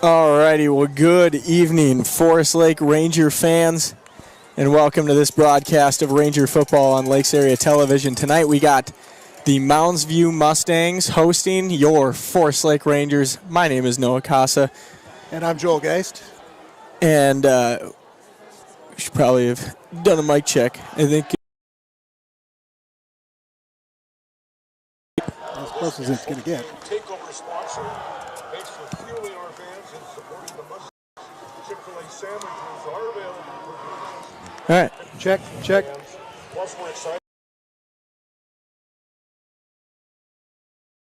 Alrighty, well, good evening, Forest Lake Ranger fans, and welcome to this broadcast of Ranger football on Lakes Area Television. Tonight we got the Moundsview Mustangs hosting your Forest Lake Rangers. My name is Noah Casa. And I'm Joel Geist. And we should probably have done a mic check. I think as close as it's going to get. Takeover sponsor. Thanks for fueling our fans and supporting the Mustangs. Chick-fil-A sandwiches are available. all right. Check. Plus, we're excited.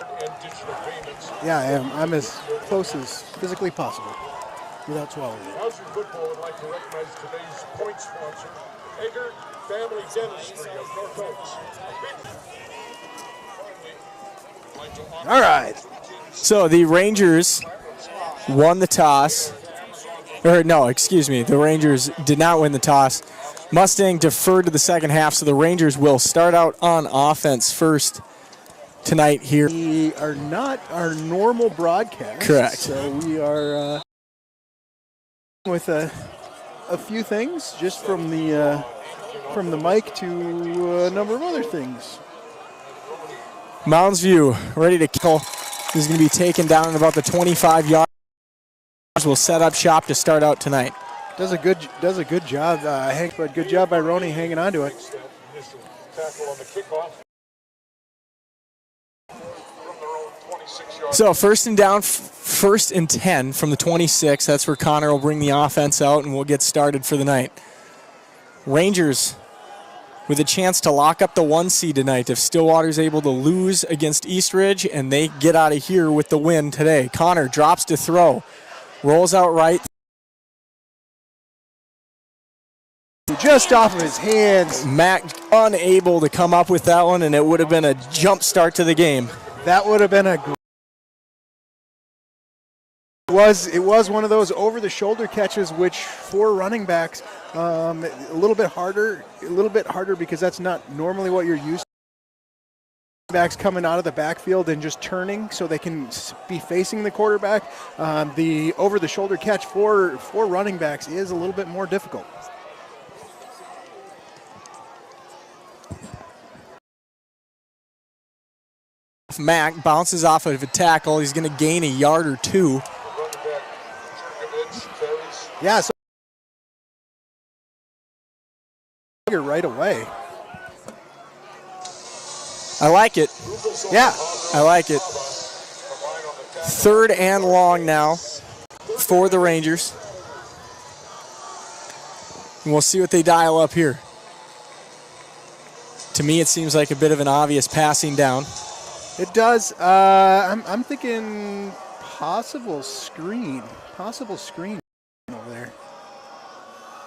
And digital payments. Yeah, I am. I'm as close as physically possible without swallowing it. Moundsview Football would like to recognize today's point sponsor, Egger Family Dentistry of North Oaks. All right. So the Rangers won the toss. Or no, excuse me. The Rangers did not win the toss. Mustang deferred to the second half, so the Rangers will start out on offense first tonight here. We are not our normal broadcast. Correct. So we are with a few things, just from the mic to a number of other things. Moundsview ready to kill. He's going to be taken down in about the 25 yards. We'll set up shop to start out tonight. Does a good job, Hank, but good job by Roney hanging on to it. Tackle on the kickoff. So first and 10 from the 26. That's where Connor will bring the offense out, and we'll get started for the night. Rangers with a chance to lock up the 1 seed tonight if Stillwater's able to lose against Eastridge and they get out of here with the win today. Connor drops to throw, rolls out right. Just off of his hands. Mac unable to come up with that one, and it would have been a jump start to the game. That would have been a great. It was one of those over-the-shoulder catches, which for running backs, a little bit harder because that's not normally what you're used to. Backs coming out of the backfield and just turning so they can be facing the quarterback. The over-the-shoulder catch for running backs is a little bit more difficult. Mac bounces off of a tackle. He's going to gain a yard or two. Yeah, so right away. I like it. Yeah, I like it. Third and long now for the Rangers. And we'll see what they dial up here. To me, it seems like a bit of an obvious passing down. it does. I'm thinking possible screen over there.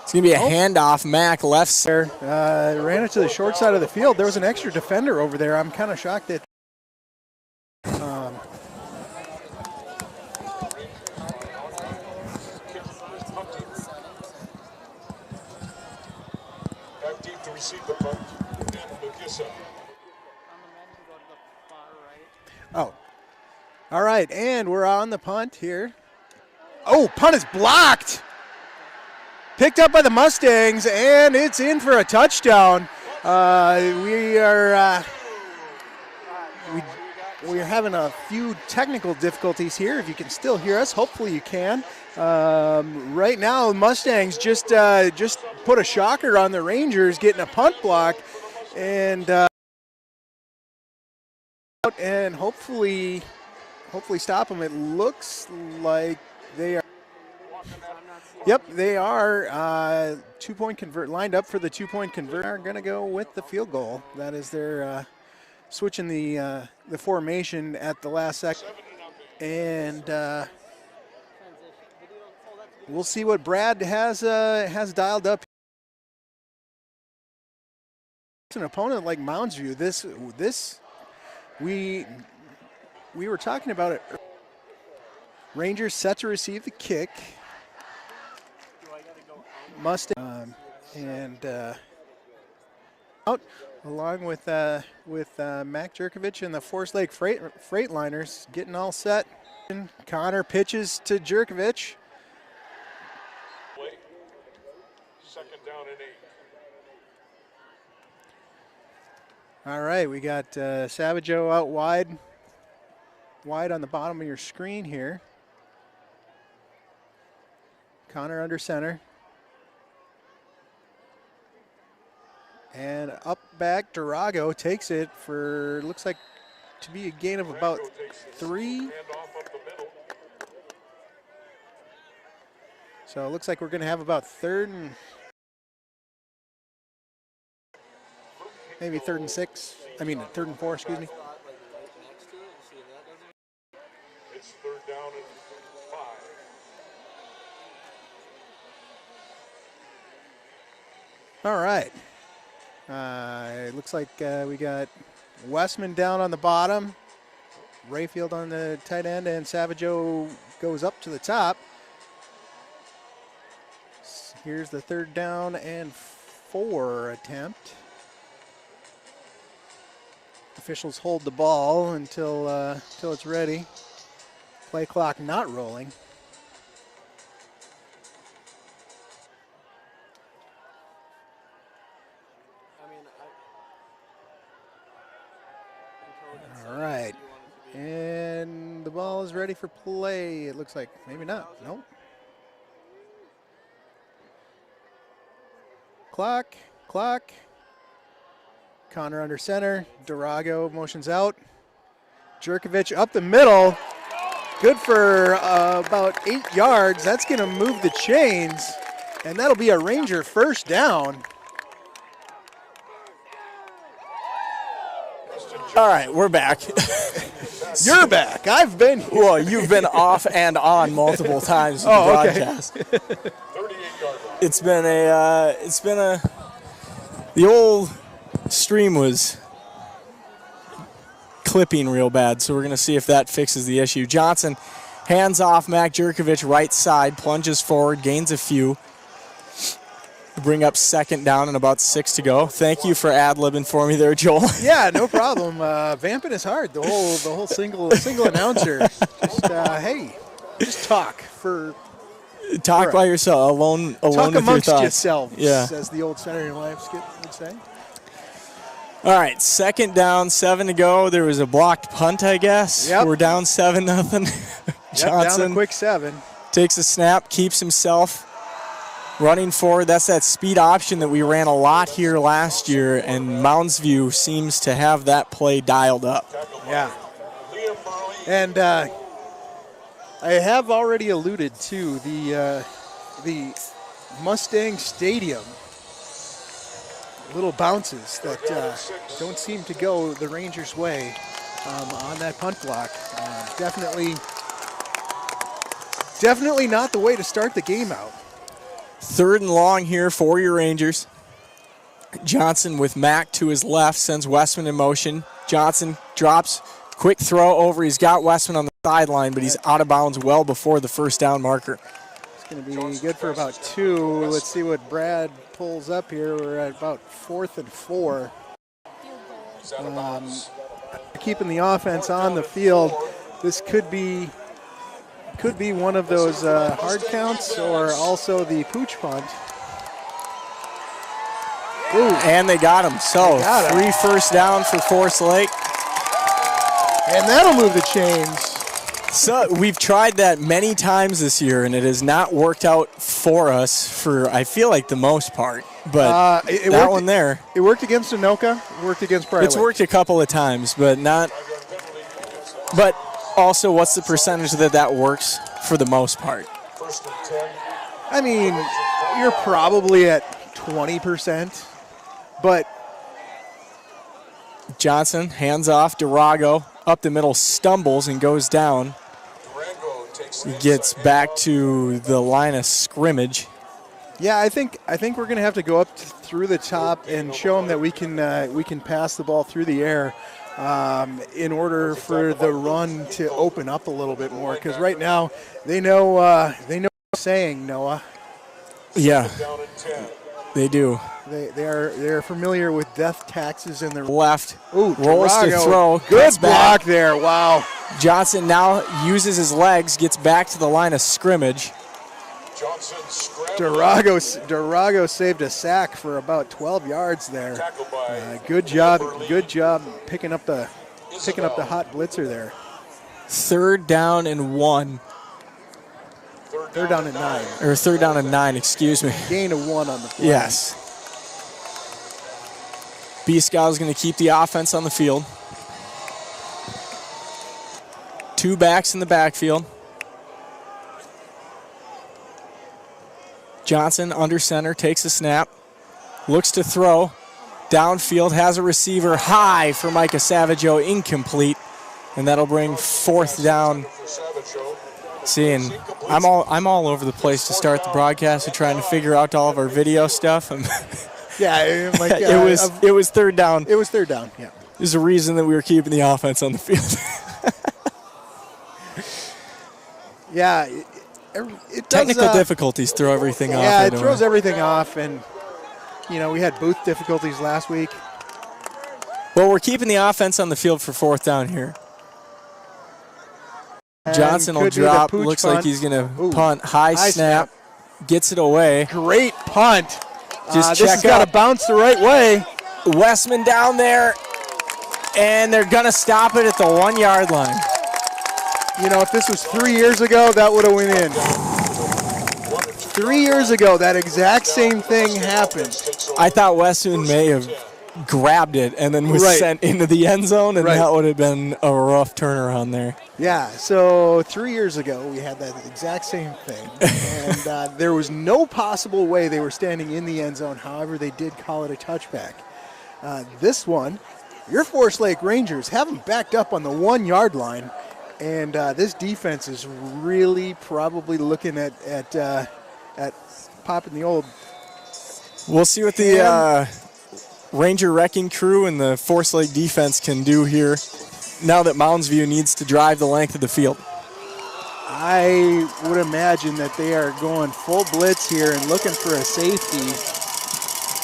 It's going to be a handoff. Mac left there. Ran it to the short side of the field. There was an extra defender over there. I'm kind of shocked that. Back deep to receive the punt. Oh. All right, and we're on the punt here. Oh, punt is blocked. Picked up by the Mustangs, and it's in for a touchdown. We are having a few technical difficulties here. If you can still hear us, hopefully you can. Right now, Mustangs just put a shocker on the Rangers, getting a punt block, and hopefully stop them. It looks like they are. Yep, they are 2-point convert lined up for the 2-point convert. Are going to go with the field goal. That is their switching the formation at the last second, and we'll see what Brad has dialed up. An opponent like Moundsview, this we were talking about it. Rangers set to receive the kick. Mustang out along with Mac Jerkovich and the Forest Lake Freightliners getting all set. Connor pitches to Jerkovic. Second down and 8. All right, we got Savageau out wide on the bottom of your screen here. Connor under center. And up back, Durago takes it for, looks like to be a gain of about 3. So it looks like we're going to have about third and 6. I mean, 3rd and 4, excuse me. It's 3rd down and 5. All right. It looks like we got Westman down on the bottom, Rayfield on the tight end, and Savageau goes up to the top. Here's the 3rd down and 4 attempt. Officials hold the ball until it's ready. Play clock not rolling. All right. And the ball is ready for play. It looks like maybe not. Nope. Clock. Connor under center. Durago motions out. Jerkovic up the middle. Good for about 8 yards. That's going to move the chains. And that'll be a Ranger first down. All right, we're back. You're back. I've been here. Well, you've been off and on multiple times in the broadcast. 38-yard line. It's been the old stream was clipping real bad, so we're going to see if that fixes the issue. Johnson hands off Mac Jerkovic right side, plunges forward, gains a few. Bring up 2nd down and about 6 to go. Thank you for ad-libbing for me there, Joel. Yeah, no problem. Vamping is hard. The whole single announcer. Just hey, just talk by yourself, alone talk with your amongst thoughts. yourselves, Yeah. as the old Saturday Night Live skit would say. All right, 2nd down, 7 to go. There was a blocked punt, I guess. Yep. We're down 7-0. Johnson down a quick 7. takes a snap, keeps himself running forward. That's that speed option that we ran a lot here last year, and Moundsview seems to have that play dialed up. Yeah. And I have already alluded to the Mustang Stadium little bounces that don't seem to go the Rangers' way on that punt block. Definitely not the way to start the game out. 3rd and long here for your Rangers. Johnson with Mack to his left sends Westman in motion. Johnson drops, quick throw over. He's got Westman on the sideline, but he's out of bounds well before the 1st down marker. It's going to be good for about 2. Let's see what Brad pulls up here. We're at about 4th and 4. Keeping the offense on the field. This could be one of those hard counts or also the pooch punt. Ooh. And they got him. So 3 first down for Forest Lake. And that'll move the chains. So we've tried that many times this year, and it has not worked out for us for, I feel like, the most part. But that one there. It worked against Anoka. It worked against Brightwood. It's worked a couple of times, but not. But also, what's the percentage that works for the most part? I mean, you're probably at 20%, but Johnson hands off. Durago up the middle, stumbles and goes down. He gets back to the line of scrimmage. Yeah, I think we're going to have to go up through the top and show them that we can pass the ball through the air in order for the run to open up a little bit more. Because right now they know what I'm saying, Noah. Yeah, they do. They're familiar with death taxes in their Left. Ooh, Rolls to Durago. throw. Good Gets block back. there. Wow. Johnson now uses his legs, gets back to the line of scrimmage. Johnson scrambled. Durago saved a sack for about 12 yards there. Tackled by Good job. Burley. Good job picking up the hot blitzer there. 3rd down and 1. Third down and 9. Or 3rd down and 9, excuse me. Gain of 1 on the play. Yes. B-Scout is going to keep the offense on the field. 2 backs in the backfield. Johnson under center, takes a snap, looks to throw. Downfield, has a receiver high for Micah Savageau, incomplete. And that'll bring 4th down. Seeing, I'm all over the place to start the broadcast and trying to figure out all of our video stuff. Yeah, like, it was 3rd down. It was 3rd down, yeah. There's a reason that we were keeping the offense on the field. Yeah, it does, Technical difficulties throw everything off. Yeah, it throws everything off, and we had booth difficulties last week. Well, we're keeping the offense on the field for 4th down here. And Johnson will could be the drop. pooch Looks punt. like he's going to Ooh, punt. High snap. Gets it away. Great punt. Just this check has got out. to bounce the right way. Westman down there, and they're going to stop it at the 1-yard line. If this was 3 years ago, that would have went in. 3 years ago, that exact same thing happened. I thought Westman may have grabbed it and then was sent into the end zone, and that would have been a rough turnaround there. Yeah, so 3 years ago, we had that exact same thing. And there was no possible way they were standing in the end zone. However, they did call it a touchback. This one, your Forest Lake Rangers have them backed up on the 1-yard line. And this defense is really probably looking at popping the old. We'll see what the Ranger wrecking crew and the Forest Lake defense can do here now that Moundsview needs to drive the length of the field. I would imagine that they are going full blitz here and looking for a safety.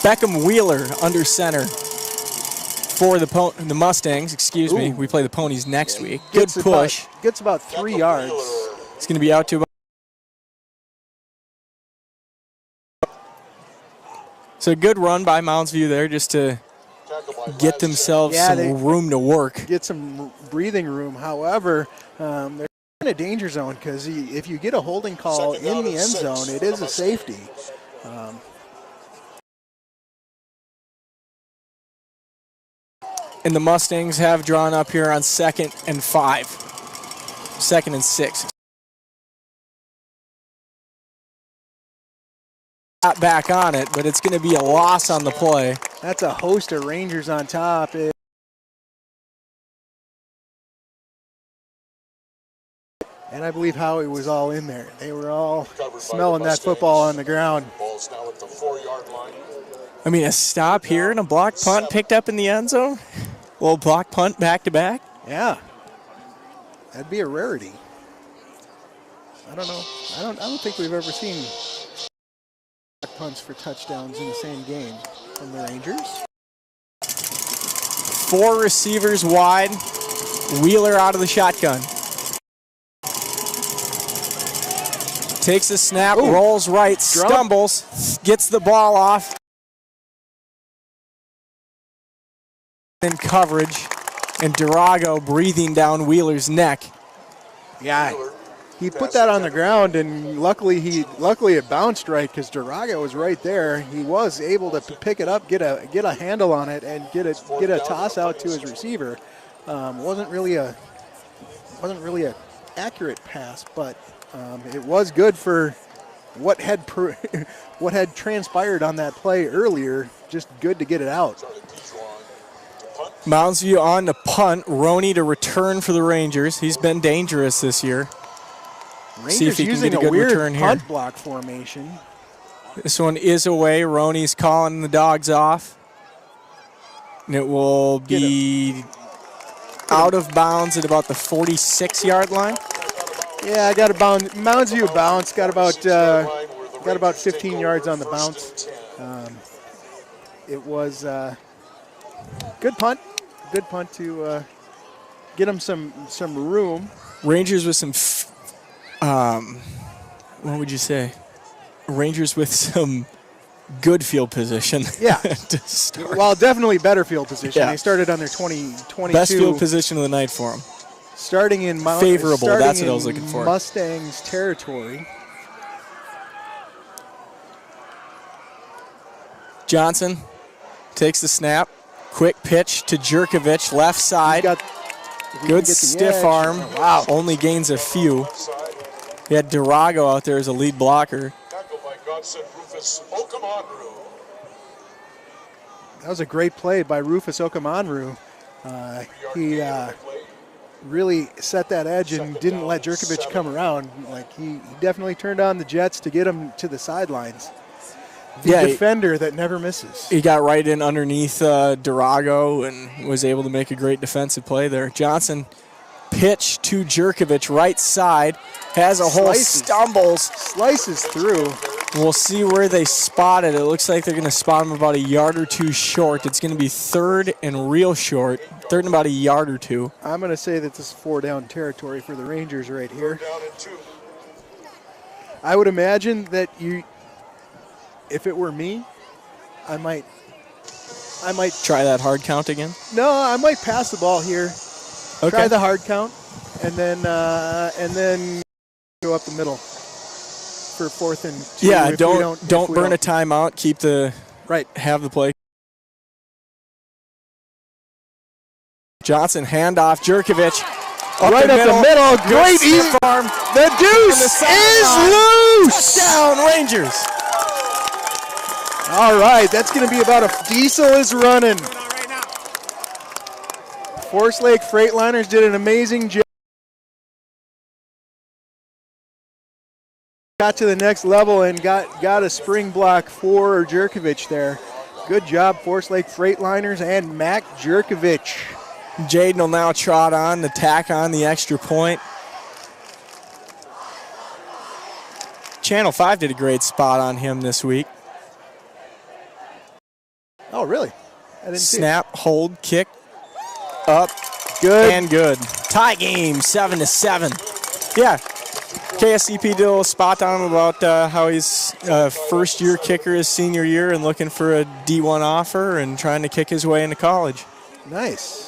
Beckham Wheeler under center for the Mustangs, excuse me. We play the Ponies next week. Good push. Gets about 3 yards. It's going to be out to about. So a good run by Moundsview there just to get themselves some room to work. Get some breathing room. However, they're in a danger zone because if you get a holding call in the end zone, it is a safety. And the Mustangs have drawn up here on 2nd and 5. 2nd and 6. Not back on it, but it's going to be a loss on the play. That's a host of Rangers on top. And I believe Howie was all in there. They were all smelling that football on the ground. Ball's now at the 4-yard line. I mean, a stop here and a block punt picked up in the end zone. Little block punt back to back. Yeah, that'd be a rarity. I don't know. I don't think we've ever seen block punts for touchdowns in the same game from the Rangers. 4 receivers wide. Wheeler out of the shotgun. Takes a snap, rolls right, stumbles, gets the ball off. In coverage, and Durago breathing down Wheeler's neck. Yeah, he put that on the ground, and luckily it bounced right because Durago was right there. He was able to pick it up, get a handle on it, and get a toss out to his receiver. Wasn't really a accurate pass, but it was good for what had what had transpired on that play earlier. Just good to get it out. Moundsview on to punt. Roney to return for the Rangers. He's been dangerous this year. Rangers see if he can using get a good weird return punt here. block formation. This one is away. Roney's calling the dogs off. And it will be out of bounds at about the 46-yard line. Yeah, I got a bounce. Moundsview bounce. Got about 15 yards on the bounce. it was good punt to get them some room. Rangers with some, what would you say? Rangers with some good field position. Yeah. To start. Well, definitely better field position. Yeah. They started on their 22. Best field position of the night for them. Starting in Favorable, that's what I was looking for. Mustangs territory. Johnson takes the snap. Quick pitch to Jerkovic, left side. Good stiff arm. Oh, wow. Only gains a few. He had Durago out there as a lead blocker. Tackled by Godson Rufus Okamonru. That was a great play by Rufus Okamonru. He really set that edge and didn't let Jerkovic come around. Like he definitely turned on the Jets to get him to the sidelines. The defender that never misses. He got right in underneath Durago and was able to make a great defensive play there. Johnson pitch to Jerkovic, right side, has a hole, slices through. We'll see where they spot it. It looks like they're going to spot him about a yard or two short. It's going to be third and real short, third and about a yard or two. I'm going to say that this is 4-down territory for the Rangers right here. 4 down and 2. I would imagine that if it were me, I might Try that hard count again. No, I might pass the ball here. Okay. Try the hard count, and then go up the middle for 4th and 2. Yeah, if don't we burn a timeout. Keep the right. Have the play. Johnson handoff. Jerkovic Right up the middle. Great easy arm. The deuce is loose. Touchdown, Rangers. All right, that's going to be about a Diesel is running. Forest Lake Freightliners did an amazing job. Got to the next level and got a spring block for Jerkovic there. Good job, Forest Lake Freightliners and Mac Jerkovic. Jaden will now trot on to tack on the extra point. Channel 5 did a great spot on him this week. Oh, really? I didn't see it. Snap, hold, kick, up, Good. and good. Tie game, 7-7. Yeah, KSCP did a little spot on him about how he's first-year kicker his senior year and looking for a D1 offer and trying to kick his way into college. Nice.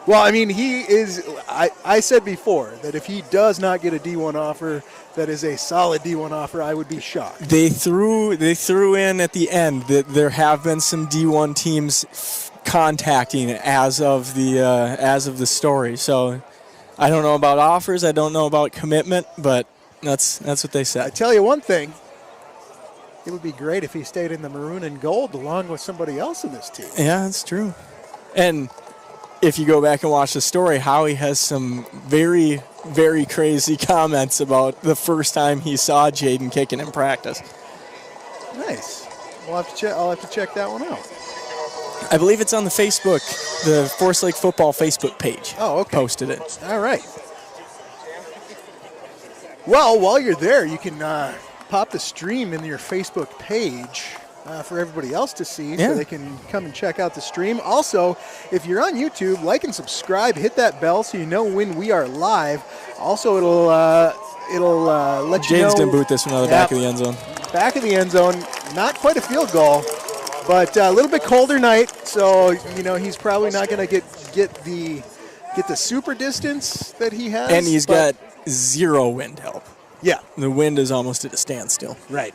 Well, I mean, he is. I said before that if he does not get a D1 offer, that is a solid D1 offer, I would be shocked. They threw in at the end that there have been some D1 teams contacting as of the story. So I don't know about offers. I don't know about commitment, but that's what they I said. tell you one thing. It would be great if he stayed in the maroon and gold along with somebody else in this team. Yeah, that's true. And if you go back and watch the story, Howie has some very, very crazy comments about the first time he saw Jaden kicking in practice. Nice. I'll have to check that one out. I believe it's on the Facebook, the Forest Lake Football Facebook page. Oh, okay. Posted it. All right. Well, while you're there, you can pop the stream in your Facebook page for everybody else to see, so they can come and check out the stream. Also, if you're on YouTube, like and subscribe, hit that bell so you know when we are live. Also, it'll let you know. Jaden's going to boot this one out of the back of the end zone. Back of the end zone, not quite a field goal, but a little bit colder night, so he's probably not going to get the super distance that he has. And he's got zero wind help. Yeah. The wind is almost at a standstill. Right.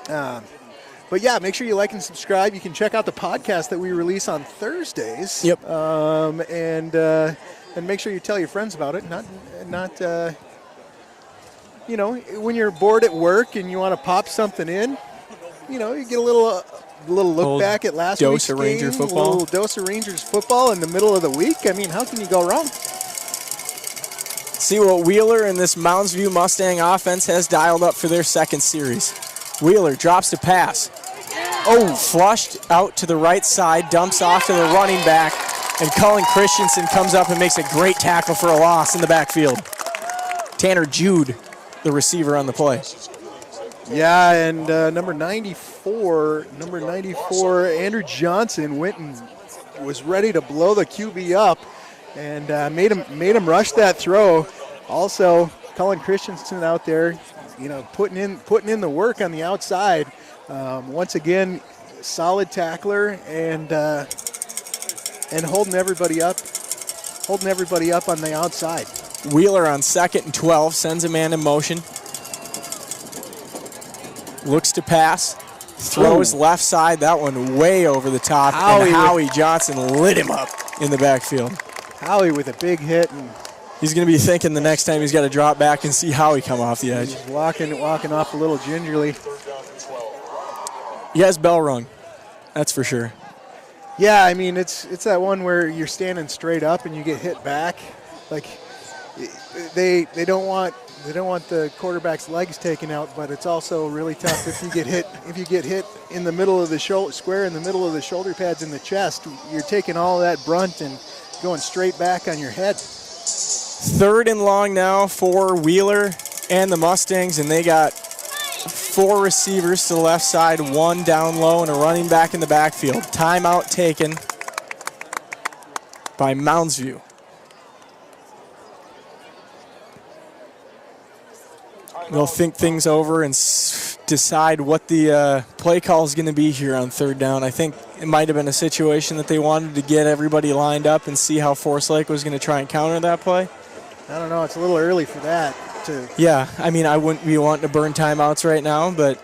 But yeah, make sure you like and subscribe. You can check out the podcast that we release on Thursdays. Yep. And make sure you tell your friends about it. Not when you're bored at work and you want to pop something in, you get a little look back at last week's game. Ranger football. A little dose of Rangers football in the middle of the week. I mean, how can you go wrong? See what Wheeler and this Moundsview Mustang offense has dialed up for their second series. Wheeler drops the pass. Flushed out to the right side, dumps off to the running back, and Cullen Christensen comes up and makes a great tackle for a loss in the backfield. Tanner Jude, the receiver on the play. Yeah, and number 94. 94, Andrew Johnson went and was ready to blow the QB up and made him rush that throw. Also, Cullen Christensen out there, putting in the work on the outside. Once again, solid tackler and holding everybody up on the outside. Wheeler on 2nd and 12, sends a man in motion. Looks to pass, throws left side, that one way over the top, and Howie Johnson lit him up in the backfield. Howie with a big hit, and he's going to be thinking the next time he's got to drop back and see Howie come off the edge. He's walking off a little gingerly. He has bell rung, that's for sure. Yeah, I mean it's that one where you're standing straight up and you get hit back. Like they don't want the quarterback's legs taken out, but it's also really tough if you get hit in the middle of the square in the middle of the shoulder pads in the chest. You're taking all of that brunt and going straight back on your head. 3rd and long now for Wheeler and the Mustangs, and they got 4 receivers to the left side, 1 down low, and a running back in the backfield. Timeout taken by Moundsview. They'll think things over and decide what the play call is going to be here on 3rd down. I think it might have been a situation that they wanted to get everybody lined up and see how Forest Lake was going to try and counter that play. I don't know. It's a little early for that. Yeah, I mean, I wouldn't be wanting to burn timeouts right now, but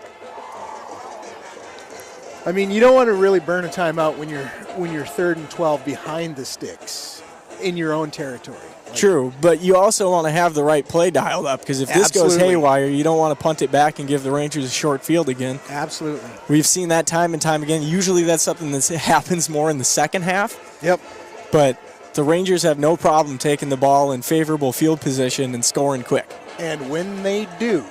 I mean, you don't want to really burn a timeout when you're 3rd and 12 behind the sticks in your own territory. True, but you also want to have the right play dialed up, because if this goes haywire, you don't want to punt it back and give the Rangers a short field again. Absolutely. We've seen that time and time again. Usually that's something that happens more in the second half. Yep. But the Rangers have no problem taking the ball in favorable field position and scoring quick. And when they do,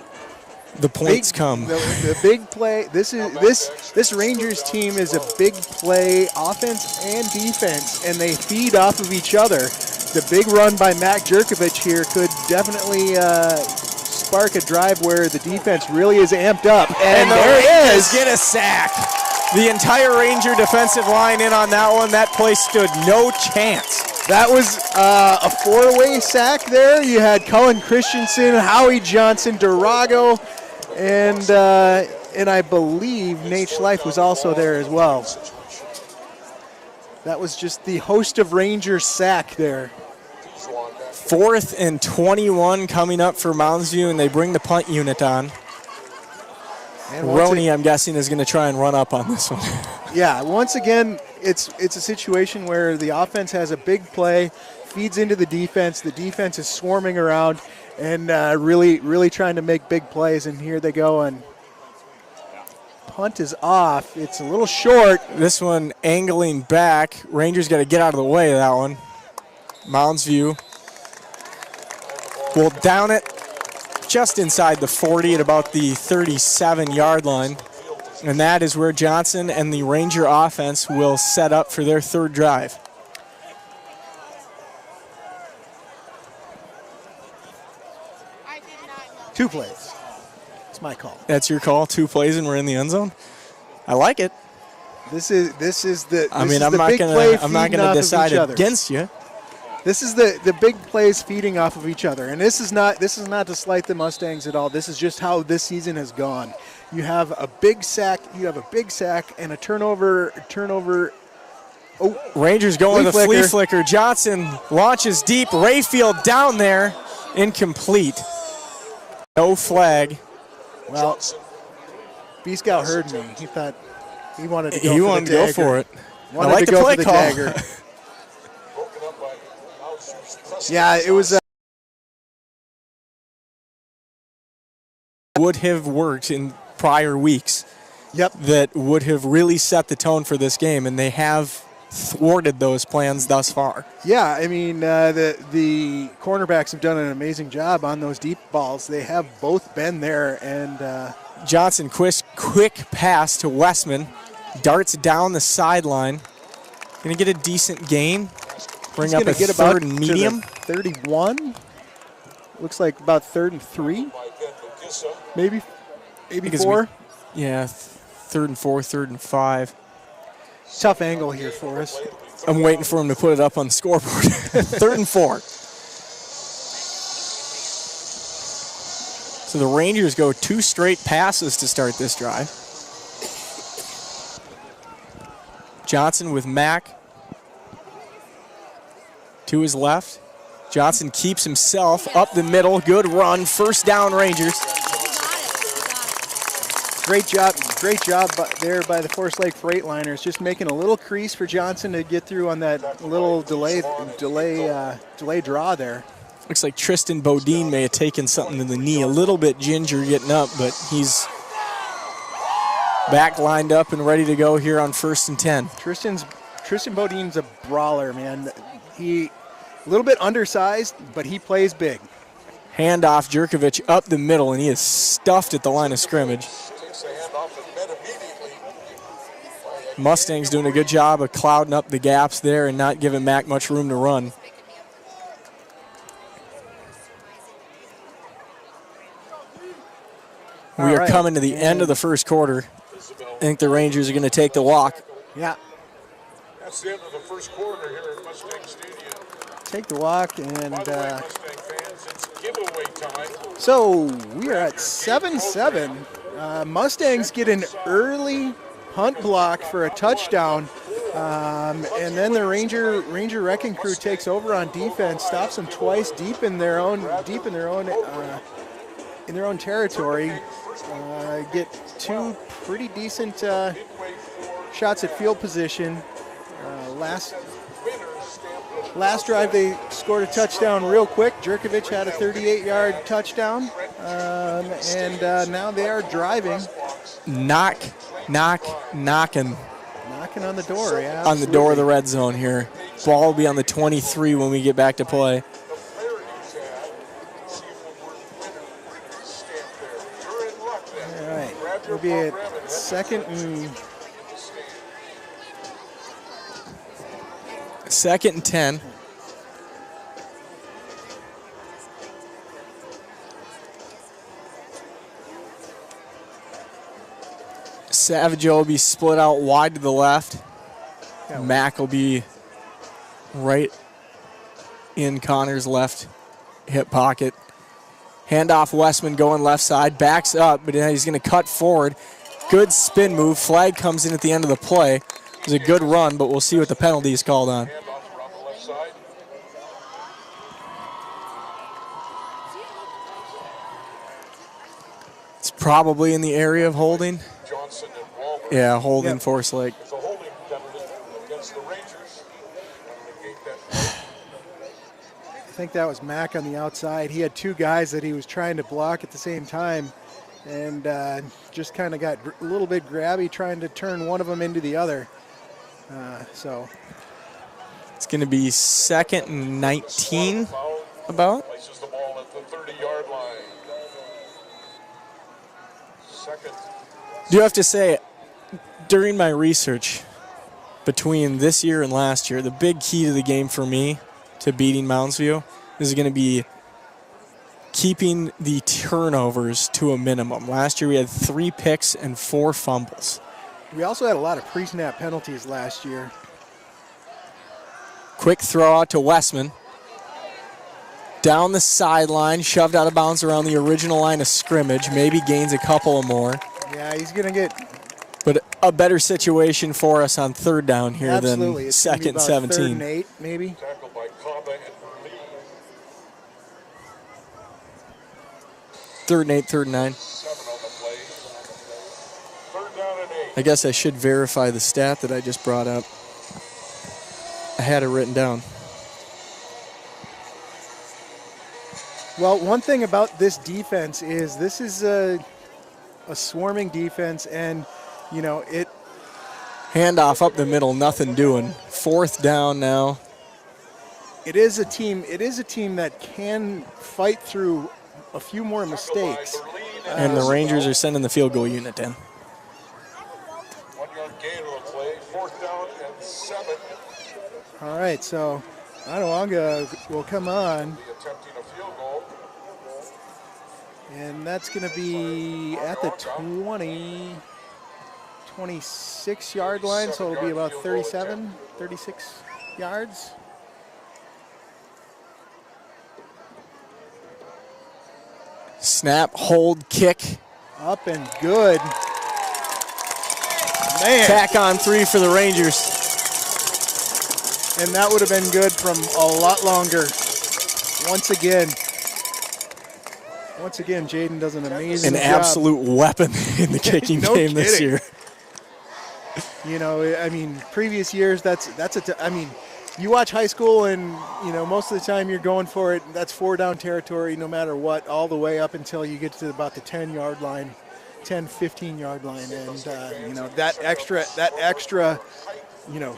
the points come. The big play. This Rangers team is a big play offense and defense, and they feed off of each other. The big run by Mac Jerkovich here could definitely spark a drive where the defense really is amped up. And there it is. Get a sack. The entire Ranger defensive line in on that one. That play stood no chance. That was a 4-way sack there. You had Cullen Christensen, Howie Johnson, Durago, and I believe Nate Schleif was also there as well. That was just the host of Rangers sack there. 4th and 21 coming up for Moundsview, and they bring the punt unit on. And Roney, I'm guessing, is going to try and run up on this one. Yeah, once again, it's a situation where the offense has a big play, feeds into the defense is swarming around, and really trying to make big plays, and here they go, and punt is off. It's a little short. This one angling back. Rangers got to get out of the way of that one. Moundsview will down it just inside the 40 at about the 37-yard line. And that is where Johnson and the Ranger offense will set up for their 3rd drive. Two plays. It's my call. That's your call. 2 plays and we're in the end zone. I like it. This is the. I'm not gonna decide against you. This is the big plays feeding off of each other, and this is not to slight the Mustangs at all. This is just how this season has gone. You have a big sack, and a turnover. Oh, Rangers going with a flea flicker. Johnson launches deep. Rayfield down there, incomplete. No flag. Well, B-Scout heard me. He thought he wanted to go. He wanted to go for it. Wanted I like to the go play for the call. dagger. Yeah, it was. Would have worked in prior weeks. Yep. That would have really set the tone for this game, and they have thwarted those plans thus far. Yeah, I mean, the cornerbacks have done an amazing job on those deep balls. They have both been there, and Johnson, quick pass to Westman, darts down the sideline. Going to get a decent gain. Bring up a 3rd and medium. 31. Looks like about 3rd and 3. Maybe 4. Yeah, 3rd and 4, 3rd and 5. Tough angle here for us. I'm waiting for him to put it up on the scoreboard. 3rd and 4. So the Rangers go 2 straight passes to start this drive. Johnson with Mack to his left. Johnson keeps himself up the middle. Good run. First down, Rangers. Great job there by the Forest Lake Freightliners, just making a little crease for Johnson to get through on that little delay draw there. Looks like Tristan Bodine may have taken something to the knee. A little bit ginger getting up, but he's back lined up and ready to go here on 1st and 10. Tristan Bodine's a brawler, man. He a little bit undersized, but he plays big. Handoff, Jerkovich up the middle, and he is stuffed at the line of scrimmage. Mustangs doing a good job of clouding up the gaps there and not giving Mack much room to run. We are coming to the end of the first quarter. I think the Rangers are going to take the walk. Yeah. That's the end of the first quarter here at Mustang Stadium. Take the walk, and By the way, Mustang fans, it's giveaway time. so we are at 7-7. Mustangs get an early punt block for a touchdown, and then the Ranger wrecking crew takes over on defense, stops them twice deep in their own territory. Get 2 pretty decent shots at field position. Last drive they scored a touchdown real quick. Jerkovich had a 38-yard touchdown, and now they are driving. Knocking. Knocking on the door, yeah. On the door of the red zone here. Ball will be on the 23 when we get back to play. All right, we'll be at 2nd and 10. Savage will be split out wide to the left. Mack will be right in Connor's left hip pocket. Handoff, Westman going left side, backs up, but he's going to cut forward. Good spin move. Flag comes in at the end of the play. It was a good run, but we'll see what the penalty is called on. It's probably in the area of holding. Yeah, holding Forest Lake. I think that was Mack on the outside. He had 2 guys that he was trying to block at the same time, and just kind of got a little bit grabby trying to turn one of them into the other. So it's going to be 2nd and 19 about. Places the ball at the 30-yard line. Do you have to say, during my research between this year and last year, the big key to the game for me to beating Moundsview is going to be keeping the turnovers to a minimum. Last year we had 3 picks and 4 fumbles. We also had a lot of pre-snap penalties last year. Quick throw out to Westman. Down the sideline, shoved out of bounds around the original line of scrimmage. Maybe gains a couple of more. Yeah, he's going to get... But a better situation for us on 3rd down here than 2nd and 17. 3rd and 8, maybe. Tackled by Kaba and Lee. 3rd and 8, 3rd and 9. 7 on the play. 3rd down and 8. I guess I should verify the stat that I just brought up. I had it written down. Well, one thing about this defense is this is a swarming defense, and you know it. Handoff up the middle, nothing doing. 4th down now. It is a team. It is a team that can fight through a few more mistakes. And the Rangers are sending the field goal unit in. 1-yard gain on the play. 4th down and 7. All right, so Anawanga will come on. Attempting a field goal. And that's going to be at the 20, 26-yard line, so it'll be about 37, 36 yards. Snap, hold, kick. Up and good. Man. Tack on 3 for the Rangers. And that would have been good from a lot longer. Once again, Jaden does an amazing job. An absolute weapon in the kicking No game this kidding. year. You know, I mean, previous years, I mean, you watch high school and, you know, most of the time you're going for it. That's 4-down territory no matter what, all the way up until you get to about the 10-yard line, 10, 15-yard line. And, you know, that extra, you know,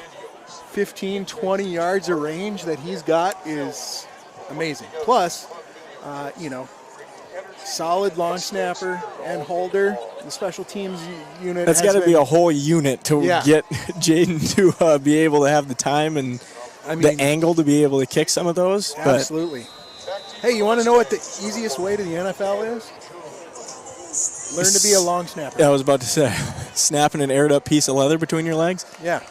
15, 20 yards of range that he's got is amazing. Plus, you know, solid long snapper and holder. The special teams unit. That's got to be a whole unit to get Jaden to be able to have the time and the angle to be able to kick some of those. Absolutely. Hey, you want to know what the easiest way to the NFL is? Learn to be a long snapper. Yeah, I was about to say, snapping an aired up piece of leather between your legs. Yeah.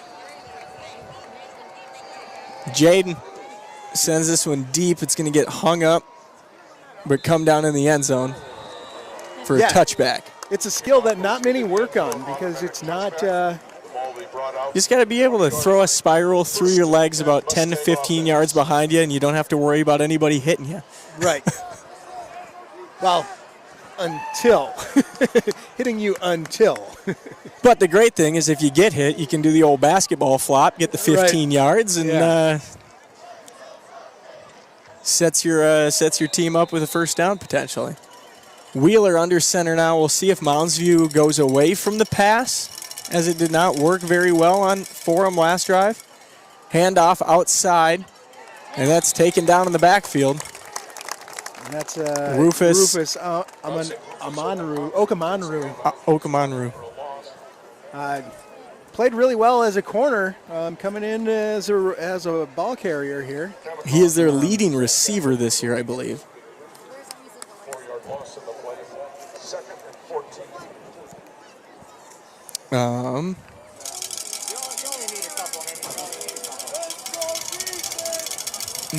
Jaden sends this one deep. It's going to get hung up, but come down in the end zone for a touchback. It's a skill that not many work on because it's not. You just got to be able to throw a spiral through your legs about 10 to 15 yards behind you, and you don't have to worry about anybody hitting you. Right. Well, until. Hitting you until. But the great thing is if you get hit, you can do the old basketball flop, get the 15 yards, and sets your team up with a first down potentially. Wheeler under center now. We'll see if Moundsview goes away from the pass, as it did not work very well for him last drive. Handoff outside, and that's taken down in the backfield. And that's Rufus Okamanru. Played really well as a corner, coming in as a ball carrier here. He is their leading receiver this year, I believe. 4-yard loss in the play. 2nd and 14.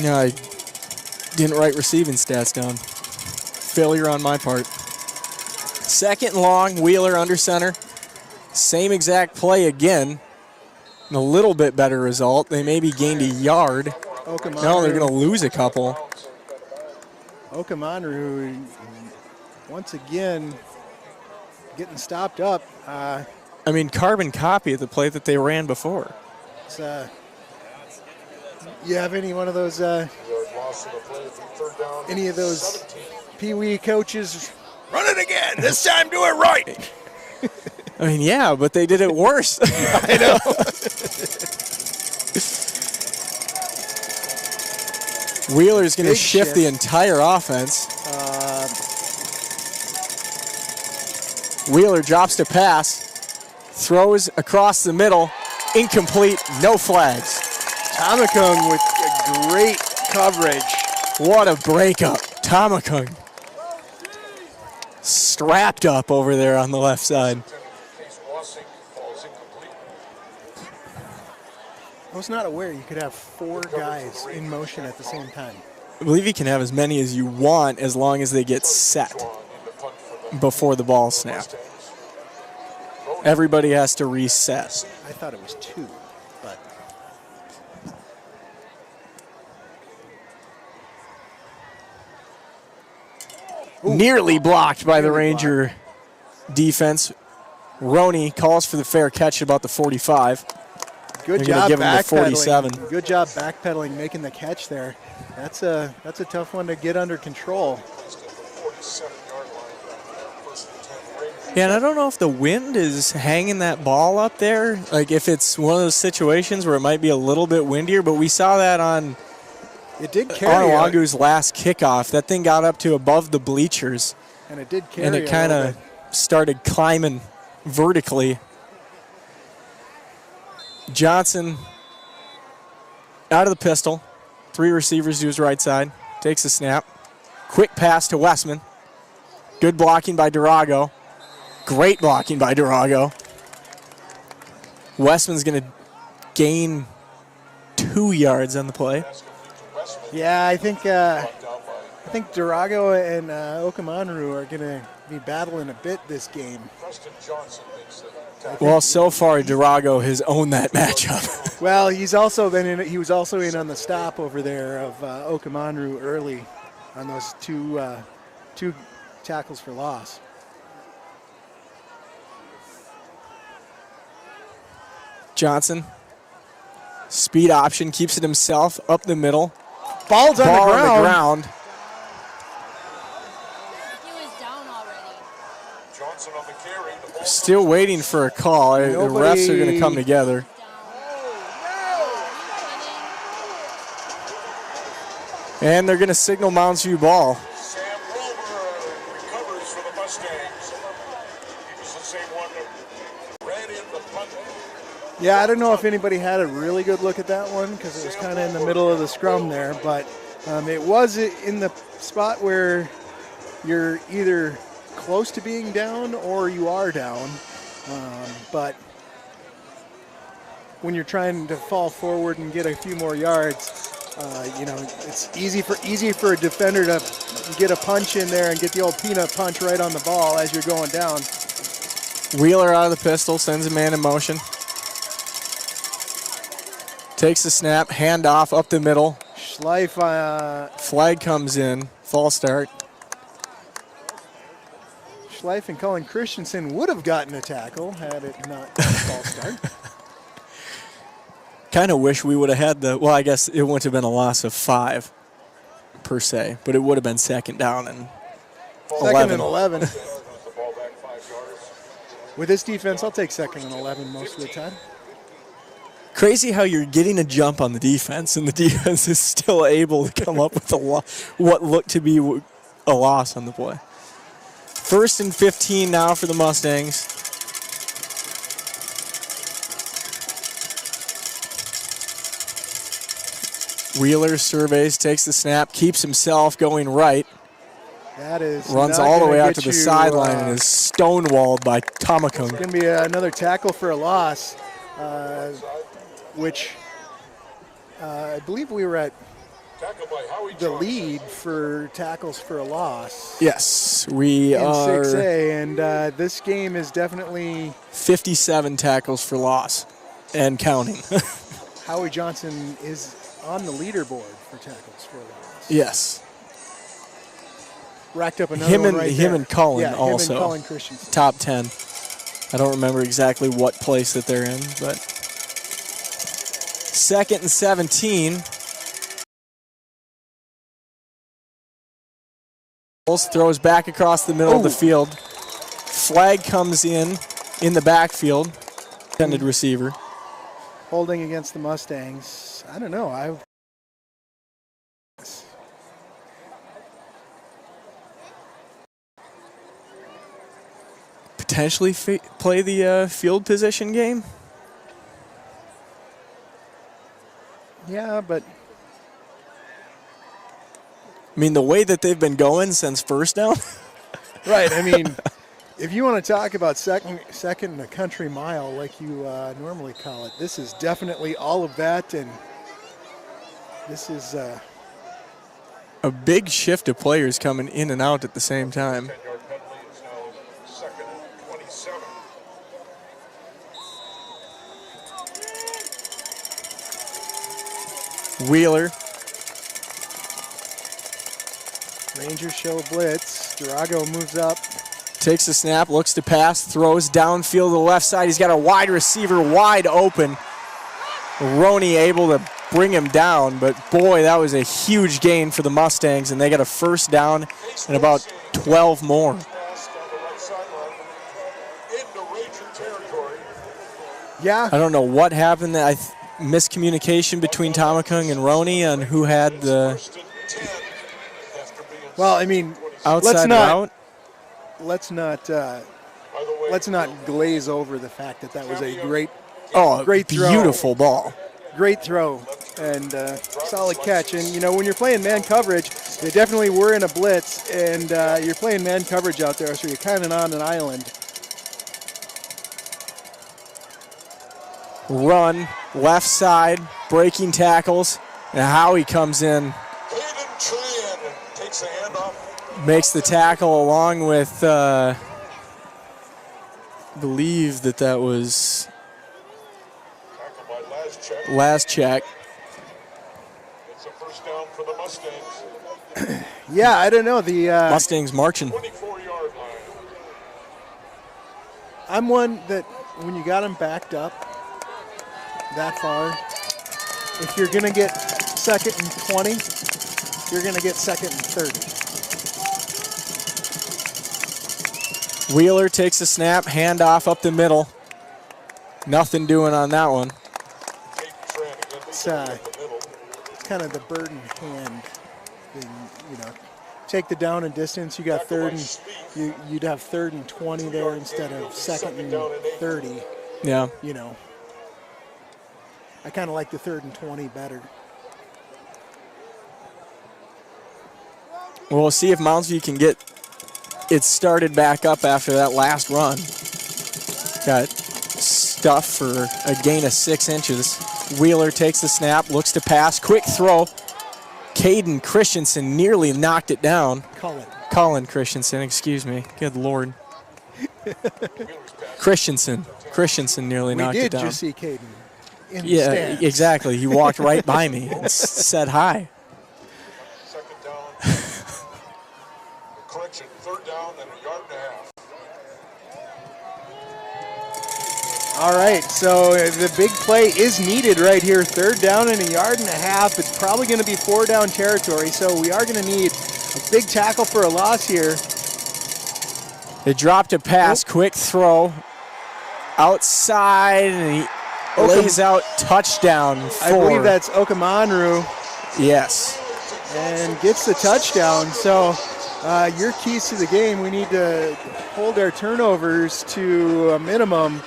No, I didn't write receiving stats down. Failure on my part. 2nd and long, Wheeler under center. Same exact play again. A little bit better result. They maybe gained a yard. No, they're going to lose a couple. Okamanru, once again, getting stopped up. I mean, carbon copy of the play that they ran before. It's, you have any one of those, any of those Pee-wee coaches, run it again, this time do it right. I mean, yeah, but they did it worse. I know. Wheeler's going to shift the entire offense. Wheeler drops to pass, throws across the middle, incomplete, no flags. Tamakung with a great coverage. What a breakup. Tamakung strapped up over there on the left side. I was not aware you could have 4 guys in motion at the same time. I believe you can have as many as you want as long as they get set before the ball snap. Everybody has to reset. I thought it was 2, but. Nearly blocked by the Ranger defense. Roney calls for the fair catch at about the 45. Good They're job give him the backpedaling. 47. Good job backpedaling, making the catch there. That's a tough one to get under control. Yeah, and I don't know if the wind is hanging that ball up there. Like if it's one of those situations where it might be a little bit windier, but we saw that on it did carry Onawagu's last kickoff. That thing got up to above the bleachers. And it did carry. And it kind of started climbing vertically. Johnson out of the pistol. 3 receivers to his right side. Takes a snap. Quick pass to Westman. Good blocking by Durago. Great blocking by Durago. Westman's going to gain 2 yards on the play. Yeah, I think Durago and Okamanru are going to be battling a bit this game. Well, so far, Durago has owned that matchup. Well, he was also in on the stop over there of Okamanru early on those two tackles for loss. Johnson, speed option, keeps it himself up the middle. Ball's on Ball the on the ground. He was down already. Johnson on the carry. The ball Still waiting for a call. The refs are going to come together. And they're going to signal Moundsview ball. Sam Rover recovers for the Mustangs. He was the same one that ran in the punt. Yeah, I don't know if anybody had a really good look at that one because it was kind of in the middle of the scrum there, but it was in the spot where you're either close to being down or you are down. But when you're trying to fall forward and get a few more yards, it's easy for a defender to get a punch in there and get the old peanut punch right on the ball as you're going down. Wheeler out of the pistol, sends a man in motion. Takes the snap, handoff up the middle. Schleif, Flag comes in, false start. Schleif and Colin Christensen would have gotten a tackle had it not been a false start. Kind of wish we would have had I guess it wouldn't have been a loss of 5 per se, but it would have been second down and 11. Second and 11. With this defense, I'll take second and 11 most of the time. Crazy how you're getting a jump on the defense, and the defense is still able to come up with what looked to be a loss on the play. 1st and 15 now for the Mustangs. Wheeler surveys, takes the snap, keeps himself going right. That is runs not all the gonna way out get to the you, sideline and is stonewalled by Tamakung. It's going to be another tackle for a loss, which I believe we were at the lead for tackles for a loss. Yes, we in are 6A, and this game is definitely 57 tackles for loss and counting. Howie Johnson is on the leaderboard for tackles for a loss. Yes. Racked up another one right him there. and Cullen yeah, also. Him and Colin Christensen. Top 10. I don't remember exactly what place that they're in, but 2nd and 17. Throws back across the middle of the field. Flag comes in the backfield. Intended receiver. Holding against the Mustangs. I don't know. Potentially play the field position game? Yeah, but I mean, the way that they've been going since first down. Right. I mean, if you want to talk about second in a country mile, like you normally call it, this is definitely all of that, and this is a big shift of players coming in and out at the same time. 10-yard penalty is now 2nd and 27. Wheeler. Rangers show blitz. Durago moves up. Takes the snap, looks to pass, throws downfield to the left side. He's got a wide receiver wide open. Roney able to bring him down, but boy, that was a huge gain for the Mustangs, and they got a first down and about 12 more. Yeah. I don't know what happened. Miscommunication between Tamakung and Roney on who had the Well, I mean, outside route. Let's not glaze over the fact that was a great beautiful ball. Great throw and solid catch. And, when you're playing man coverage, they definitely were in a blitz, and you're playing man coverage out there, so you're kind of on an island. run, left side, breaking tackles, and Howie comes in, Hayden Tran takes a handoff. makes the tackle along with, I believe that was Tackled by last check. last check. It's a first down for the Mustangs. Yeah, I don't know. The Mustangs marching. 24-yard line. I'm one that when you got them backed up that far, if you're going to get second and 20, you're going to get second and 30. Wheeler takes a snap, handoff up the middle. Nothing doing on that one. Hayden Tran again. It's, In the middle. It's kind of the bird in hand thing, you know. Take the down and distance. You got third and you'd have third and 20 there instead of second and 30. Yeah. You know, I kind of like the third and 20 better. Well, we'll see if Moundsview can get it started back up after that last run. Got stuff for a gain of 6 inches. Wheeler takes the snap, looks to pass, quick throw. Caden Christensen nearly knocked it down. Colin Christensen, excuse me. Good Lord. Christensen nearly knocked it down. We did just see Caden in the Yeah, stands. exactly. He walked right by me and said hi. Second down. Correction, third down and a yard and a half. All right, so the big play is needed right here. Third down and a yard and a half. It's probably going to be 4-down territory, so we are going to need a big tackle for a loss here. They dropped a pass, quick throw, outside, and he lays out touchdown for. I believe that's Okamanru. Yes. And gets the touchdown. So your keys to the game, we need to hold our turnovers to a minimum.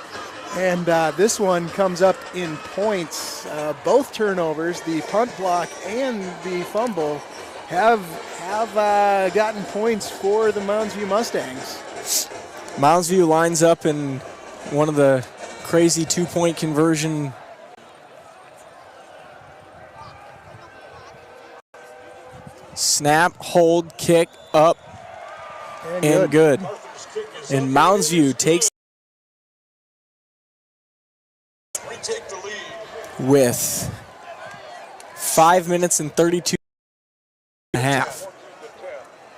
And this one comes up in points. Both turnovers, the punt block and the fumble, have gotten points for the Moundsview Mustangs. Moundsview lines up in one of the crazy 2-point conversion. Snap, hold, kick, up, and good. And Moundsview takes Retake the lead. with 5 minutes and 32 and a half.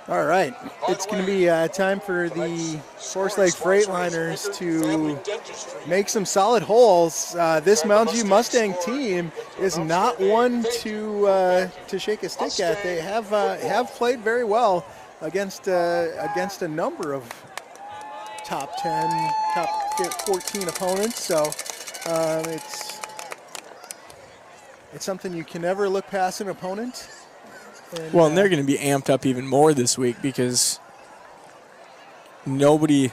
All right, it's going to be time for the Forest Lake Freightliners to make some solid holes. This Moundsview Mustang team is not one to shake a stick at. They have played very well against a number of top 10, top 14 opponents. So it's something you can never look past an opponent. Well, and they're going to be amped up even more this week because the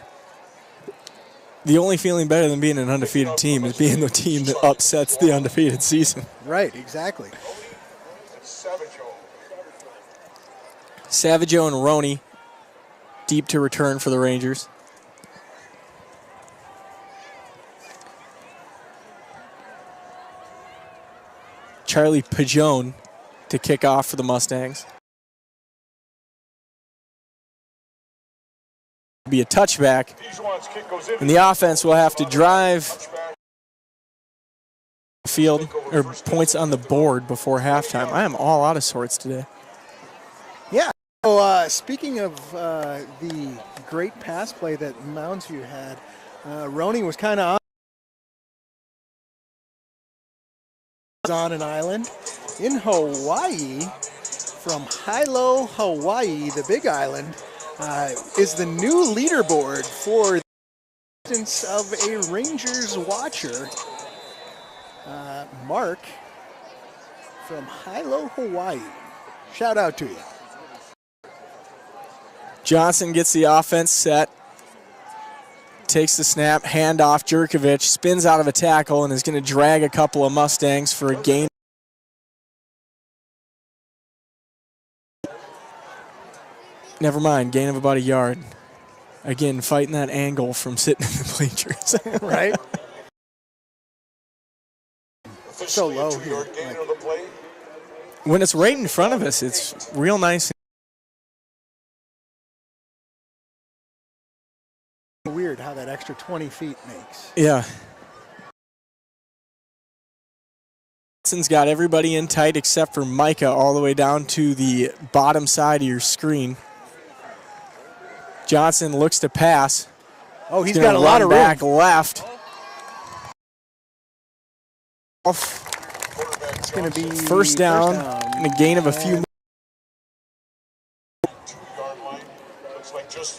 only feeling better than being an undefeated team is being the team that upsets the undefeated season. Right, exactly. Savageau and Roney deep to return for the Rangers. Charlie Pajone to kick off for the Mustangs. Be a touchback, and the offense will have to drive field or points on the board before halftime. I am all out of sorts today. Yeah. So speaking of the great pass play that Moundsview had, Roney was kind of on an island in Hawaii. From Hilo, Hawaii, the Big Island, is the new leaderboard for the instance of a Rangers watcher. Mark from Hilo, Hawaii. Shout out to you. Johnson gets the offense set, takes the snap, handoff, Jerkovich spins out of a tackle and is going to drag a couple of Mustangs for a gain. Never mind, gain of about a yard. Again, fighting that angle from sitting in the bleachers. Right? so low here. Two-yard gain on the play. When it's right in front of us, it's real nice. Weird how that extra 20 feet makes. Yeah. Johnson's got everybody in tight except for Micah all the way down to the bottom side of your screen. Johnson looks to pass. Oh, he's got a lot of room. Back left. It's going to be first down and a gain of a few.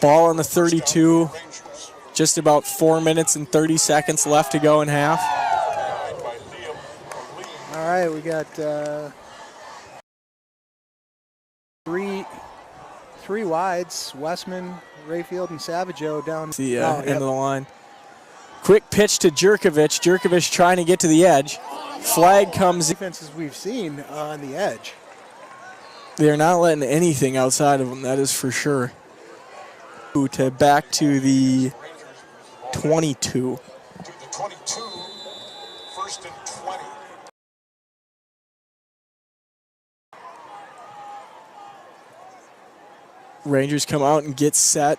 Ball on the 32. Just about 4 minutes and 30 seconds left to go in half. All right, we got three wides. Westman, Rayfield, and Savageau down the end of the line. Quick pitch to Jerkovich. Jerkovich trying to get to the edge. Flag comes. Defenses we've seen on the edge. They're not letting anything outside of them, that is for sure. To back to the 22. To the 22, first and 20. Rangers come out and get set.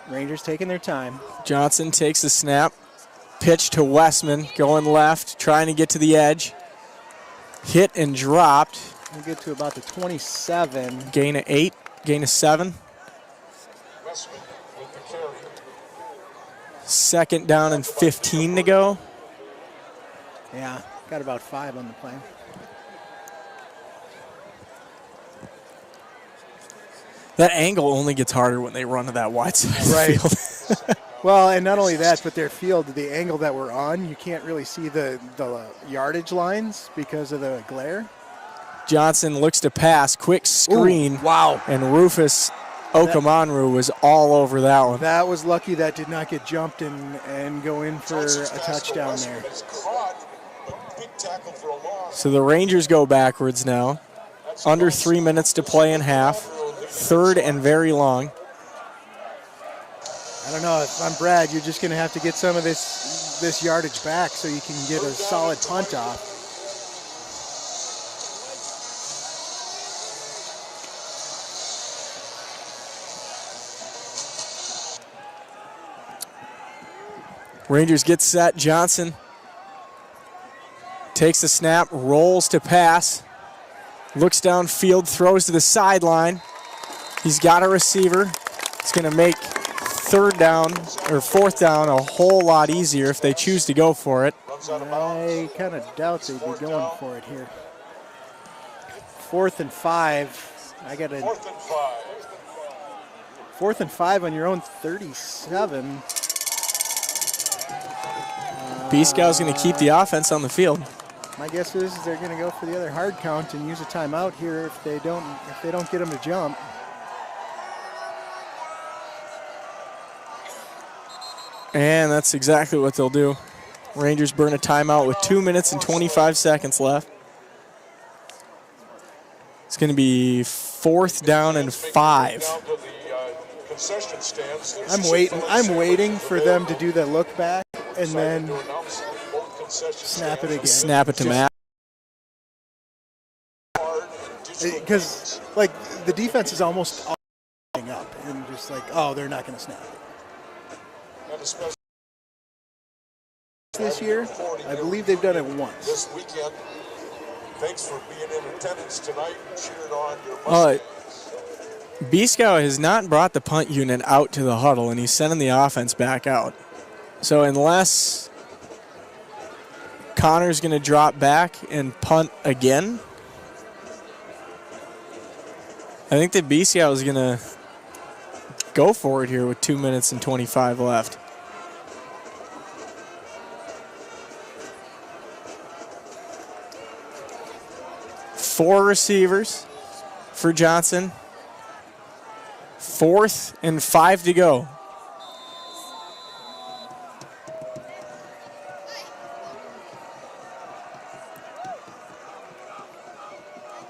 Rangers taking their time. Johnson takes the snap. Pitch to Westman, going left, trying to get to the edge. Hit and dropped. We'll get to about the 27. Gain of 8, gain of 7. Westman with the carry. Second down and 15 to go. Yeah, got about 5 on the play. That angle only gets harder when they run to that wide side of the field. Well, and not only that, but their field, the angle that we're on, you can't really see the yardage lines because of the glare. Johnson looks to pass, quick screen. Ooh, wow. And Rufus Okamonru was all over that one. That was lucky that did not get jumped and go in for a touchdown there. So the Rangers go backwards now. Under 3 minutes to play in half. Third and very long. I don't know, if I'm Brad, you're just going to have to get some of this yardage back so you can get a solid punt off. Rangers get set. Johnson takes the snap, rolls to pass, looks downfield, throws to the sideline. He's got a receiver. It's going to make fourth down a whole lot easier if they choose to go for it. I kind of doubt they'd be going for it here. 4th and 5. I got a 4th and 5 on your own 37. B-Scow's going to keep the offense on the field. My guess is they're going to go for the other hard count and use a timeout here if they don't get them to jump. And that's exactly what they'll do. Rangers burn a timeout with 2 minutes and 25 seconds left. It's going to be 4th down and 5. I'm waiting for them to do the look back and then snap it again. Snap it to Matt. Because like the defense is almost all up and just like, oh, they're not going to snap it. This year, I believe they've done it once. This weekend, thanks for being in attendance tonight and cheering on your Mustangs. B-Scow has not brought the punt unit out to the huddle, and he's sending the offense back out. So unless Connor's going to drop back and punt again, I think that B-Scow is going to go for it here with 2 minutes and 25 left. Four receivers for Johnson. 4th and 5 to go.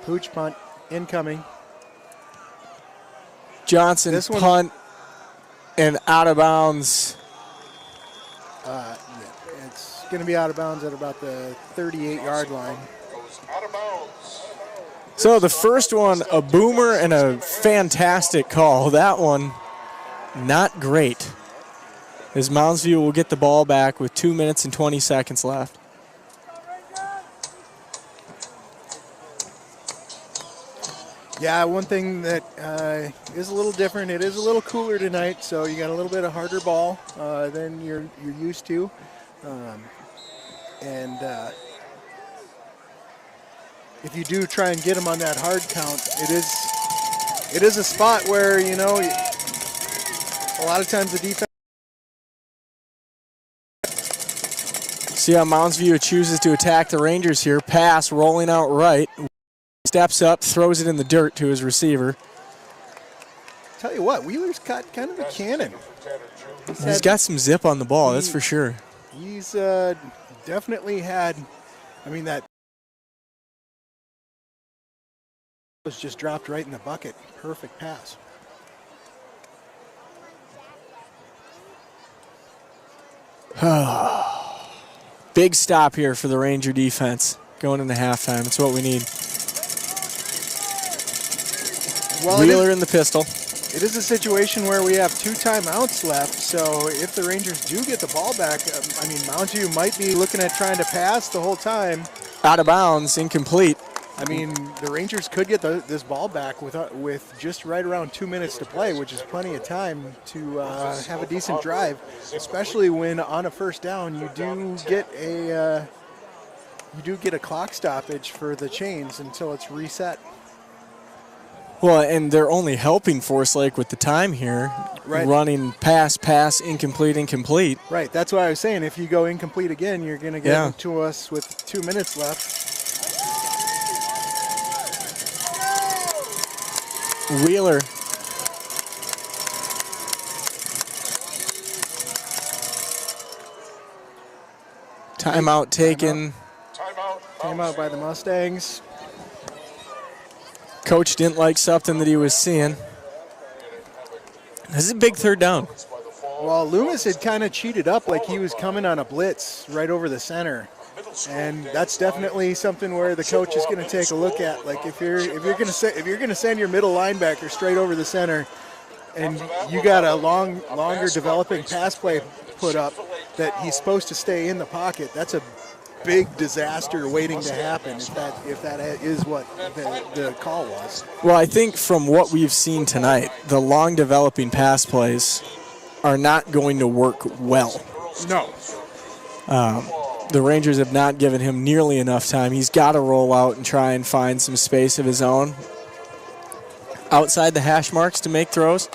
Pooch punt incoming. Johnson punt And out of bounds. Yeah, it's going to be out of bounds at about the 38-yard line. Goes out of bounds. So the first one, a boomer and a fantastic call. That one, not great. As Moundsview will get the ball back with 2 minutes and 20 seconds left. Yeah, one thing that is a little different, it is a little cooler tonight, so you got a little bit of harder ball than you're used to. If you do try and get them on that hard count, it is a spot where, you know, a lot of times the defense. See how Moundsview chooses to attack the Rangers here. Pass rolling out right. Steps up, throws it in the dirt to his receiver. Tell you what, Wheeler's got kind of a cannon. He's got some zip on the ball, that's for sure. He's definitely had, I mean, that was just dropped right in the bucket. Perfect pass. Big stop here for the Ranger defense going into halftime. It's what we need. Well, Wheeler in the pistol. It is a situation where we have 2 timeouts left, so if the Rangers do get the ball back, I mean, Moundsview might be looking at trying to pass the whole time. Out of bounds, incomplete. I mean, the Rangers could get this ball back with just right around 2 minutes to play, which is plenty of time to have a decent drive, especially when on a first down you do get a clock stoppage for the chains until it's reset. Well, and they're only helping Forest Lake with the time here. Right. Running pass, incomplete. Right, that's why I was saying if you go incomplete again, you're going to get it to us with 2 minutes left. Wheeler. Timeout taken. Timeout by the Mustangs. Coach didn't like something that he was seeing. This is a big third down. Well, Loomis had kind of cheated up like he was coming on a blitz right over the center. And that's definitely something where the coach is going to take a look at. Like if you're going to send your middle linebacker straight over the center, and you got a longer developing pass play put up that he's supposed to stay in the pocket, that's a big disaster waiting to happen if that is what the call was. Well, I think from what we've seen tonight, the long developing pass plays are not going to work well. No. The Rangers have not given him nearly enough time. He's got to roll out and try and find some space of his own outside the hash marks to make throws.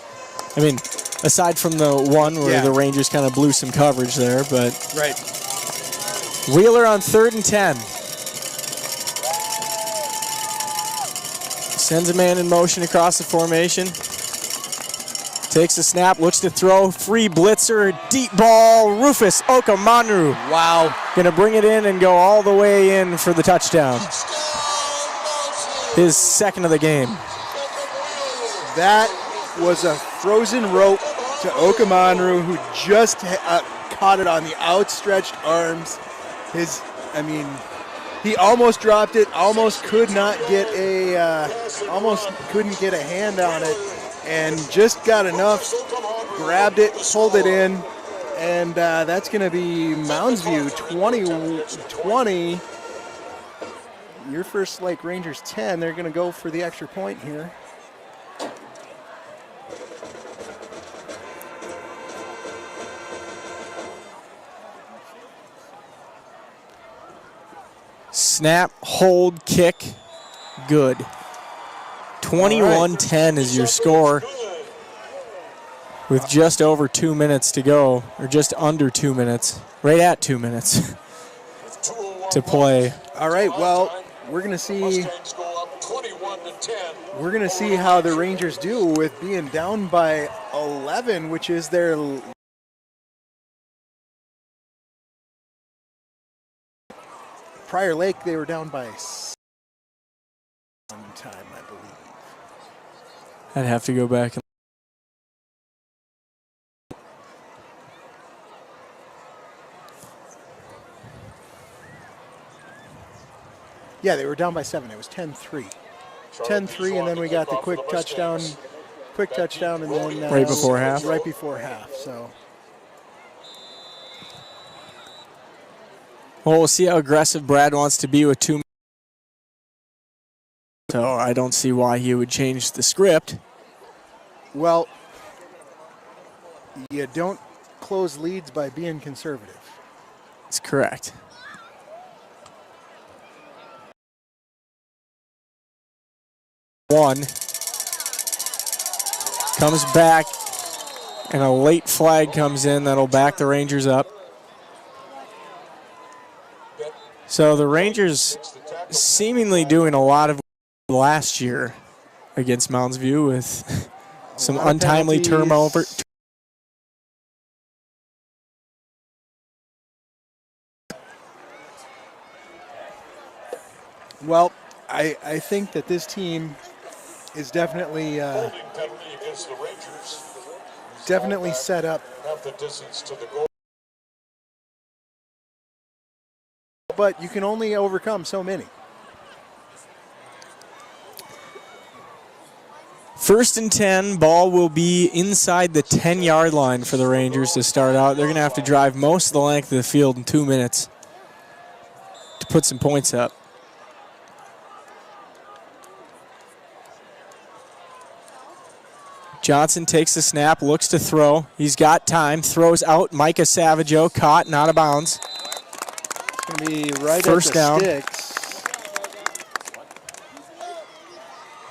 I mean, aside from the one where the Rangers kind of blew some coverage there, but right. Wheeler on 3rd and 10. Sends a man in motion across the formation. Takes the snap, looks to throw, free blitzer, deep ball, Rufus Okamanru. Wow. Gonna bring it in and go all the way in for the touchdown. His second of the game. That was a frozen rope to Okamanru, who just caught it on the outstretched arms. He almost dropped it, almost couldn't get a hand on it, and just got enough, grabbed it, pulled it in, and that's going to be Moundsview 20. Your First Lake Rangers 10. They're going to go for the extra point here. Snap, hold, kick, good. 21-10 is your score with just over 2 minutes to go, or just under 2 minutes, right at 2 minutes to play. All right, well, we're going to see how the Rangers do with being down by 11, which is their Prior Lake. They were down by 1 time, I believe. I'd have to go back and Yeah, they were down by 7. It was 10-3. 10-3, and then we got the quick touchdown, and then right before half. Right before half. So. Well, we'll see how aggressive Brad wants to be with 2 minutes. So I don't see why he would change the script. Well, you don't close leads by being conservative. That's correct. One comes back, and a late flag comes in that'll back the Rangers up. So the Rangers seemingly doing a lot of last year against Moundsview with some untimely turnover. Well, I think that this team is definitely set up. Half the distance to the goal. But you can only overcome so many. First and 10, ball will be inside the 10-yard line for the Rangers to start out. They're going to have to drive most of the length of the field in 2 minutes to put some points up. Johnson takes the snap, looks to throw. He's got time, throws out. Micah Savageau caught and out of bounds. It's going to be right First at the down. sticks.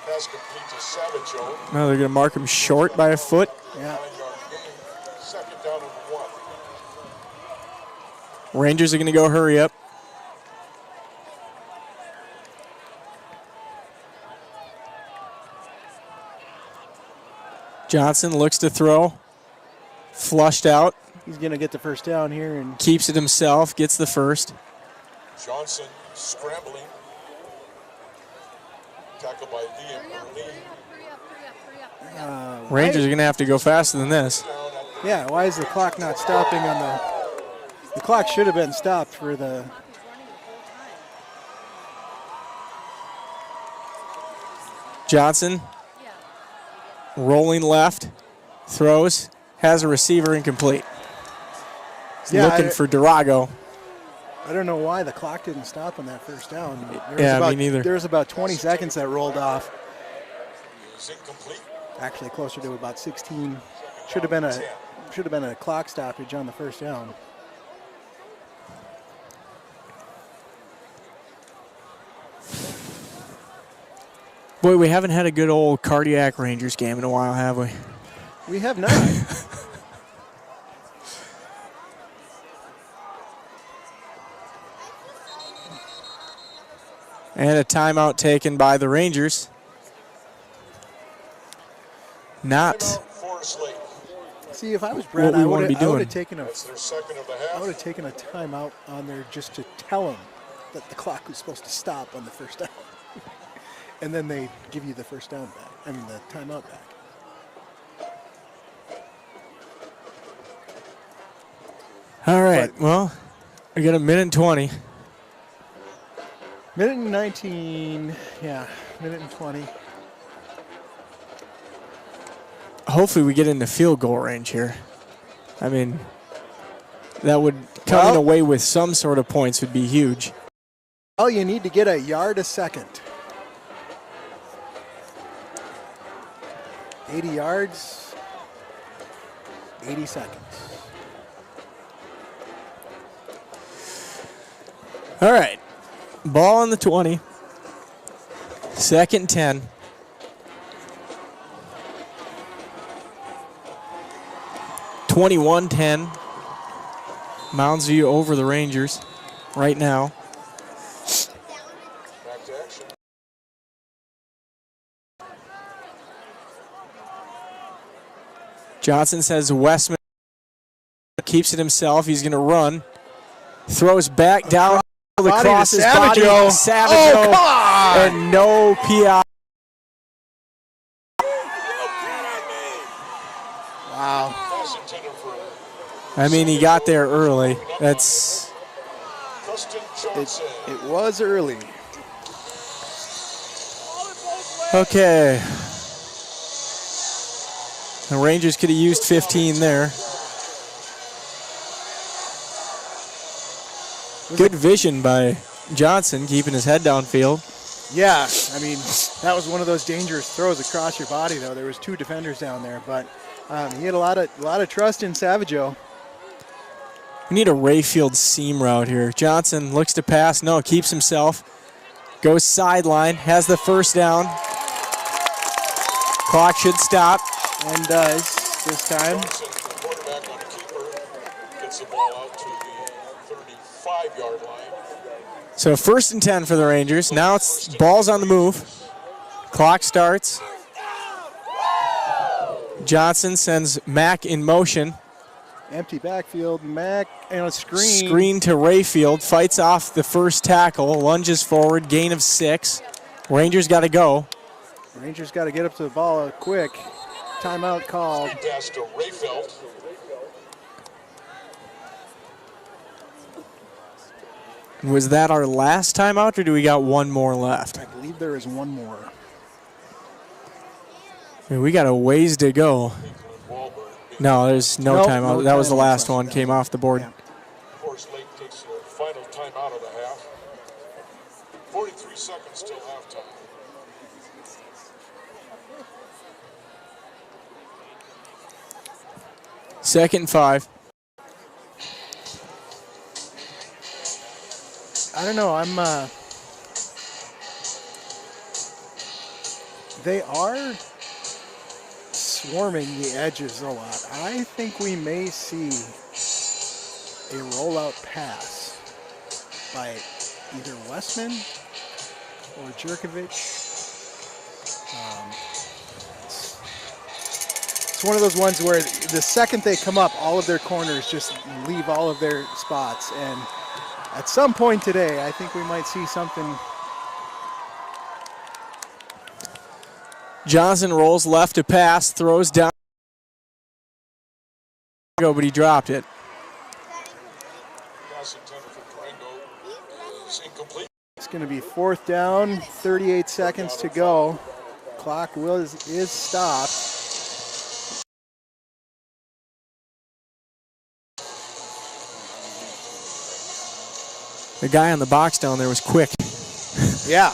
Pass complete to Savageau. Now they're going to mark him short by a foot. Yeah. 9-yard gain. Second down and 1. Rangers are going to go hurry up. Johnson looks to throw. Flushed out. He's going to get the first down here. And Keeps it himself. Gets the first. Johnson scrambling. Tackled by Liam Lee. Rangers are going to have to go faster than this. Yeah, why is the clock not stopping on the... The clock should have been stopped for the... Johnson rolling left, throws, has a receiver incomplete. He's looking for Durago. I don't know why the clock didn't stop on that first down. Me neither. There was about 20 seconds that rolled off. Is incomplete. Actually, closer to about 16. Should have been a clock stoppage on the first down. Boy, we haven't had a good old cardiac Rangers game in a while, have we? We have not. And a timeout taken by the Rangers. Not Forest Lake. See, if I was Brad, what we I want would to be doing. have taken a That's their second of the half. I would have taken a timeout on there just to tell them that the clock was supposed to stop on the first down. And then they give you the first down back. I mean, the timeout back. all right. Well, we got a minute and 20. Minute and 19. Yeah, minute and 20. Hopefully, we get into field goal range here. I mean, that would coming away with some sort of points would be huge. Oh, you need to get a yard a second. 80 yards, 80 seconds. All right. Ball on the 20. Second and 10. (21-10). Moundsview over the Rangers right now. Back to action. Johnson says Westman keeps it himself. He's going to run. Throws back down. Across his body. Savageau. Oh, come on! And no PI. Wow. Pass intended for I mean, he got there early. That's Dustin Johnson. It was early. Okay. The Rangers could have used 15 there. Good vision by Johnson, keeping his head downfield. Yeah, I mean, that was one of those dangerous throws across your body, though. There was 2 defenders down there, but he had a lot of trust in Savageau. We need a Rayfield seam route here. Johnson looks to pass. No, keeps himself. Goes sideline. Has the first down. Clock should stop. And does this time. Johnson, the quarterback on a keeper, gets the ball out to the 35-yard line. So 1st and 10 for the Rangers. Now it's balls on the move. Clock starts. Johnson sends Mack in motion. Empty backfield, Mack, and a screen. Screen to Rayfield. Fights off the first tackle. Lunges forward. Gain of 6. Rangers got to go. Rangers got to get up to the ball quick. Timeout called. Pass to Rayfield. Was that our last timeout, or do we got one more left? I believe there is one more. I mean, we got a ways to go. No, there's no Nope, timeout. no That was the timeouts last left. one. Came off the board. Yeah. Forest Lake takes the final timeout of the half. 43 seconds till halftime. Second and 5. I don't know. They are swarming the edges a lot. I think we may see a rollout pass by either Westman or Jerkovic. It's one of those ones where the second they come up, all of their corners just leave all of their spots. And at some point today, I think we might see something. Johnson rolls left to pass, throws down. But he dropped it. Pass intended for Durango is incomplete. It's going to be 4th down, 38 seconds to go. Clock is stopped. The guy on the box down there was quick. Yeah.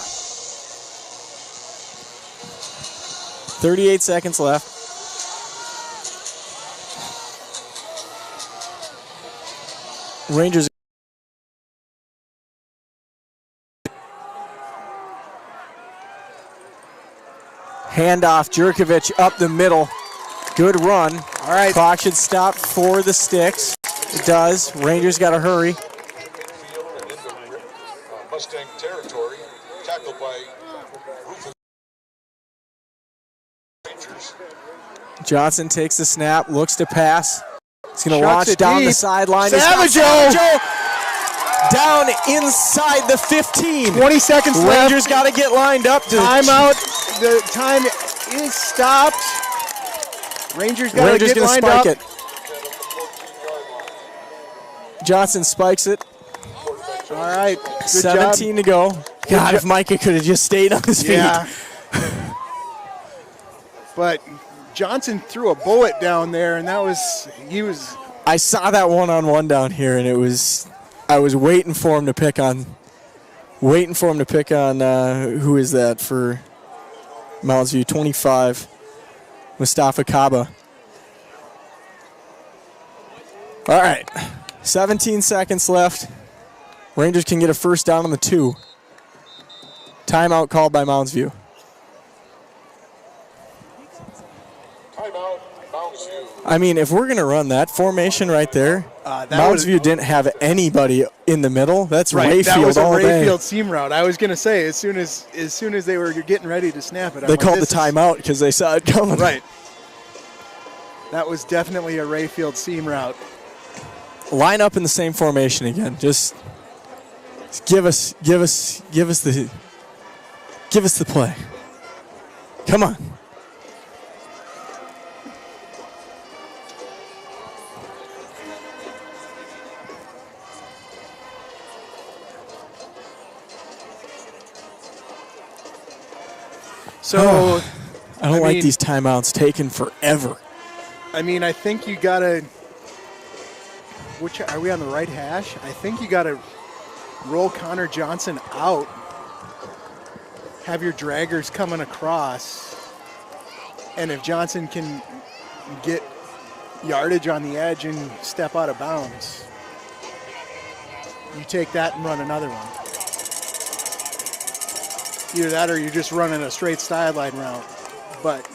38 seconds left. Rangers. Handoff, Jerkovic up the middle. Good run. All right. Clock should stop for the Sticks. It does. Rangers got to hurry. Field and into Mustang territory. Tackled by Rufus. Rangers. Johnson takes the snap, looks to pass. He's going to Chucks launch it down the deep. sideline. Savageau! Down inside the 15. 20 seconds left. Rangers got to get lined up. Timeout. The time is stopped. Rangers got to Rangers get going to lined spike up. it. Johnson spikes it. All right. Good 17 job. to go. God, if Micah could have just stayed on his feet. Yeah. But Johnson threw a bullet down there, and he was. I saw that one-on-one down here, and I was waiting for him to pick on. Who is that for Moundsview? 25, Mustafa Kaba. All right, 17 seconds left. Rangers can get a first down on the 2. Timeout called by Moundsview. Timeout, Moundsview. I mean, if we're going to run that formation right there, was- Moundsview didn't have anybody in the middle. That's Right, Rayfield that was a all day. Rayfield seam route. I was going to say, as soon as they were getting ready to snap it, They called the timeout because they saw it coming. Right. That was definitely a Rayfield seam route. Line up in the same formation again. Just give us the play. Come on. So I don't like these timeouts taking forever. I mean, I think you got to, are we on the right hash? I think you got to roll Connor Johnson out, have your draggers coming across, and if Johnson can get yardage on the edge and step out of bounds, you take that and run another one. Either that or you're just running a straight sideline route. But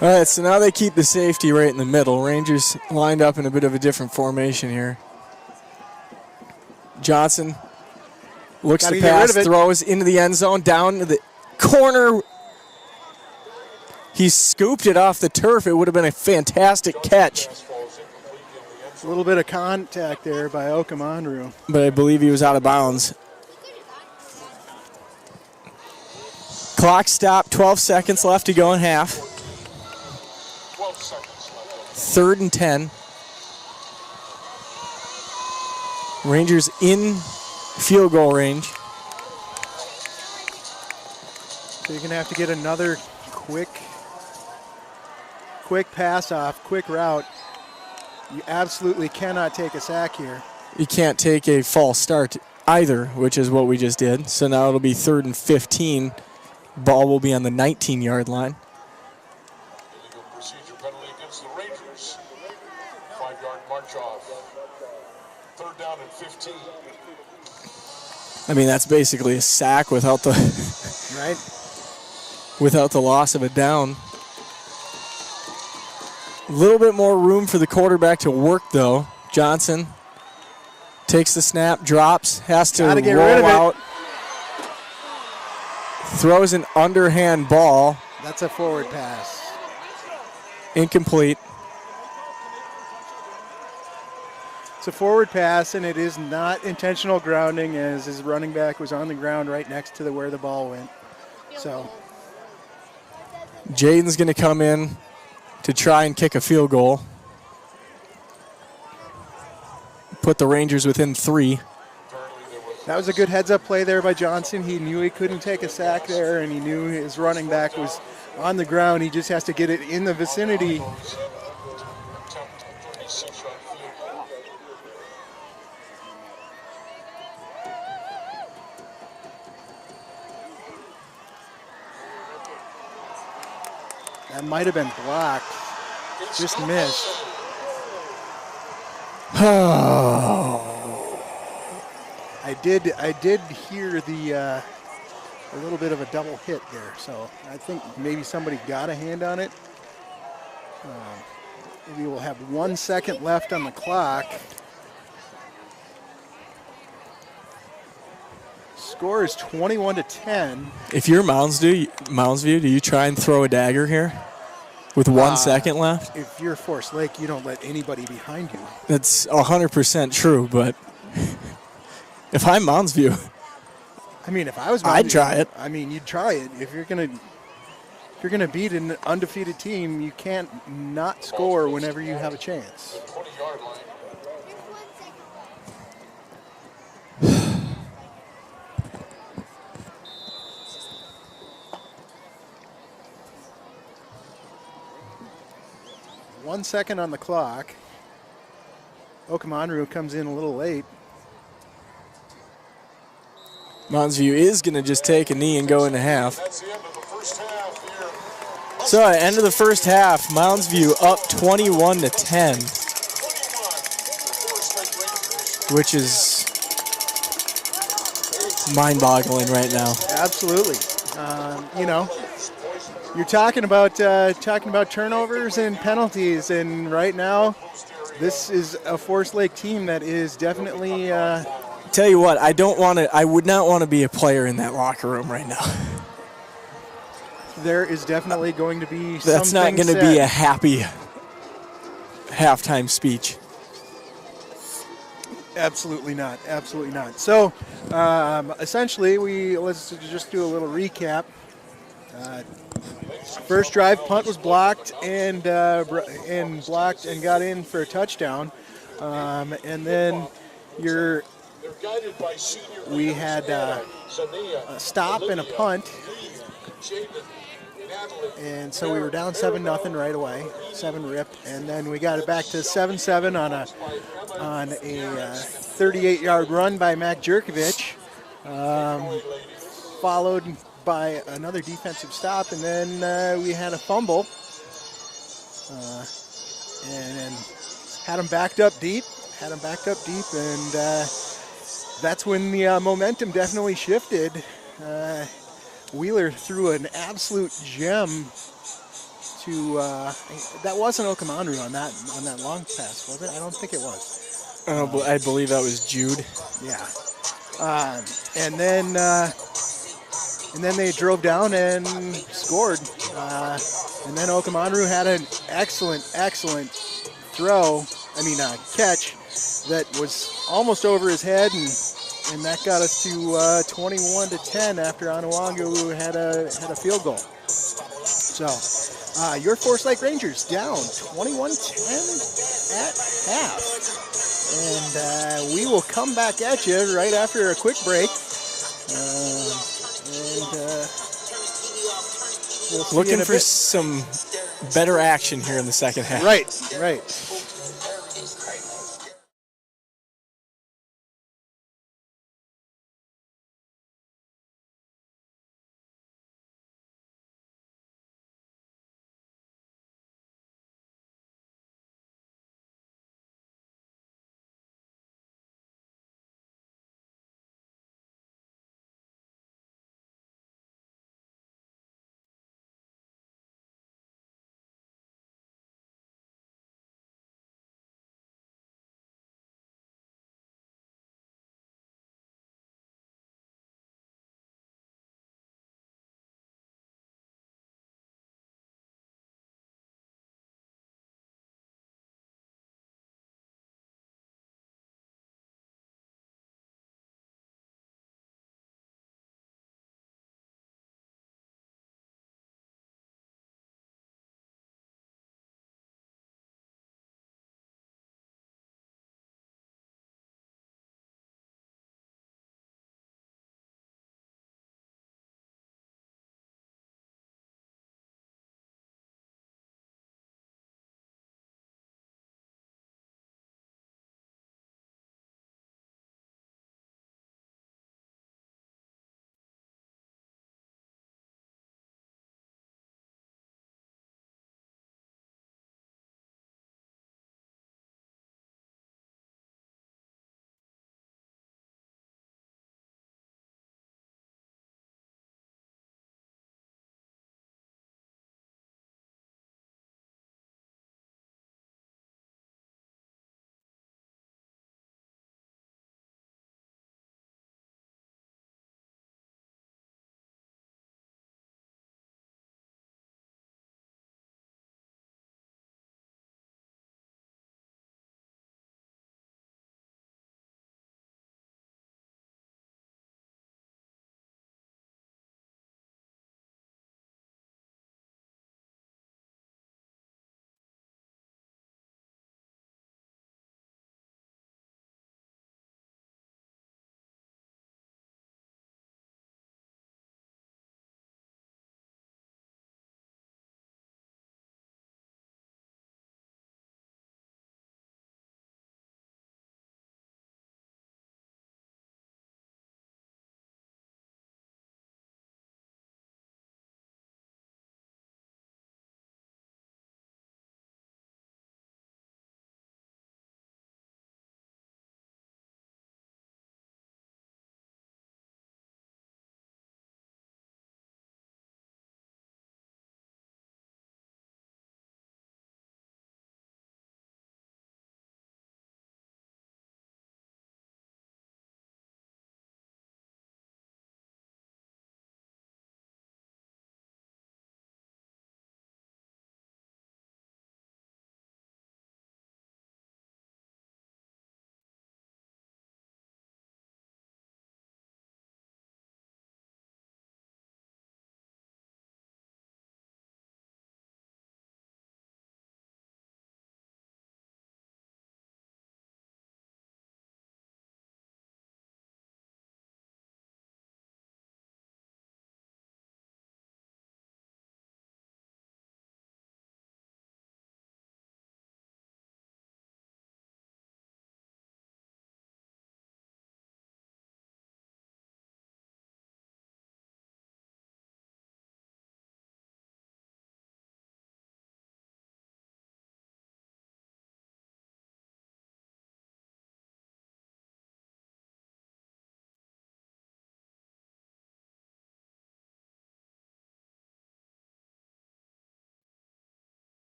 all right, so now they keep the safety right in the middle. Rangers lined up in a bit of a different formation here. Johnson looks to pass, throws into the end zone, down to the corner. He scooped it off the turf. It would have been a fantastic catch. A little bit of contact there by Okamanru. But I believe he was out of bounds. Clock stopped, 12 seconds left to go in half. 12 seconds left. 3rd and 10. Rangers in field goal range. So you're going to have to get another quick pass off, quick route. You absolutely cannot take a sack here. You can't take a false start either, which is what we just did. So now it'll be 3rd and 15. Ball will be on the 19-yard line. Illegal procedure penalty against the Rangers. 5-yard march off. 3rd down and 15. I mean, that's basically a sack without the right, without the loss of a down. A little bit more room for the quarterback to work, though. Johnson takes the snap, drops, has to roll out. Throws an underhand ball. That's a forward pass. Incomplete. It's a forward pass, and it is not intentional grounding, as his running back was on the ground right next to where the ball went. So Jaden's going to come in to try and kick a field goal. Put the Rangers within 3. That was a good heads-up play there by Johnson. He knew he couldn't take a sack there, and he knew his running back was on the ground. He just has to get it in the vicinity. That might have been blocked. Just missed. I did hear a little bit of a double hit there, so I think maybe somebody got a hand on it. Maybe we'll have 1 second left on the clock. Score is 21-10. If you're Moundsview, do you try and throw a dagger here with 1 second left? If you're Forest Lake, you don't let anybody behind you. That's 100% true, but if I'm Moundsview, I mean, if I was Moundsview, I'd try it. I mean, you'd try it. If you're gonna beat an undefeated team, you can't not score whenever you have a chance. 20-yard line. One second on the clock. Okamanru comes in a little late. Moundsview is going to just take a knee and go into half. That's the end of the first half here. So at the end of the first half, Moundsview up 21-10, which is mind-boggling right now. Absolutely. You know, you're talking about turnovers and penalties, and right now, this is a Forest Lake team that is definitely. Tell you what, I would not want to be a player in that locker room right now. There is definitely going to be. That's not going to be a happy halftime speech. Absolutely not. Absolutely not. So, essentially, let's just do a little recap. First drive, punt was blocked and blocked and got in for a touchdown, and then we had a stop and a punt. And so we were down 7-0 right away, 7 rip, and then we got it back to 7-7 on a 38-yard run by Mac Jerkovich, followed by another defensive stop, and then we had a fumble, and then had them backed up deep, and that's when the momentum definitely shifted. Wheeler threw an absolute gem to that wasn't Okamanru on that long pass, was it? I don't think it was. I believe that was Jude. Yeah. And then they drove down and scored. And then Okamanru had an excellent throw. Catch that was almost over his head, and that got us to 21-10 after Onawangu had a field goal. So your Forest Lake Rangers down 21-10 at half. And we will come back at you right after a quick break. We'll looking for some better action here in the second half. Right.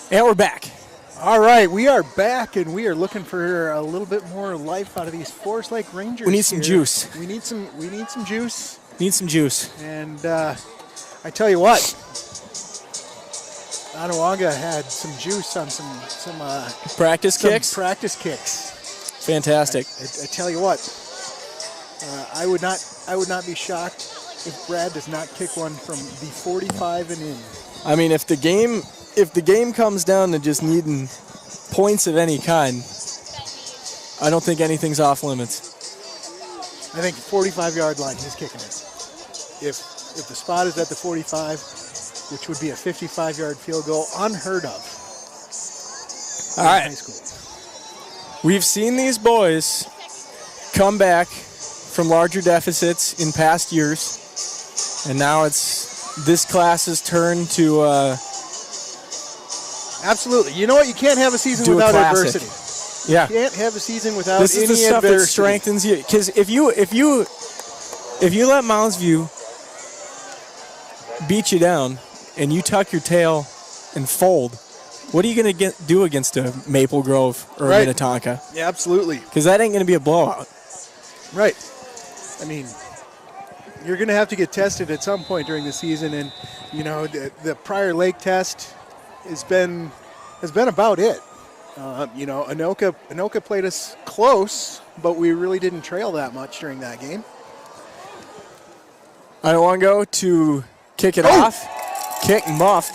And we're back. All right, we are back, and we are looking for a little bit more life out of these Forest Lake Rangers. We need some juice. We need some juice. Need some juice. And I tell you what, Onawanga had some juice on some Practice kicks? Practice kicks. Fantastic. I tell you what, I would not be shocked if Brad does not kick one from the 45 and in. I mean, if the game comes down to just needing points of any kind, I don't think anything's off limits. I think 45-yard line, he's kicking it. If the spot is at the 45, which would be a 55-yard field goal, unheard of. All right. High school. We've seen these boys come back from larger deficits in past years, and now it's this class's turn to absolutely. You know what? You can't have a season do without a classic. adversity. Yeah. You can't have a season without This any is the stuff adversity. that strengthens you. Because if you let Moundsview beat you down and you tuck your tail and fold, what are you going to do against a Maple Grove or a Minnetonka? Yeah, absolutely. Because that ain't going to be a blowout. Right. I mean, you're going to have to get tested at some point during the season, and the Prior Lake test has been about it. Anoka played us close, but we really didn't trail that much during that game. I don't want to go to kick it off, kick muffed,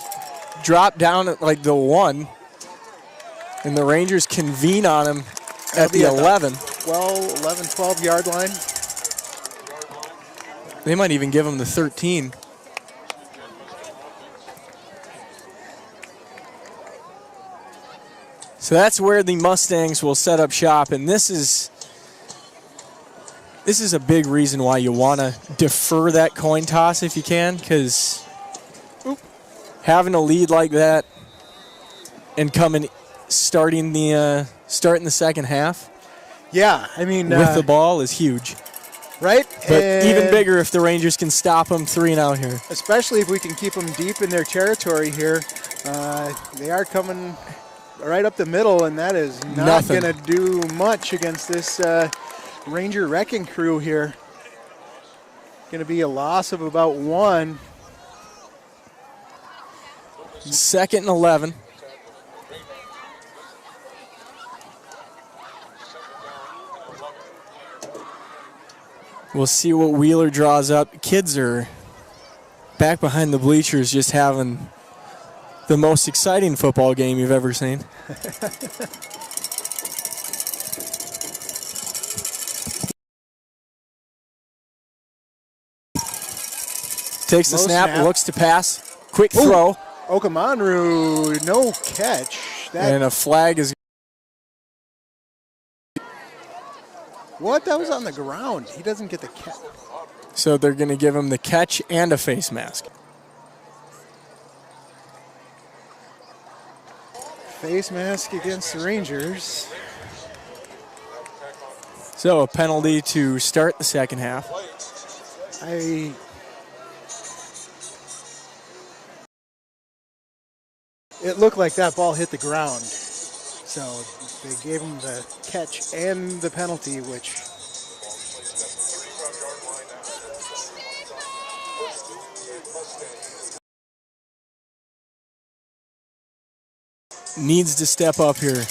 drop down at like the 1, and the Rangers convene on him at the 11. 12-yard line. They might even give him the 13. So that's where the Mustangs will set up shop, and this is a big reason why you want to defer that coin toss if you can, because having a lead like that and starting the second half, yeah, I mean with the ball is huge. Right? But and even bigger if the Rangers can stop them 3 and out here. especially if we can keep them deep in their territory here. They are coming right up the middle, and that is not going to do much against this Ranger wrecking crew here. Going to be a loss of about 1. 2nd and 11. We'll see what Wheeler draws up. Kids are back behind the bleachers just having the most exciting football game you've ever seen. Takes the snap, looks to pass. Quick throw. Okamanru, no catch. And a flag is... What? That was on the ground. He doesn't get the catch. So they're going to give him the catch and a face mask. Face mask against the Rangers. So a penalty to start the second half. It looked like that ball hit the ground. So they gave him the catch and the penalty, which... needs to step up here.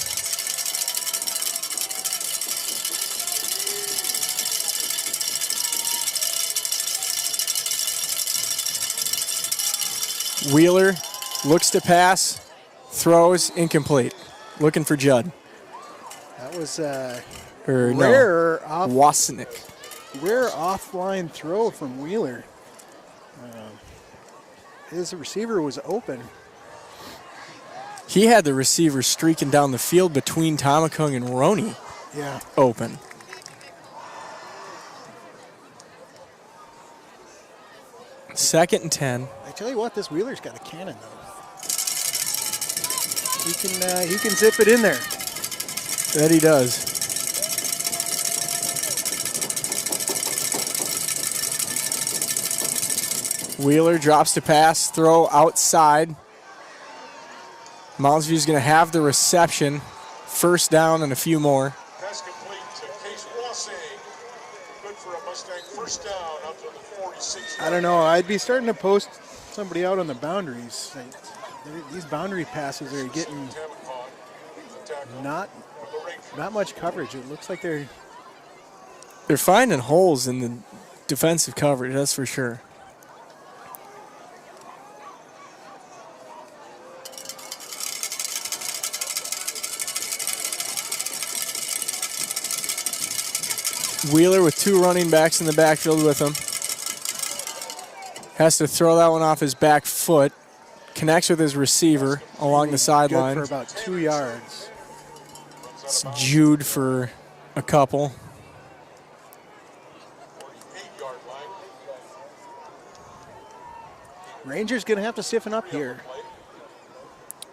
Wheeler looks to pass, throws, incomplete. Looking for Judd. That was rare Wasnick. Rare offline throw from Wheeler. His receiver was open. He had the receiver streaking down the field between Tomakung and Roney. Yeah. Open. Second and 10. I tell you what, this Wheeler's got a cannon though. He can zip it in there. That he does. Wheeler drops to pass, throw outside. Moundsview's going to have the reception. First down and a few more. Pass complete to Case Wassing. Good for a Mustang first down up to the 46. I don't know. I'd be starting to post somebody out on the boundaries. These boundary passes are getting not much coverage. It looks like they're finding holes in the defensive coverage, that's for sure. Wheeler with two running backs in the backfield with him. Has to throw that one off his back foot. Connects with his receiver along the sideline. Good for about 2 yards. It's Jude for a couple. Rangers going to have to stiffen up here.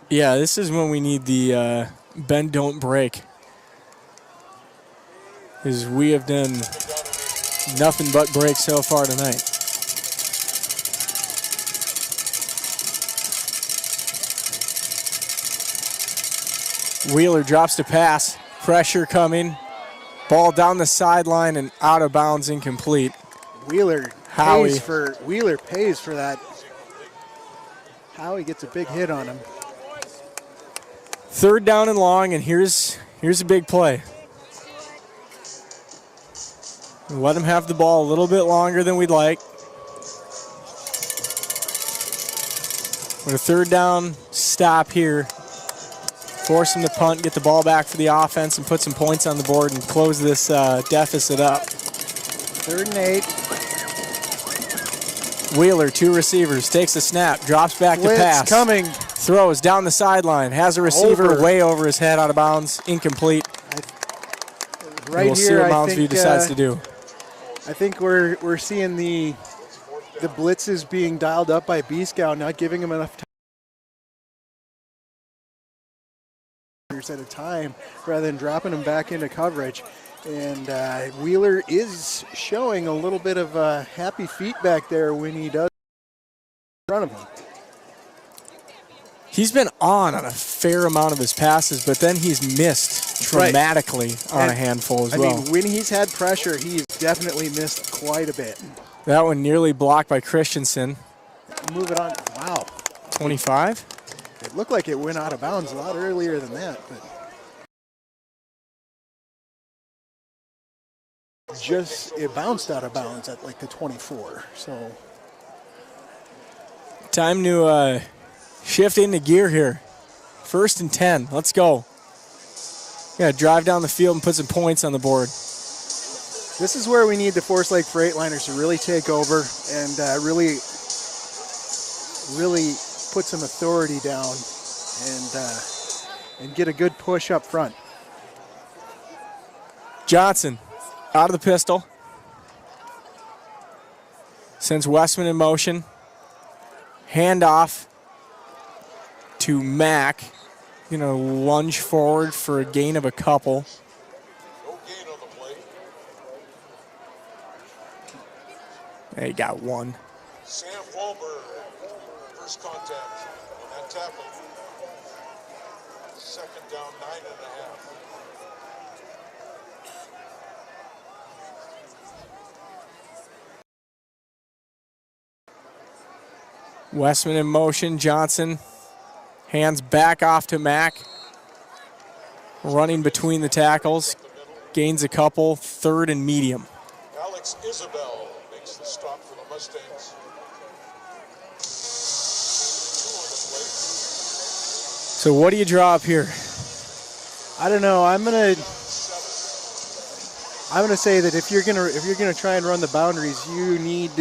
Yeah, this is when we need the bend, don't break. Because we have done nothing but break so far tonight. Wheeler drops to pass. Pressure coming. Ball down the sideline and out of bounds, incomplete. Wheeler Howie pays for that. Howie gets a big hit on him. Third down and long, and here's a big play. Let him have the ball a little bit longer than we'd like. With a third down stop here, force him to punt, get the ball back for the offense, and put some points on the board and close this deficit up. 3rd and 8. Wheeler, two receivers, takes a snap, drops back Blitz to pass. Coming. Throws down the sideline, has a receiver way over his head, out of bounds, incomplete. Right we'll see here, what I Moundsview think, decides to do. I think we're seeing the blitzes being dialed up by B-Scout, not giving him enough time at a time rather than dropping him back into coverage. And Wheeler is showing a little bit of happy feet back there when he does in front of him. He's been on a fair amount of his passes, but then he's missed dramatically on a handful as well. I mean, when he's had pressure, he's definitely missed quite a bit. That one nearly blocked by Christensen. Move it on. Wow. 25? It looked like it went out of bounds a lot earlier than that, but it bounced out of bounds at like the 24. So time to shift into gear here. 1st and 10. Let's go. Yeah, drive down the field and put some points on the board. This is where we need the Forest Lake Freightliners to really take over and really put some authority down and get a good push up front. Johnson out of the pistol. Sends Westman in motion. Handoff to Mack. Going to lunge forward for a gain of a couple. No gain on the play. They got one. Sam Wahlberg, first contact on that tackle. 2nd down, 9.5. Westman in motion. Johnson hands back off to Mack. Running between the tackles. Gains a couple. 3rd and medium. Alex Isabel makes the stop for the Mustangs. 2 on the play. So what do you draw up here? I don't know. I'm gonna say that if you're gonna try and run the boundaries, you need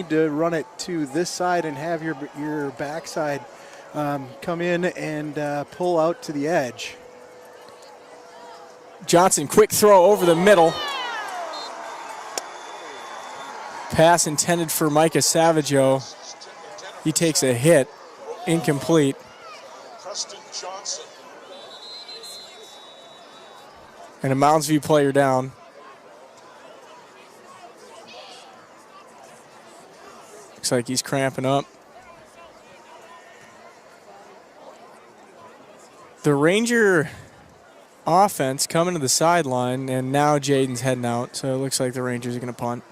to run it to this side and have your backside come in and pull out to the edge. Johnson, quick throw over the middle. Pass intended for Micah Savageau. He takes a hit, incomplete. Preston Johnson. And a Moundsview player down. Looks like he's cramping up. The Ranger offense coming to the sideline, and now Jaden's heading out, so it looks like the Rangers are going to punt.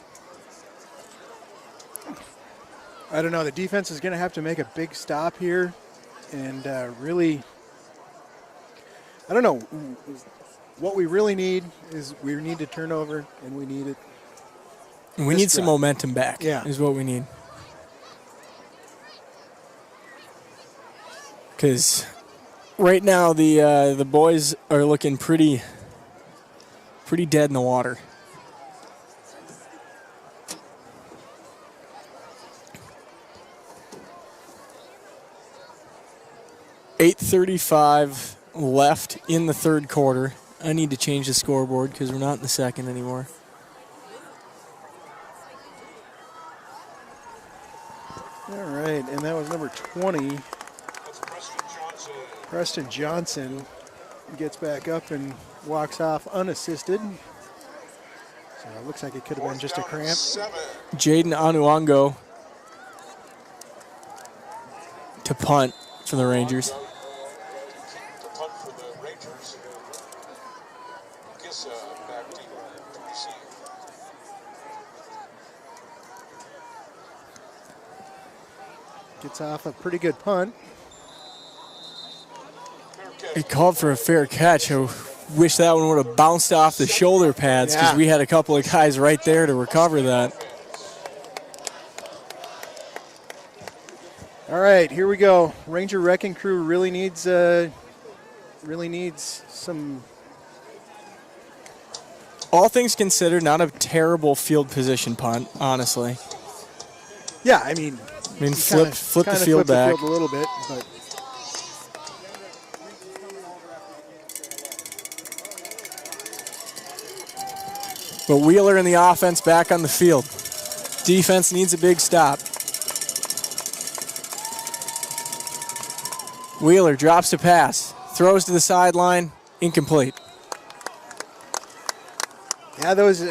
I don't know. The defense is going to have to make a big stop here and really, I don't know. What we really need is we need to turn over, and we need it. We need some momentum back, Yeah. is what we need. Because right now the boys are looking pretty dead in the water. .8:35 left in the third quarter. I need to change the scoreboard because we're not in the second anymore. All right, and that was number 20. That's Preston Johnson. Preston Johnson gets back up and walks off unassisted. So it looks like it could have been just a cramp. 7. Jaden Anuango to punt for the Rangers. To punt for the Rangers. Gissa back to receive. Gets off a pretty good punt. He called for a fair catch. I wish that one would have bounced off the shoulder pads because Yeah. we had a couple of guys right there to recover that. All right, here we go. Ranger Wrecking Crew really needs some. All things considered, not a terrible field position punt, honestly. Yeah, I mean, flip the field back. a little bit, but But Wheeler and the offense back on the field. Defense needs a big stop. Wheeler drops to pass, throws to the sideline, incomplete. yeah, those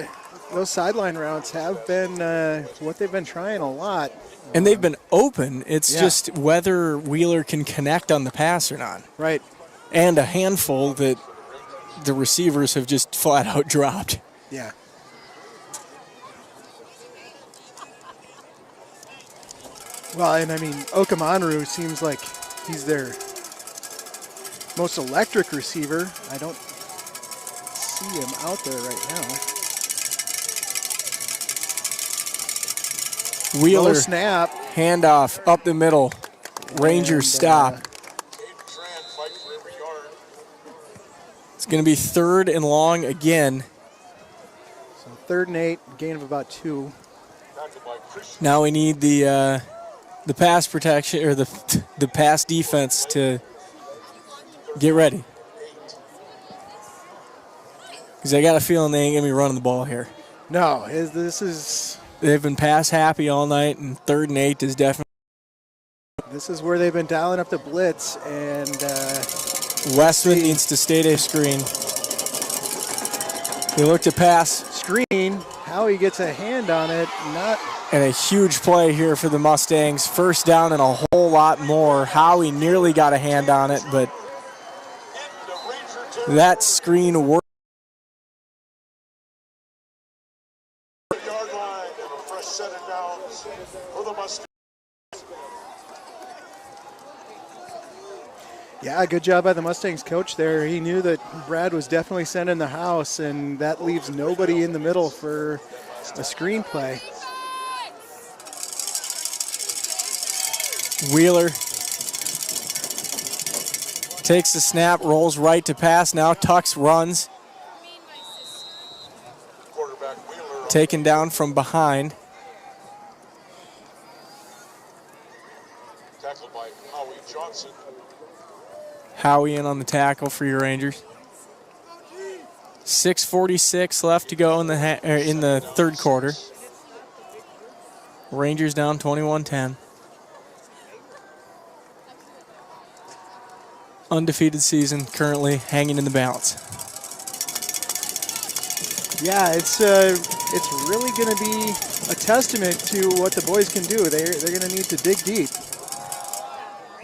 sideline routes have been what they've been trying a lot. And they've been open. It's Yeah. just whether Wheeler can connect on the pass or not. Right. And a handful that the receivers have just flat out dropped. Yeah. Well, and I mean, Okamanru seems like he's their most electric receiver. I don't see him out there right now. Wheeler, Low snap. handoff up the middle. Rangers stop. Caden Tran fight for every yard. It's going to be 3rd and long again. So 3rd and 8, gain of about 2. Tackled by Christian. Now we need the pass protection or the pass defense to get ready. Because I got a feeling they ain't going to be running the ball here. No, this is They've been pass happy all night, and 3rd and 8 is definitely. where they've been dialing up the blitz, and Westman needs to stay to screen. They look to pass. screen. Howie gets a hand on it. Not. And a huge play here for the Mustangs. 1st down and a whole lot more. Howie nearly got a hand on it, but that screen worked. Yard line and a fresh set of downs for the Mustangs. Yeah, good job by the Mustangs coach there. He knew that Brad was definitely sending the house, and that leaves nobody in the middle for a screenplay. Wheeler takes the snap, rolls right to pass. Now tucks, runs. Quarterback Wheeler. Taken down from behind. Tackled by Howie Johnson. Howie in on the tackle for your Rangers. 6:46 left to go in the third quarter. Rangers down 21-10. Undefeated season currently hanging in the balance. Yeah, it's really going to be a testament to what the boys can do. They're going to need to dig deep.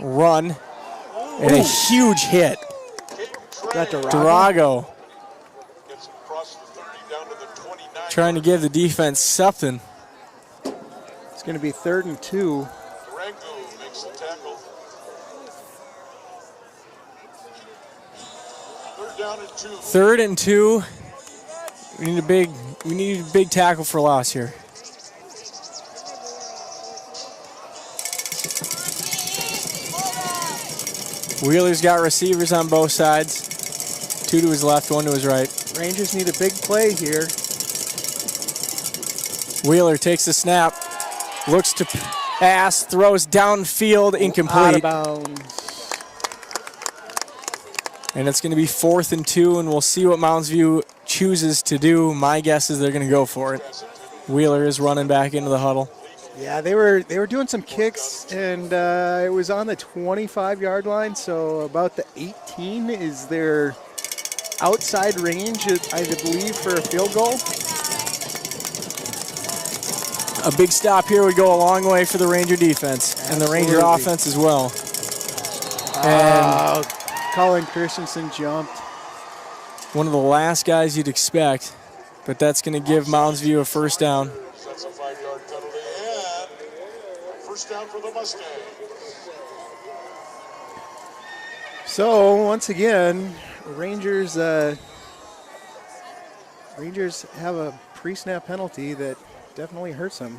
Run and a huge hit. that Durago? Durago Gets across the 30 down to the 29. trying to give the defense something. It's going to be 3rd and 2. Durango makes the tackle. 3rd down and 2. 3rd and 2. We need a big tackle for loss here. Wheeler's got receivers on both sides. 2 to his left, 1 to his right. Rangers need a big play here. Wheeler takes the snap, looks to pass, throws downfield, Out incomplete. of bounds. And it's going to be 4th and 2, and we'll see what Moundsview chooses to do. My guess is they're going to go for it. Wheeler is running back into the huddle. Yeah, they were doing some kicks, and it was on the 25-yard line, so about the 18 is their outside range, I believe, for a field goal. A big stop here would go a long way for the Ranger defense and the Ranger Absolutely. offense as well. And Colin Christensen jumped. one of the last guys you'd expect, but that's going to give Moundsview a first down. That's a 5-yard penalty and first down for the Mustangs. So once again, Rangers have a pre-snap penalty that definitely hurts them.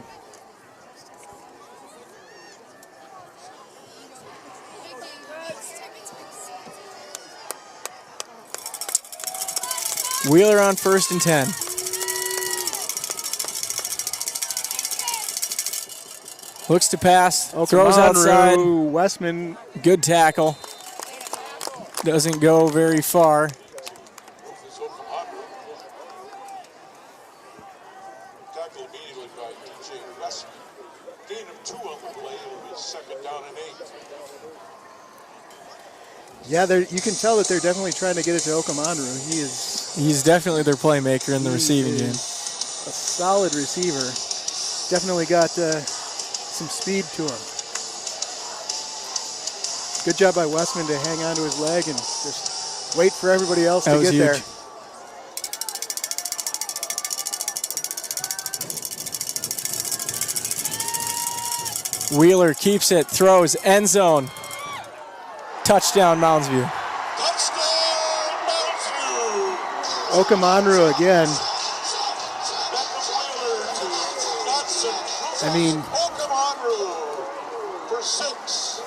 Wheeler on 1st and 10. Looks to pass, throws outside. Westman. Good tackle. Doesn't go very far. Tackle immediately by DJ Westman. Gain of 2 on the play. It'll be 2nd down and 8. Yeah, you can tell that they're definitely trying to get it to Okamanru. He's definitely their playmaker in the receiving game. A solid receiver. Definitely got some speed to him. Good job by Westman to hang on to his leg and just wait for everybody else That to was get there. huge. Wheeler keeps it, throws, end zone. Touchdown, Moundsview. Touchdown, Moundsview! Okamanru again. I mean- Okamanru for 6.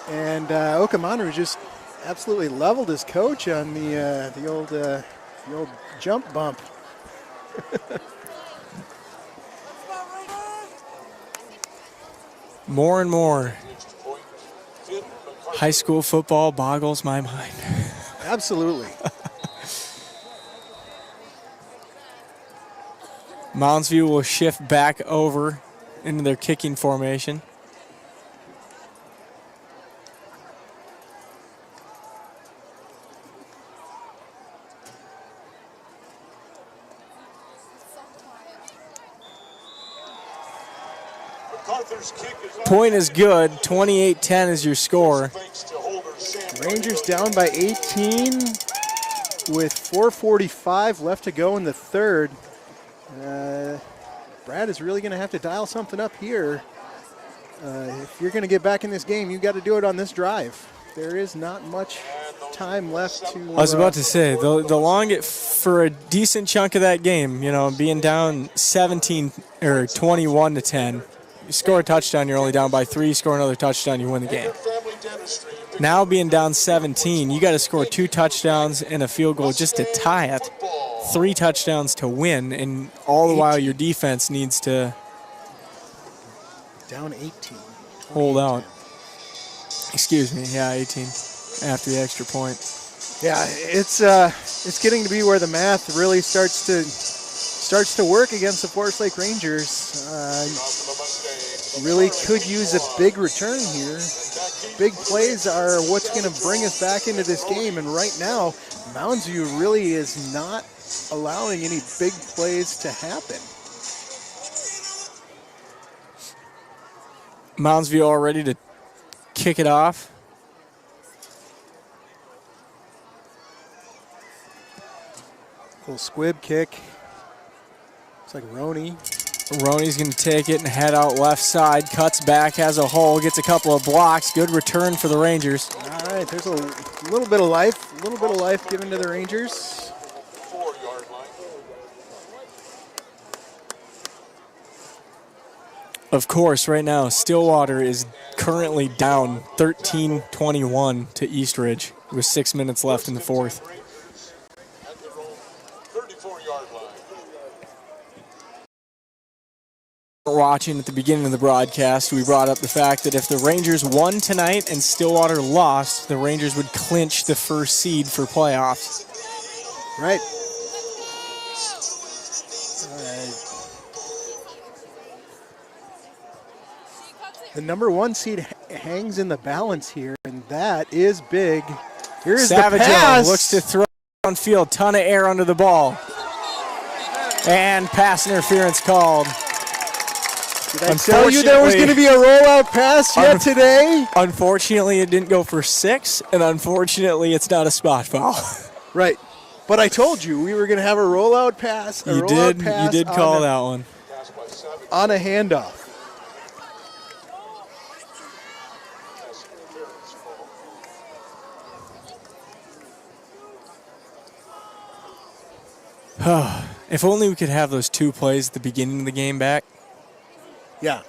And Okamanru just absolutely leveled his coach on the old jump bump. More and more, high school football boggles my mind. Absolutely. Moundsview will shift back over into their kicking formation. Point is good. 28-10 is your score. Rangers down by 18 with 4:45 left to go in the third. Brad is really going to have to dial something up here. If you're going to get back in this game, you've got to do it on this drive. There is not much time left to. I was about to say, the longest for a decent chunk of that game, being down 17 or 21-10. You score a touchdown, you're only down by 3. You score another touchdown, you win the game. Now being down 17, you got to score 2 touchdowns and a field goal just to tie it. 3 touchdowns to win, and all the while your defense needs to down 18. hold out. Excuse me, yeah, 18 after the extra point. Yeah, it's getting to be where the math really starts to work against the Forest Lake Rangers. Really could use a big return here. Big plays are what's going to bring us back into this game, and right now, Moundsview really is not allowing any big plays to happen. Moundsview all ready to kick it off. Little squib kick. Looks like Roney. Roney's going to take it and head out left side. Cuts back, has a hole, gets a couple of blocks. Good return for the Rangers. All right, there's a little bit of life. A little bit of life given to the Rangers. 4-yard line. Of course, right now, Stillwater is currently down 13-21 to Eastridge with 6 minutes left in the fourth. At their own 34-yard line. Watching at the beginning of the broadcast, we brought up the fact that if the Rangers won tonight and Stillwater lost, the Rangers would clinch the first seed for playoffs. Right. The number 1 seed hangs in the balance here, and that is big. Here's the pass. Looks to throw downfield, ton of air under the ball. And pass interference called. Did I tell you there was going to be a rollout pass yet today? Unfortunately, it didn't go for 6, and unfortunately, it's not a spot foul. Right. But I told you we were going to have a rollout pass. You did call that one. On a handoff. If only we could have those 2 plays at the beginning of the game back. Yeah.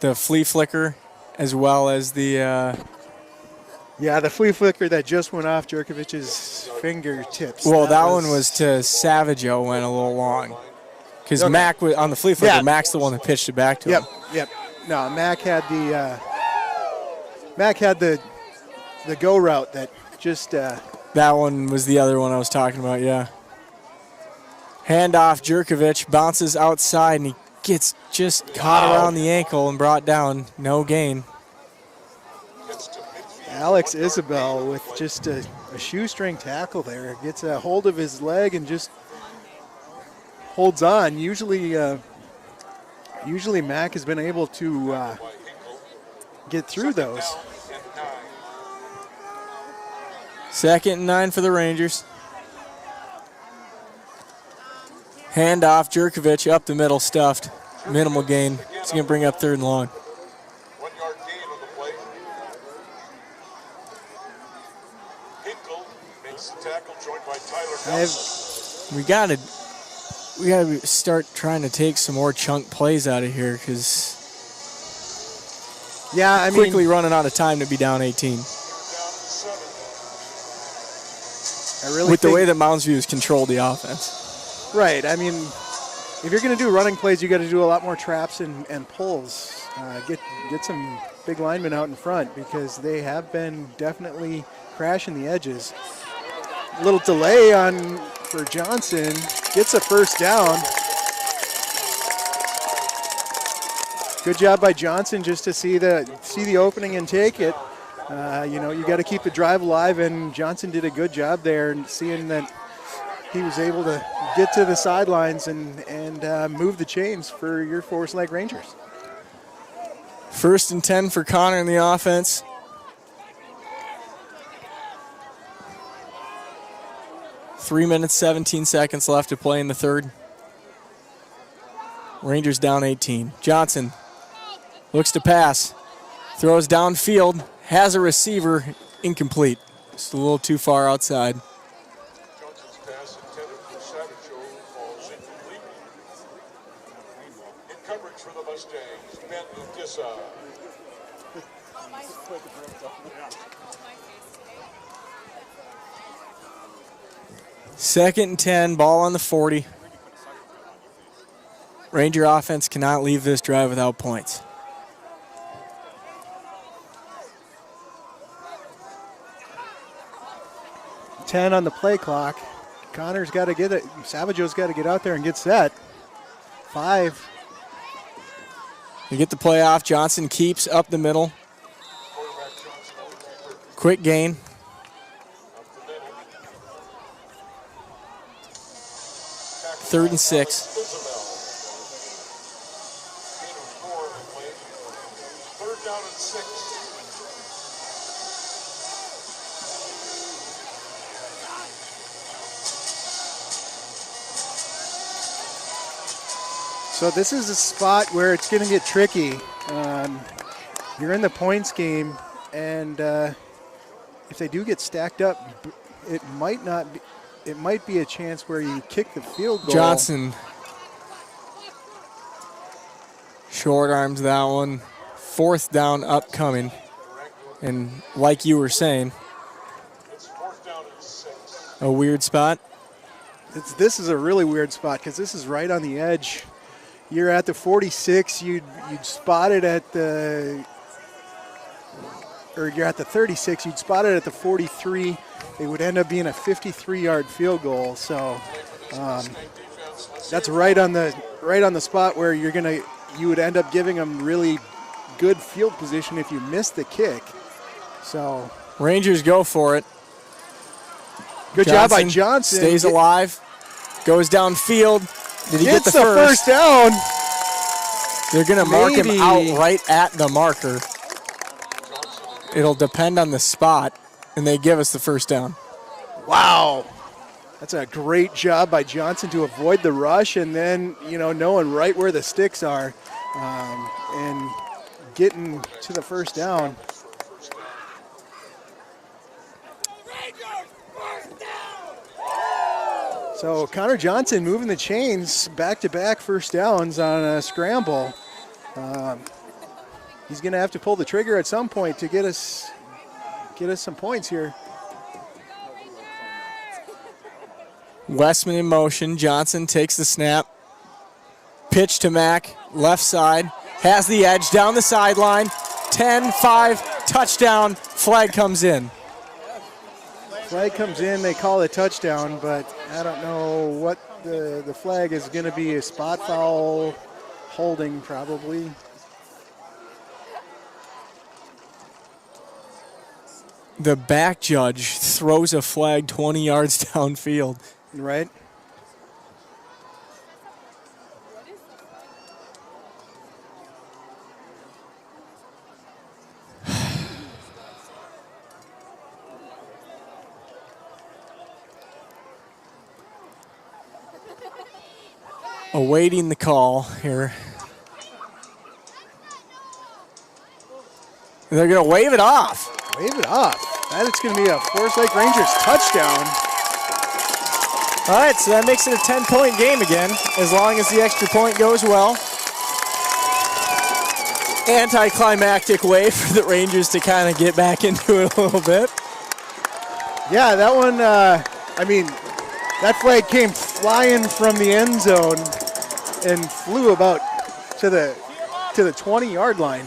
The flea flicker as well as the... Yeah, the flea flicker that just went off Djurkovic's fingertips. Well, that one was to Savageau, went a little long. Because okay. Mac, was, on the flea flicker, Mac's the one that pitched it back to him. Yep. No, Mac had the go route that just... That one was the other one I was talking about, yeah. Handoff, Djurkovic bounces outside, and he gets just caught around the ankle and brought down. No gain. Alex Isabel with just a shoestring tackle there. Gets a hold of his leg and just holds on. Usually Mac has been able to get through those. 2nd and 9 for the Rangers. Handoff, Djurkovic up the middle, stuffed. Minimal gain. It's going to bring up 3rd and long. 1-yard gain on the play. Hinkle makes the tackle, joined by Tyler. We got to start trying to take some more chunk plays out of here because quickly running out of time to be down 18. With the way that Moundsview has controlled the offense. Right. I mean, if you're going to do running plays, you got to do a lot more traps and pulls. Get some big linemen out in front because they have been definitely crashing the edges. A little delay for Johnson. Gets a first down. Good job by Johnson just to see the opening and take it. You got to keep the drive alive, and Johnson did a good job there, and seeing that he was able to get to the sidelines and move the chains for your Forest Lake Rangers. 1st and 10 for Connor in the offense. Three minutes, 17 seconds left to play in the 3rd. Rangers down 18. Johnson looks to pass. Throws downfield. Has a receiver. Incomplete. Just a little too far outside. Johnson's pass intended for Savageau falls incomplete. In coverage for the Mustangs, Ben Dissa. 2nd and 10, ball on the 40. Ranger offense cannot leave this drive without points. $10 on the play clock. Connor's got to get it. Savageau's got to get out there and get set. 5. You get the play off. Johnson keeps up the middle. Quick gain. 3rd and 6. 3rd down and 6. So this is a spot where it's going to get tricky. You're in the points game, and if they do get stacked up, it might not be. It might be a chance where you kick the field goal. Johnson short arms that one. 4th down upcoming. And like you were saying, a weird spot. This is a really weird spot because this is right on the edge. You're at the 46. You'd spot it at the, or you're at the 36. You'd spot it at the 43. It would end up being a 53-yard field goal. So that's right on the spot where you would end up giving them really good field position if you miss the kick. So Rangers go for it. Good job by Johnson. Stays alive. Goes downfield. Did he get the first down? They're going to mark him out right at the marker. It'll depend on the spot, and they give us the first down. Wow. That's a great job by Johnson to avoid the rush and then, knowing right where the sticks are and getting to the first down. So Connor Johnson moving the chains, back-to-back first downs on a scramble. He's going to have to pull the trigger at some point to get us some points here. Westman in motion. Johnson takes the snap. Pitch to Mack, left side. Has the edge down the sideline. 10-5, touchdown. Flag comes in. Flag comes in, they call a touchdown, but I don't know what the flag is going to be. A spot foul, holding probably. The back judge throws a flag 20 yards downfield. Right. Awaiting the call here. They're going to wave it off. Wave it off. That is going to be a Forest Lake Rangers touchdown. All right, so that makes it a 10-point game again, as long as the extra point goes well. Anticlimactic way for the Rangers to kind of get back into it a little bit. Yeah, that one, that flag came flying from the end zone and flew about to the 20-yard line.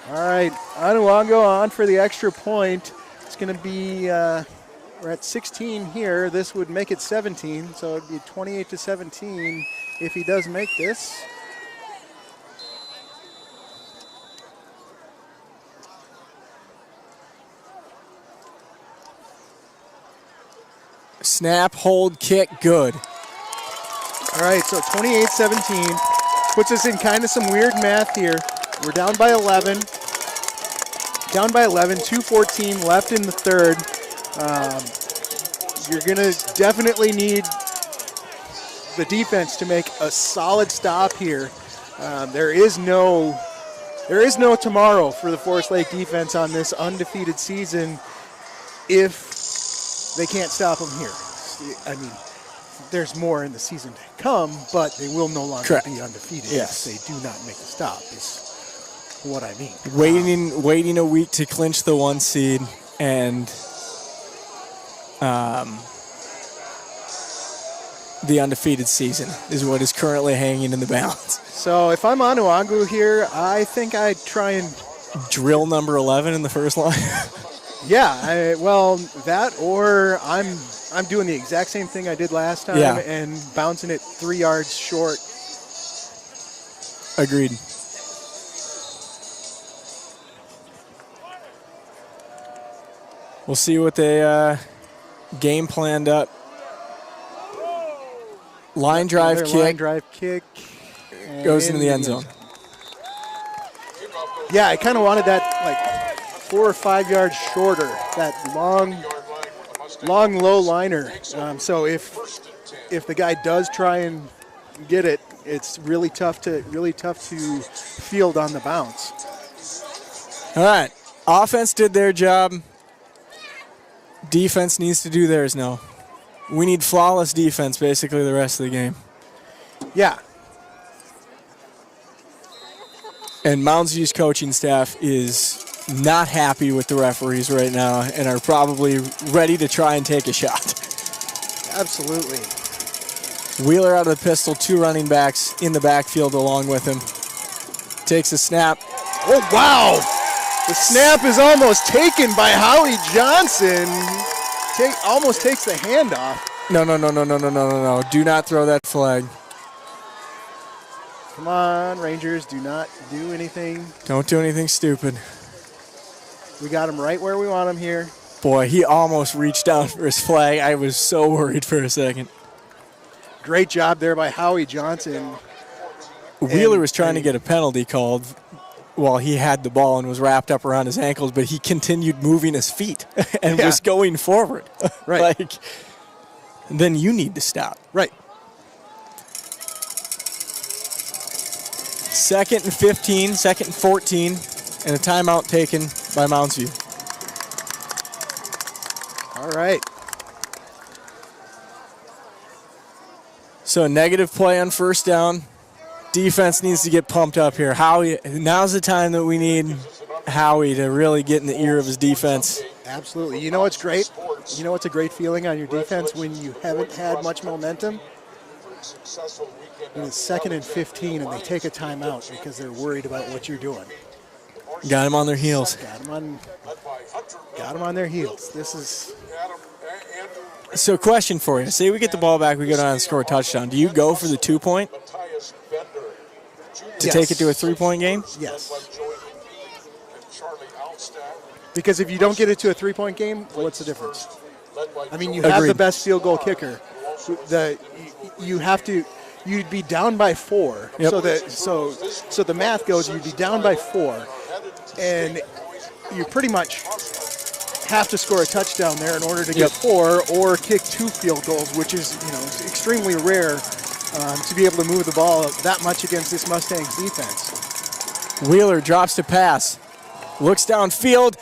All right, Onuago on for the extra point. It's going to be, we're at 16 here. This would make it 17, so it'd be 28-17 if he does make this. Snap, hold, kick, good. All right, so 28-17 puts us in kind of some weird math here. We're down by 11. Down by 11, 2:14 left in the third. You're going to definitely need the defense to make a solid stop here. There is no tomorrow for the Forest Lake defense on this undefeated season if they can't stop them here. I mean, there's more in the season to come, but they will no longer be undefeated if they do not make the stop, is what I mean. Waiting a week to clinch the 1 seed and the undefeated season is what is currently hanging in the balance. So if I'm Onuagu here, I think I'd try and drill number 11 in the first line. Yeah, that or I'm doing the exact same thing I did last time and bouncing it 3 yards short. Agreed. We'll see what they game planned up. Line drive kick goes into the end zone. Yeah, I kind of wanted that like 4 or 5 yards shorter, that long low liner. So if the guy does try and get it, it's really tough to field on the bounce. All right. Offense did their job. Defense needs to do theirs now. We need flawless defense basically the rest of the game. Yeah. And Moundsview's coaching staff is not happy with the referees right now and are probably ready to try and take a shot. Absolutely. Wheeler out of the pistol, 2 running backs in the backfield along with him. Takes a snap. Oh, wow. The snap is almost taken by Howie Johnson. Almost takes the handoff. No. Do not throw that flag. Come on, Rangers, do not do anything. Don't do anything stupid. We got him right where we want him here. Boy, he almost reached down for his flag. I was so worried for a second. Great job there by Howie Johnson. Wheeler was trying to get a penalty called while he had the ball and was wrapped up around his ankles, but he continued moving his feet and was going forward. Right. Then you need to stop. Right. 2nd and 15, 2nd and 14, and a timeout taken by Moundsview. All right. So a negative play on first down. Defense needs to get pumped up here. Howie, now's the time that we need Howie to really get in the ear of his defense. Absolutely. You know what's great? You know what's a great feeling on your defense when you haven't had much momentum? When it's 2nd and 15 and they take a timeout because they're worried about what you're doing. Got him on their heels. Got them on their heels. This is... So question for you. Say we get the ball back, we go down and score a touchdown. Do you go for the 2-point to take it to a 3-point game? Yes. Because if you don't get it to a 3-point game, what's the difference? I mean, you have the best field goal kicker. You'd be down by 4. Yep. So the math goes, you'd be down by 4, and you pretty much have to score a touchdown there in order to get 4 or kick 2 field goals, which is extremely rare to be able to move the ball that much against this Mustangs defense. Wheeler drops to pass, looks downfield,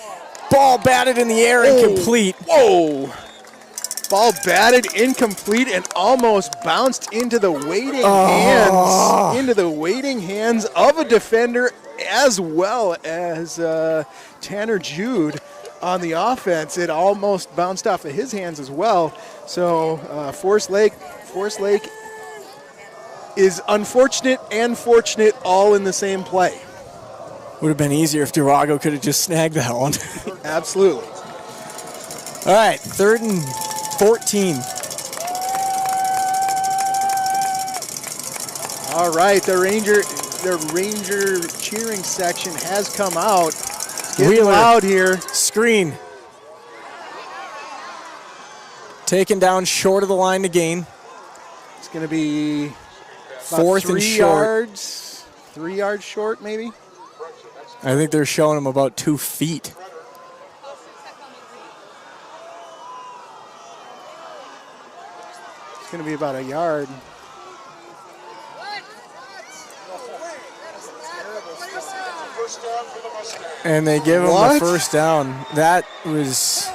ball batted in the air, incomplete. Whoa! Ball batted, incomplete, and almost bounced into the waiting hands of a defender, as well as Tanner Jude on the offense. It almost bounced off of his hands as well. So Forest Lake is unfortunate and fortunate all in the same play. Would have been easier if Durago could have just snagged that one. Absolutely. All right, 3rd and 14. All right, the Ranger cheering section has come out. It's getting Wheeler loud here. Screen. Taken down short of the line to gain. It's going to be about 4th and short. 3 yards short, maybe. I think they're showing him about 2 feet. It's going to be about a yard. And they give him a first down. That was...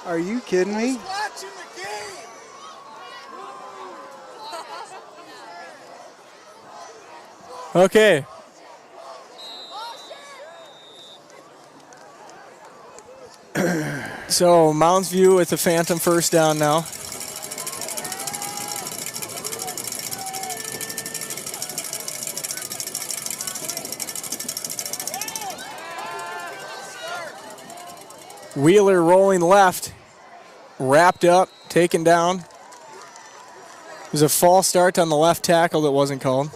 Are you kidding me? Okay. So Moundsview with the phantom first down now. Wheeler rolling left, wrapped up, taken down. There's a false start on the left tackle that wasn't called.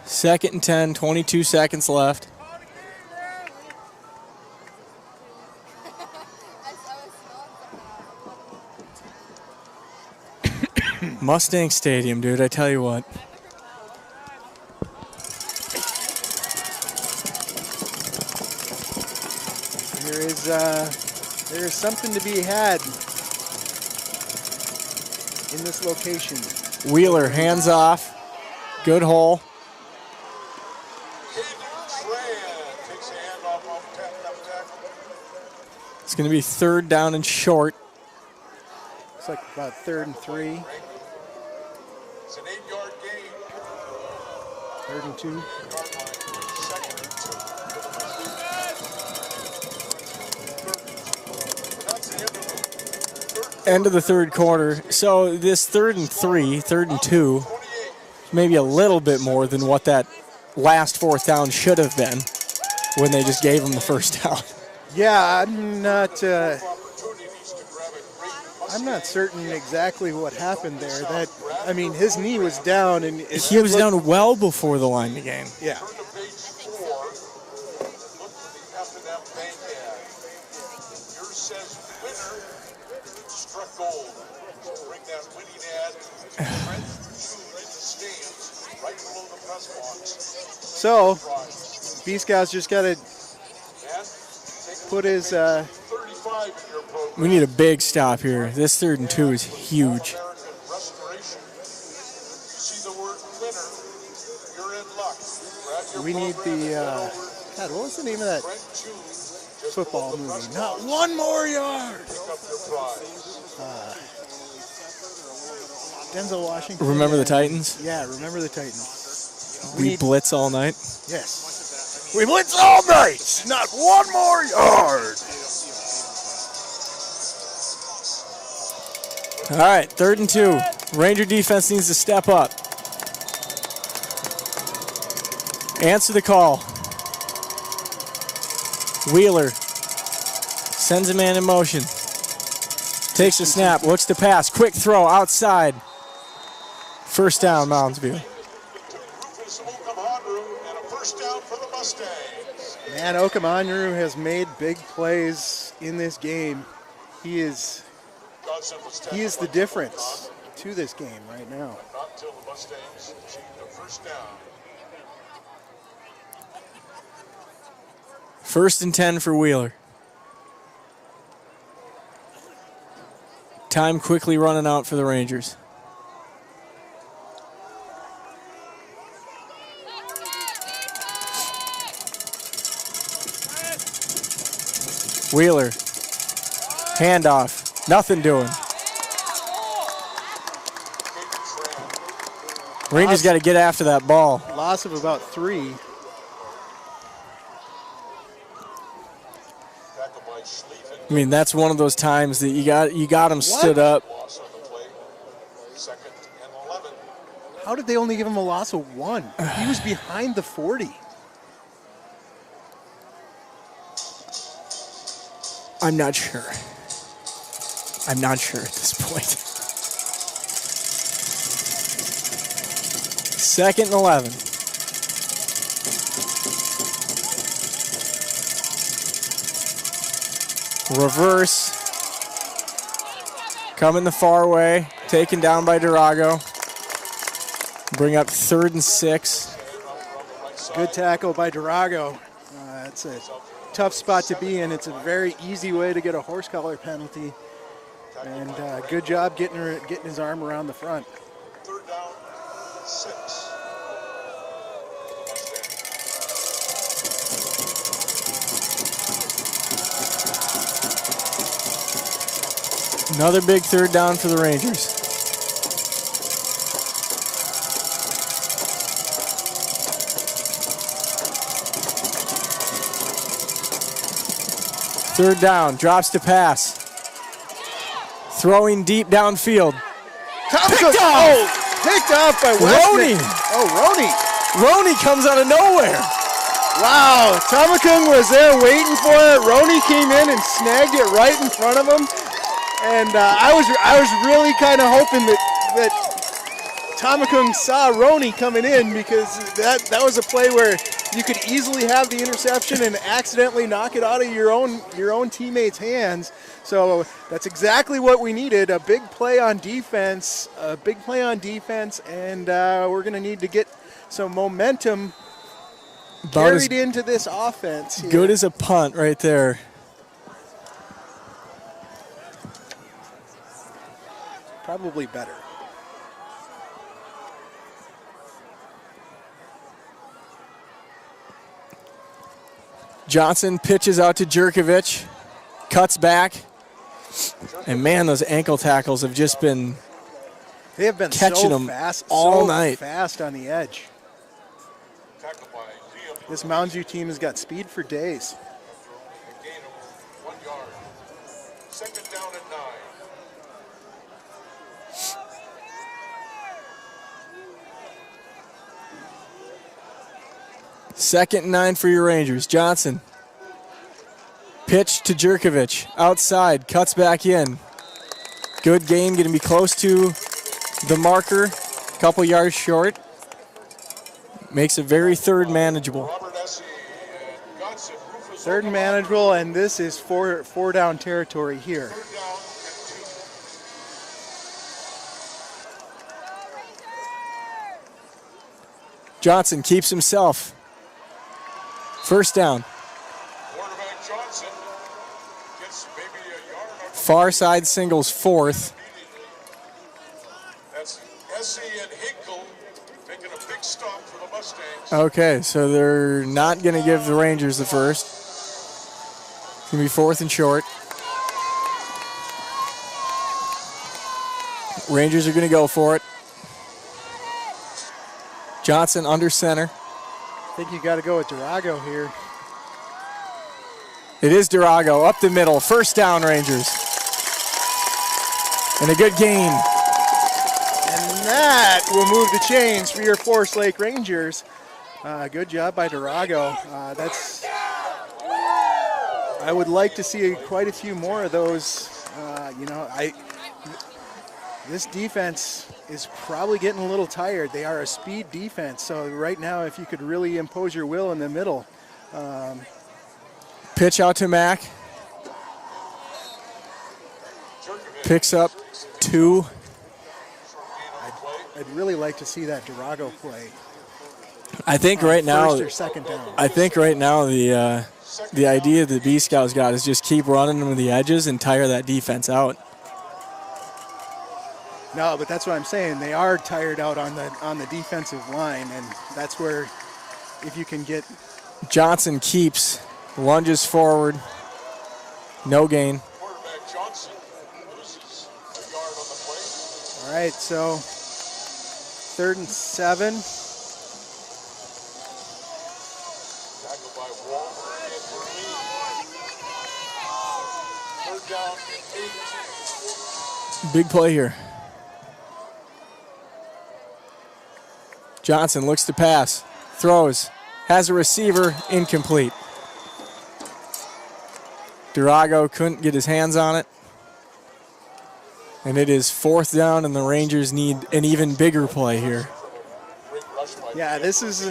Second and 10, 22 seconds left. Mustang Stadium, dude, I tell you what. Here is there's something to be had in this location. Wheeler, hands off. Good hole. It's going to be 3rd down and short. Looks like about 3rd and 3. It's an 8-yard gain. 3rd and 2. End of the 3rd quarter. So this 3rd and 3, 3rd and 2, maybe a little bit more than what that last 4th down should have been when they just gave him the 1st down. Yeah, I'm not certain exactly what happened there. His knee was down, and he was down well before the line of the game. Yeah. So, B-Scouts just got to put his... We need a big stop here. This 3rd and 2 is huge. We need the... God, what was the name of that football movie? Not one more yard! Denzel Washington. Remember the Titans? Yeah, remember the Titans. We blitz all night. Yes. We blitz all night! Not one more yard! All right, 3rd and 2. Ranger defense needs to step up. Answer the call. Wheeler sends a man in motion. Takes the snap, looks to pass. Quick throw outside. 1st down, Moundsview. Man, Okamanru has made big plays in this game. He is the difference to this game right now. Not until the Mustangs achieve the 1st down. 1st and 10 for Wheeler. Time quickly running out for the Rangers. Wheeler, handoff, nothing doing. Rangers got to get after that ball. Loss of about 3. I mean, that's one of those times that you got him stood up. How did they only give him a loss of 1? He was behind the 40. I'm not sure. I'm not sure at this point. 2nd and 11. Reverse. Coming the far way. Taken down by Durago. Bring up 3rd and 6. Good tackle by Durago. That's a tough spot to be in. It's a very easy way to get a horse collar penalty. And good job getting his arm around the front. 3rd down, 6. Another big 3rd down for the Rangers. Third down, drops to pass. Throwing deep downfield. Picked off! Picked off by Westman. Roney. Oh, Roney. Roney comes out of nowhere. Wow, Tamakung was there waiting for it. Roney came in and snagged it right in front of him. And I was really kind of hoping that Tamakung saw Roney coming in, because that was a play where you could easily have the interception and accidentally knock it out of your own teammates' hands. So that's exactly what we needed, a big play on defense, and we're going to need to get some momentum carried into this offense here. Good as a punt right there. probably better. Johnson pitches out to Jerkovic, cuts back, and man, those ankle tackles have just been They have been catching so them fast, all so night. fast on the edge. This Moundsview team has got speed for days. Gain of 1 yard. Second down and 9. Second and 9 for your Rangers. Johnson. Pitch to Jerkovic. Outside. Cuts back in. Good gain. Going to be close to the marker. Couple yards short. Makes it very third manageable. Robert Essie and Godson. Rufus Third and manageable, and this is four down territory here. Third down and 2. Johnson keeps himself. First down. Quarterback Johnson gets maybe a yard on Far side singles fourth. That's Essie and Hinkle making a big stop for the Mustangs. Okay, so they're not going to give the Rangers the first. It's going to be fourth and short. Rangers are going to go for it. Johnson under center. I think you got to go with Durago here. It is Durago up the middle. First down, Rangers. And a good gain. And that will move the chains for your Forest Lake Rangers. Good job by Durago. I would like to see quite a few more of those. This defense is probably getting a little tired. They are a speed defense, so right now if you could really impose your will in the middle. Pitch out to Mack. Picks up 2. I'd really like to see that Durago play. I think right now, First or second down. I think right now the idea that B Scouts got is just keep running them to the edges and tire that defense out. No, but that's what I'm saying. They are tired out on the defensive line, and that's where if you can get Johnson keeps, lunges forward, no gain. Quarterback Johnson loses a yard on the play. all right, so 3rd and 7. Tackled by Walker and Green. 3rd down and 8. Big play here. Johnson looks to pass, throws, has a receiver, incomplete. Durago couldn't get his hands on it. And it is 4th down, and the Rangers need an even bigger play here. Yeah, this is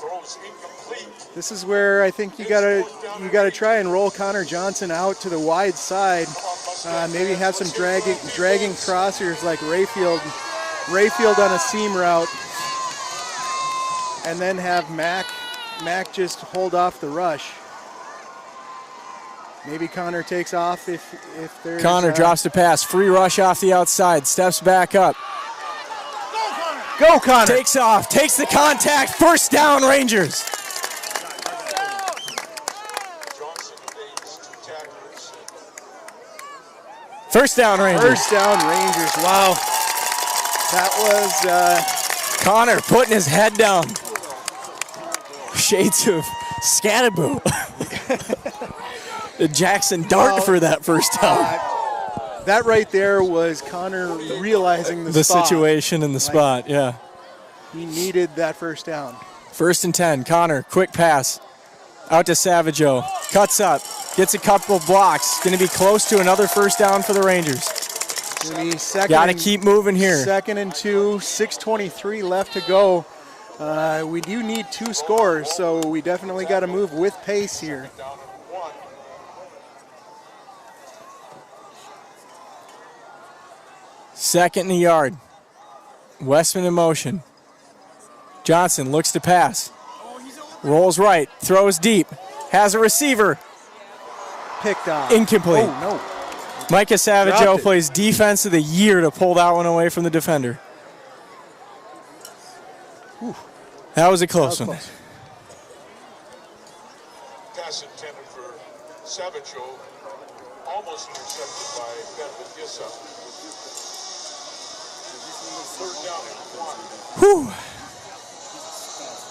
Throws incomplete. This is where I think you gotta try and roll Connor Johnson out to the wide side. Maybe have some dragging crossers like Rayfield on a seam route, and then have Mac just hold off the rush. Maybe Connor takes off if there's Connor drops the pass, free rush off the outside, steps back up. Go Connor! Takes off, takes the contact, first down Rangers. Johnson evades 2 tacklers. First down Rangers. First down Rangers. Wow, that was Connor putting his head down. Shades of Scattaboo. Jackson Dart for that first down. that right there was Connor realizing the spot. Situation in the spot, yeah. He needed that first down. 1st and 10, Connor, quick pass. Out to Savageau, cuts up, gets a couple blocks. Going to be close to another first down for the Rangers. Gonna be second. Got to keep moving here. 2nd and 2, 6:23 left to go. We do need 2 scores, so we definitely got to move with pace here. Down and 1. Second and a yard. Westman in motion. Johnson looks to pass. Rolls right, throws deep, has a receiver. Picked off. Incomplete. Oh, Micah Savageau Dropped it. plays defense of the year to pull that one away from the defender. That was a close one. Pass intended for Savageau, almost intercepted by Ben Gissa. Third down and 1. Whew.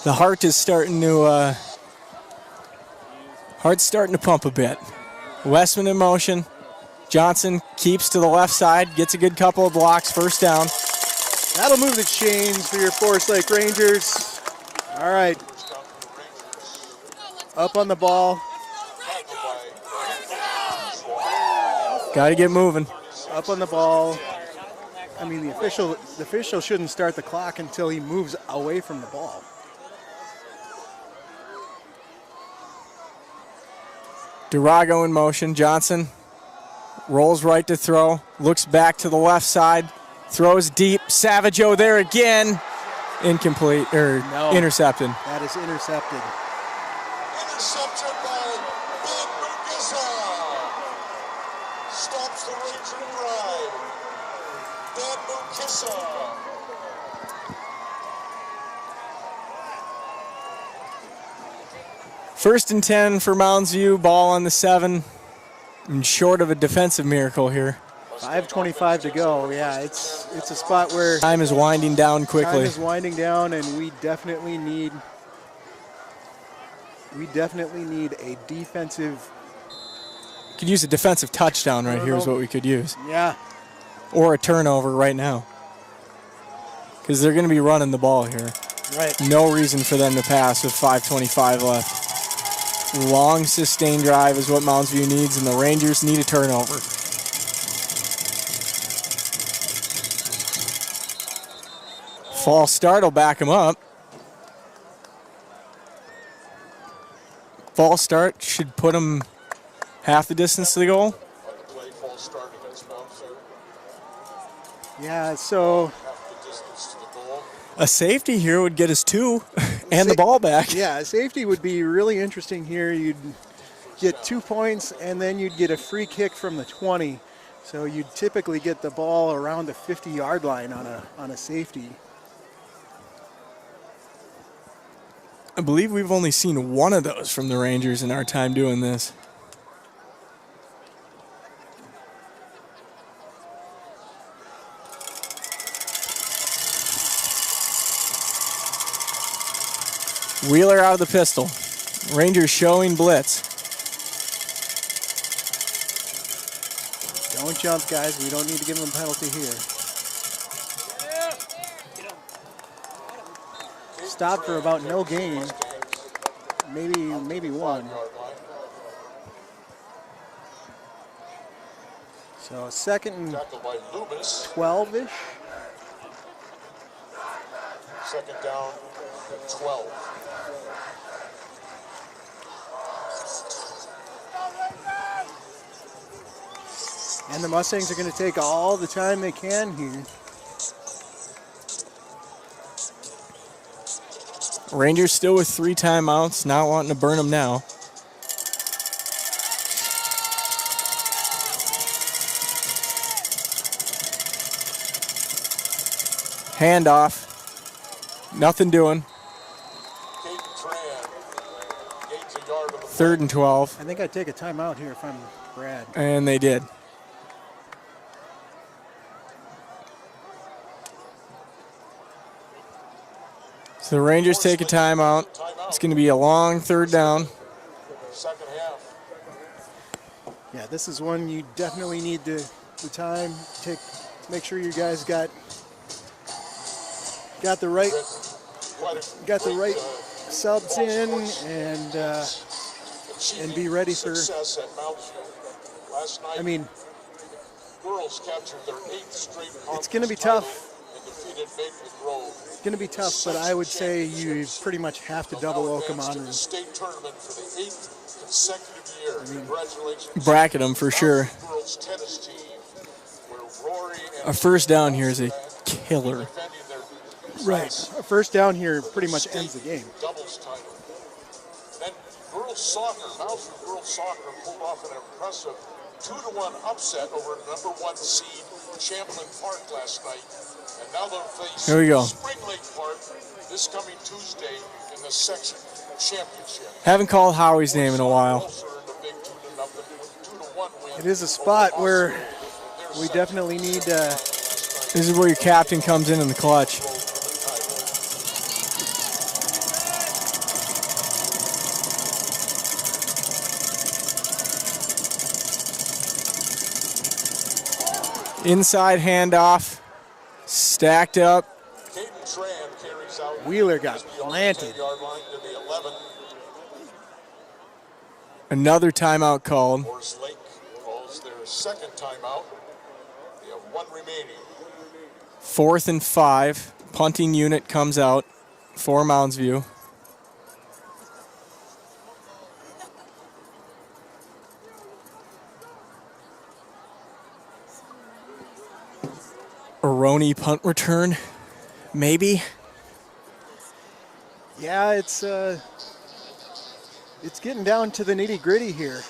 The heart is starting to pump a bit. Westman in motion. Johnson keeps to the left side, gets a good couple of blocks, first down. That'll move the chains for your Forest Lake Rangers. All right. Up on the ball. Got to get moving. Up on the ball. I mean, the official shouldn't start the clock until he moves away from the ball. Durago in motion. Johnson rolls right to throw. Looks back to the left side. Throws deep. Savageau there again. Incomplete, or No. intercepted. That is intercepted. Intercepted by Ben Gissa. Stops the Ranger drive. Ben Gissa. First and 10 for Moundsview. Ball on the 7. And short of a defensive miracle here. 5:25 to go. Yeah, it's a spot where Time is winding down time quickly. is winding down, and we definitely need a defensive. Could use a defensive touchdown right here is what we could use. Yeah, Or a turnover right now. Because they're going to be running the ball here. right. No reason for them to pass with 5:25 left. Long sustained drive is what Moundsview needs, and the Rangers need a turnover. False start will back him up. False start should put him half the distance to the goal. On the play, false start against Moundsview. Yeah, so Half the distance to the goal. A safety here would get us 2 and the ball back. yeah, safety would be really interesting here. You'd get 2 points, and then you'd get a free kick from the 20. So you'd typically get the ball around the 50-yard line on a safety. I believe we've only seen one of those from the Rangers in our time doing this. Wheeler out of the pistol. Rangers showing blitz. Don't jump, guys. We don't need to give them a penalty here. Stopped for about no gain. Maybe one. So second and Tackled by Loomis. 12-ish. Second down and 12. And the Mustangs are going to take all the time they can here. Rangers still with 3 timeouts, not wanting to burn them now. Handoff. Nothing doing. Third and 12. I think I'd take a timeout here if I'm Brad. And they did. So the Rangers take a timeout. It's going to be a long third down. Second half. Yeah, this is one you definitely need the time. Make sure you guys got the right subs in and be ready for. I mean, Girls captured their 8th straight. It's going to be tough. And defeated Maple Grove. It's going to be tough, but I would say you pretty much have to double oak them on. The state tournament for the 8th consecutive year. Congratulations. Bracket them for sure. Girls tennis team, where Rory and A first down here is a killer. defending their Right. A first down here pretty much ends the game. doubles title. Then girls soccer, Moundsview girls soccer pulled off an impressive 2-1 upset over number 1 seed Champlin Park last night. And now they'll face Here we go. Spring Lake Park this coming Tuesday in the section championship. Haven't called Howie's name in a while. Also earned a big 2-1 win. It is a spot where we definitely need. This is where your captain comes in the clutch. Inside handoff, stacked up. Wheeler got planted. Another timeout called. Forest Lake calls their second timeout. They have 1 remaining. 4th and 5. Punting unit comes out for Moundsview. Aroni punt return, maybe. Yeah, it's getting down to the nitty gritty here.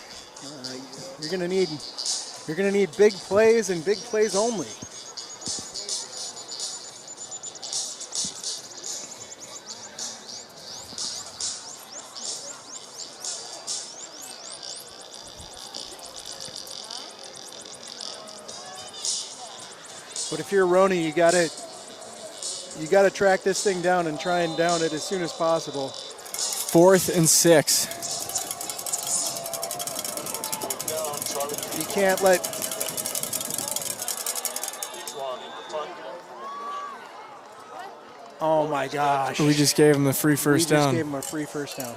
You're gonna need big plays and big plays only. But if you're Roni, you gotta track this thing down and try and down it as soon as possible. 4th and 6. You can't let. Oh my gosh! We just gave him the free first down. We just gave him a free first down.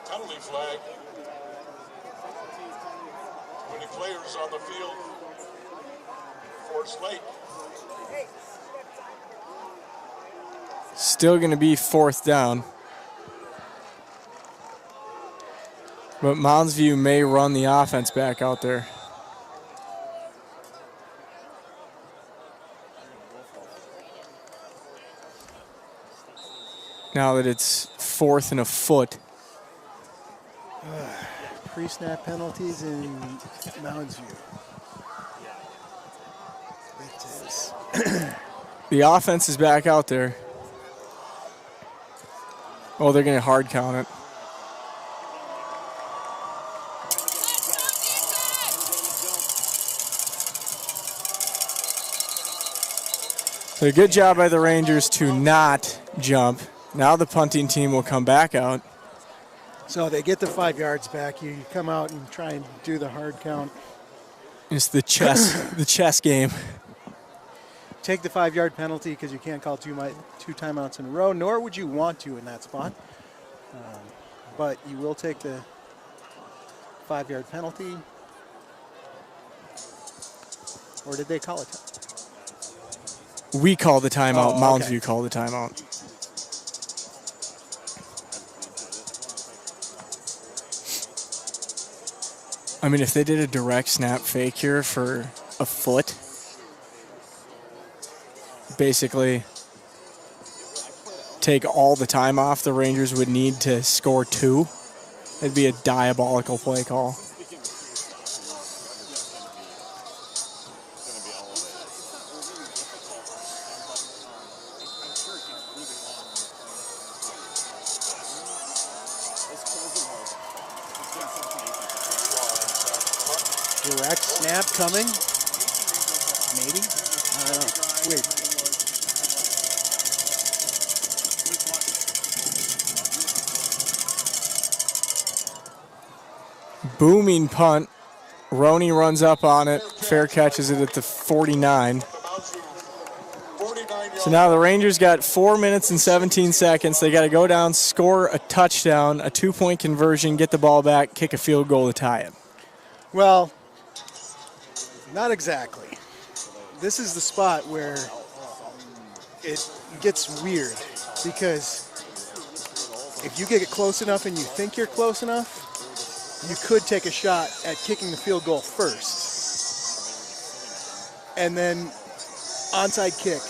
Penalty flag. 20 players on the field. Forest Lake. Still going to be 4th down. But Moundsview may run the offense back out there. Now that it's 4th and a foot. Pre-snap penalties in Moundsview. The offense is back out there. Oh, they're going to hard count it. So a good job by the Rangers to not jump. Now the punting team will come back out. So they get the 5 yards back. You come out and try and do the hard count. It's the chess game. Take the 5-yard penalty because you can't call two timeouts in a row, nor would you want to in that spot. But you will take the 5-yard penalty. Or did they call it? We call the timeout. Oh, okay. Moundsview called the timeout. I mean, if they did a direct snap fake here for a foot, basically take all the time off the Rangers would need to score 2. It'd be a diabolical play call. Direct snap coming. Maybe. I don't know. Wait. Booming punt. Roney runs up on it. Fair catches it at the 49. So now the Rangers got 4 minutes and 17 seconds. They got to go down, score a touchdown, a 2-point conversion, get the ball back, kick a field goal to tie it. Well, not exactly. This is the spot where it gets weird because if you get close enough and you think you're close enough, you could take a shot at kicking the field goal first and then onside kick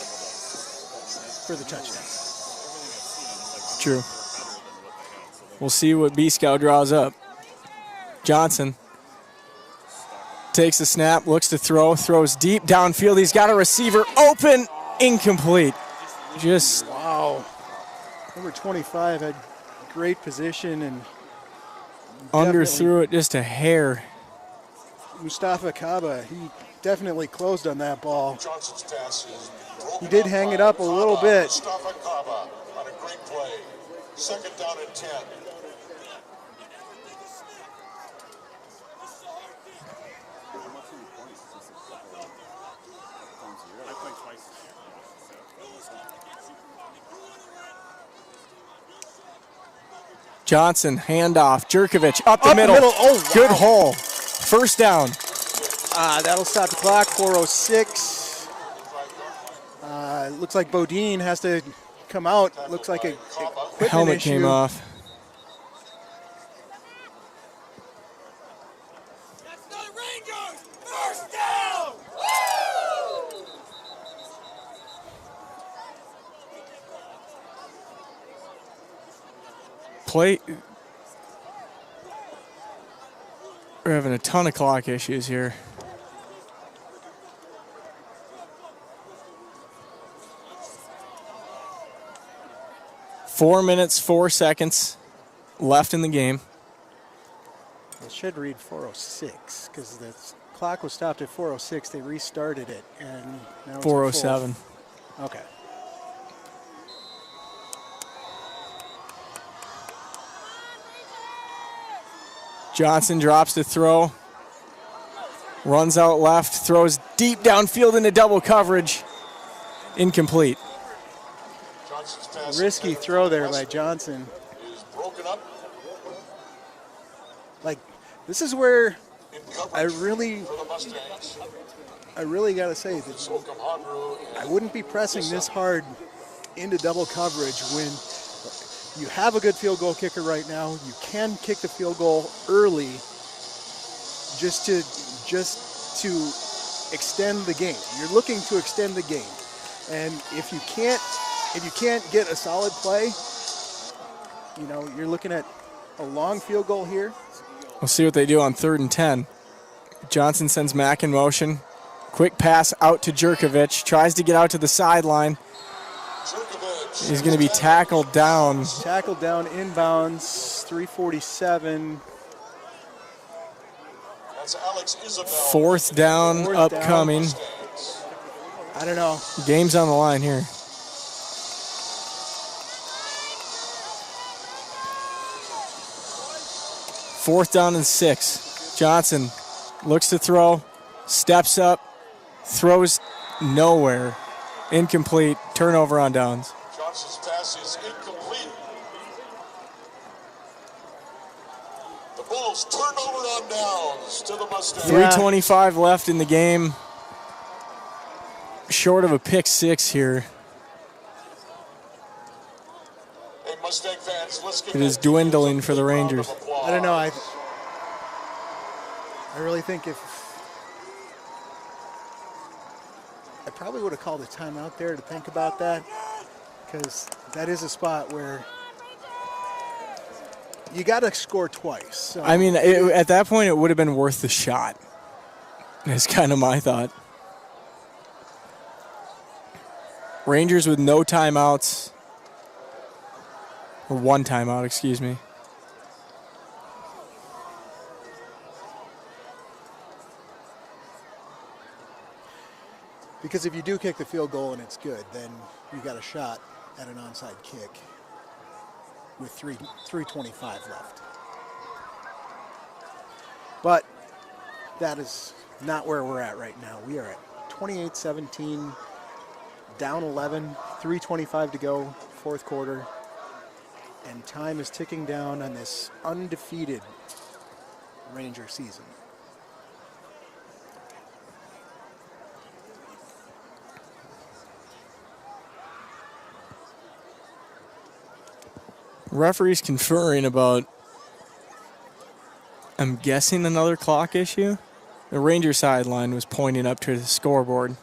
for the touchdown. True. We'll see what B-Scout draws up. Johnson Takes the snap, looks to throw, throws deep downfield. He's got a receiver open, incomplete. Just Wow. Number 25 had great position and underthrew it just a hair. Mustafa Kaba, he definitely closed on that ball. Johnson's pass is He did hang it up a little bit. Mustafa Kaba on a great play. Second down and 10. Johnson, handoff, Jerkovic, up the middle. Oh, wow. Good hole. First down. That'll stop the clock, 4:06. Looks like Bodine has to come out. Looks like a equipment Helmet issue. came off. We're having a ton of clock issues here. Four minutes, 4 seconds left in the game. It should read 4:06 because the clock was stopped at 4:06. They restarted it, and now it's 4:07. Okay. Johnson drops to throw. Runs out left, throws deep downfield into double coverage. Incomplete. Johnson's pass Risky throw there by Johnson. is broken up Like, this is where in coverage I really for the Mustangs. got to say that Slocum Honru I and wouldn't be pressing this hard into double coverage when you have a good field goal kicker right now. You can kick the field goal early just to extend the game. You're looking to extend the game. And if you can't get a solid play, you know, you're looking at a long field goal here. We'll see what they do on 3rd and 10. Johnson sends Mack in motion. Quick pass out to Jerkovic. Tries to get out to the sideline. Jerkovic. He's going to be tackled down. Tackled down inbounds, 3:47. That's Alex Isabel. 4th down Fourth upcoming. Mustangs. I don't know. Game's on the line here. Fourth down and 6. Johnson looks to throw, steps up, throws nowhere. Incomplete. Turnover on downs. Johnson's pass is incomplete. The Bulls turn over on downs to the Mustangs. 3:25 left in the game. Short of a pick six here. Hey, Mustang fans, let's give It is that dwindling defense a for the big round of Rangers. applause. I don't know. I really think I probably would have called a timeout there to think about that, because that is a spot where you got to score twice. So I mean, at that point, it would have been worth the shot. That's kind of my thought. Rangers with no timeouts. Or one timeout, excuse me. because if you do kick the field goal and it's good, then you got a shot at an onside kick with 3:25 left. But that is not where we're at right now. We are at 28-17, down 11, 3:25 to go, fourth quarter, and time is ticking down on this undefeated Ranger season. Referees conferring about, I'm guessing, another clock issue. The Ranger sideline was pointing up to the scoreboard.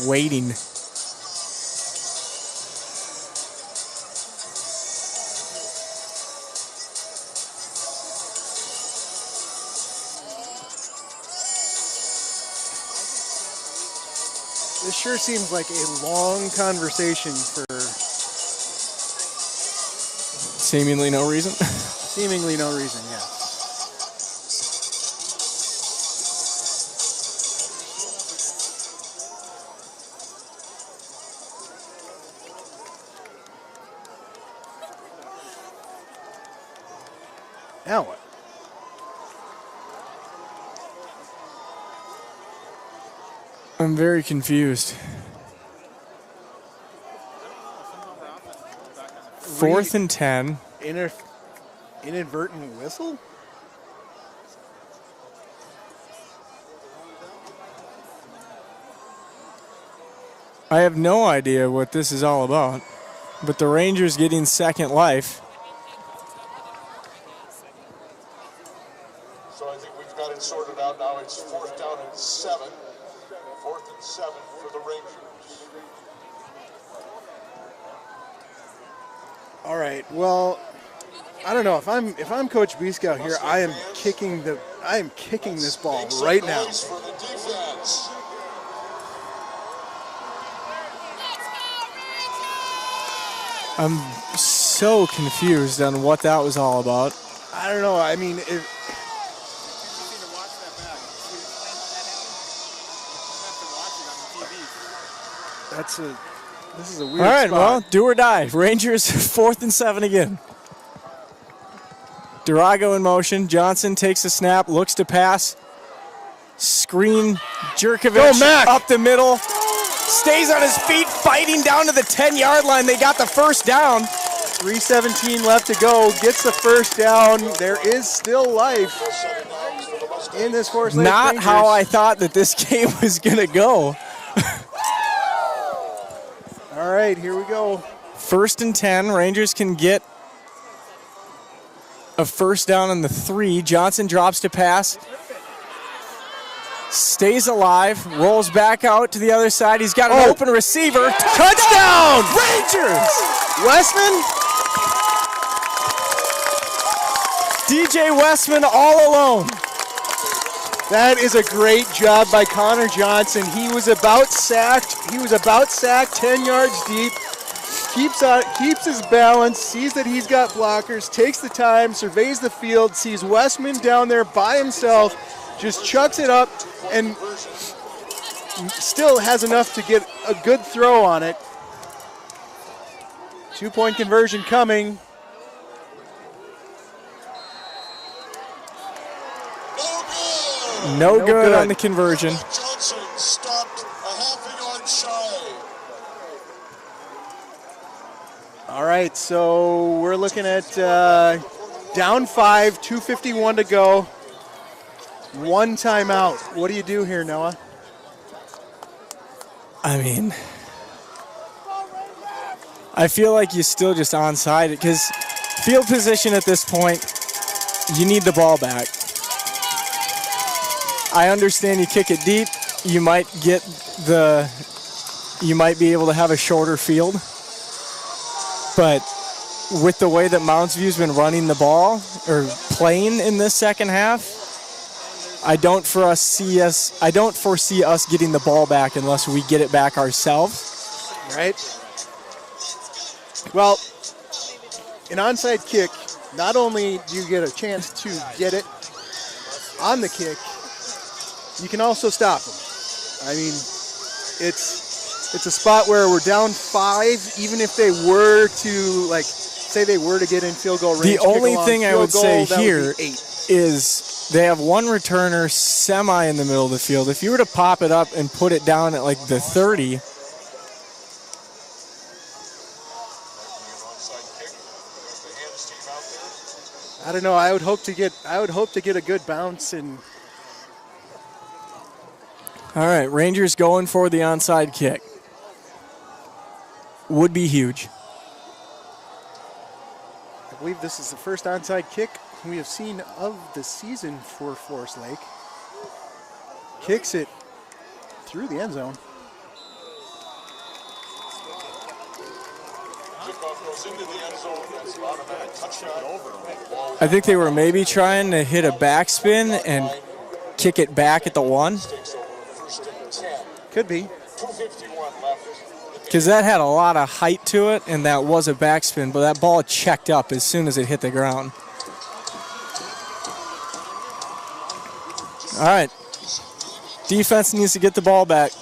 waiting. This sure seems like a long conversation for Seemingly no reason. seemingly no reason, yeah. Now what? I'm very confused. Fourth and 10. Inadvertent whistle? I have no idea what this is all about, but the Rangers getting second life. So I think we've got it sorted out now. It's 4th down and 7. 4th and 7 for the Rangers. All right. Well, I don't know if I'm Coach B-Scout here. I am kicking this ball right now. For the defense. I'm so confused on what that was all about. I don't know. I mean, this is a weird All right, spot. well, do or die. Rangers 4th and 7 again. Durago in motion. Johnson takes a snap, looks to pass. Screen. Jerkovic Go, Mac. up the middle. Stays on his feet, fighting down to the 10-yard line. They got the first down. 3:17 left to go. Gets the first down. There is still life in this Forest Lake Not Rangers. how I thought that this game was going to go. All right, here we go. 1st and 10. Rangers can get a first down on the 3. Johnson drops to pass. Stays alive. Rolls back out to the other side. He's got an open receiver. Touchdown! Rangers! Westman? DJ Westman all alone. That is a great job by Connor Johnson. He was about sacked. 10 yards deep. Keeps his balance, sees that he's got blockers, takes the time, surveys the field, sees Westman down there by himself, just chucks it up, and still has enough to get a good throw on it. 2-point conversion coming. No No good good. on the conversion. Johnson stopped a half a yard shy. All right, so we're looking at down 5, 2:51 to go. One timeout. What do you do here, Noah? I mean, I feel like you're still just onside because field position at this point, you need the ball back. I understand you kick it deep, you might be able to have a shorter field. But with the way that Moundsview's been running the ball or playing in this second half, I don't foresee us getting the ball back unless we get it back ourselves. Right? Well, an onside kick, not only do you get a chance to get it on the kick, you can also stop them. I mean, it's a spot where we're down 5, even if they were to, say they were to get in field goal range. The only thing I would say that here would be 8. is they have one returner semi in the middle of the field. If you were to pop it up and put it down at the 30, I don't know. I would hope to get a good bounce and. all right, Rangers going for the onside kick. Would be huge. I believe this is the first onside kick we have seen of the season for Forest Lake. Kicks it through the end zone. Kickoff goes into the end zone. That's an automatic touchdown. I think they were maybe trying to hit a backspin and kick it back at the 1. Takes over first and 10. Could be. 2:51 left. Because that had a lot of height to it, and that was a backspin, but that ball checked up as soon as it hit the ground. All right. Defense needs to get the ball back.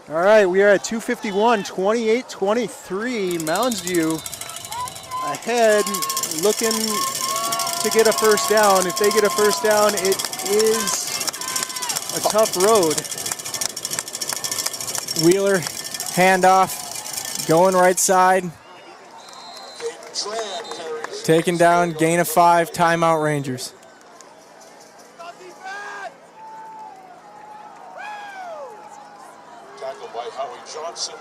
All right, we are at 2:51, 28-23. Moundsview ahead, looking to get a first down. If they get a first down, it is a tough road. Wheeler, handoff, going right side. Taken down, gain of 5, timeout Rangers. Tackled by Howie Johnson.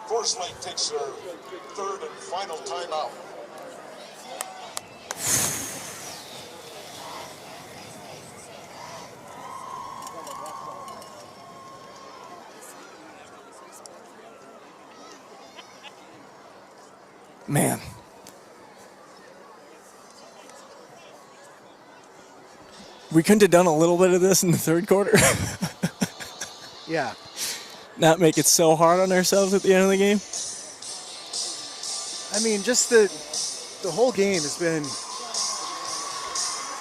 Force Lake takes their third and final timeout. Man. We couldn't have done a little bit of this in the third quarter. Yeah. Not make it so hard on ourselves at the end of the game. I mean, just the whole game has been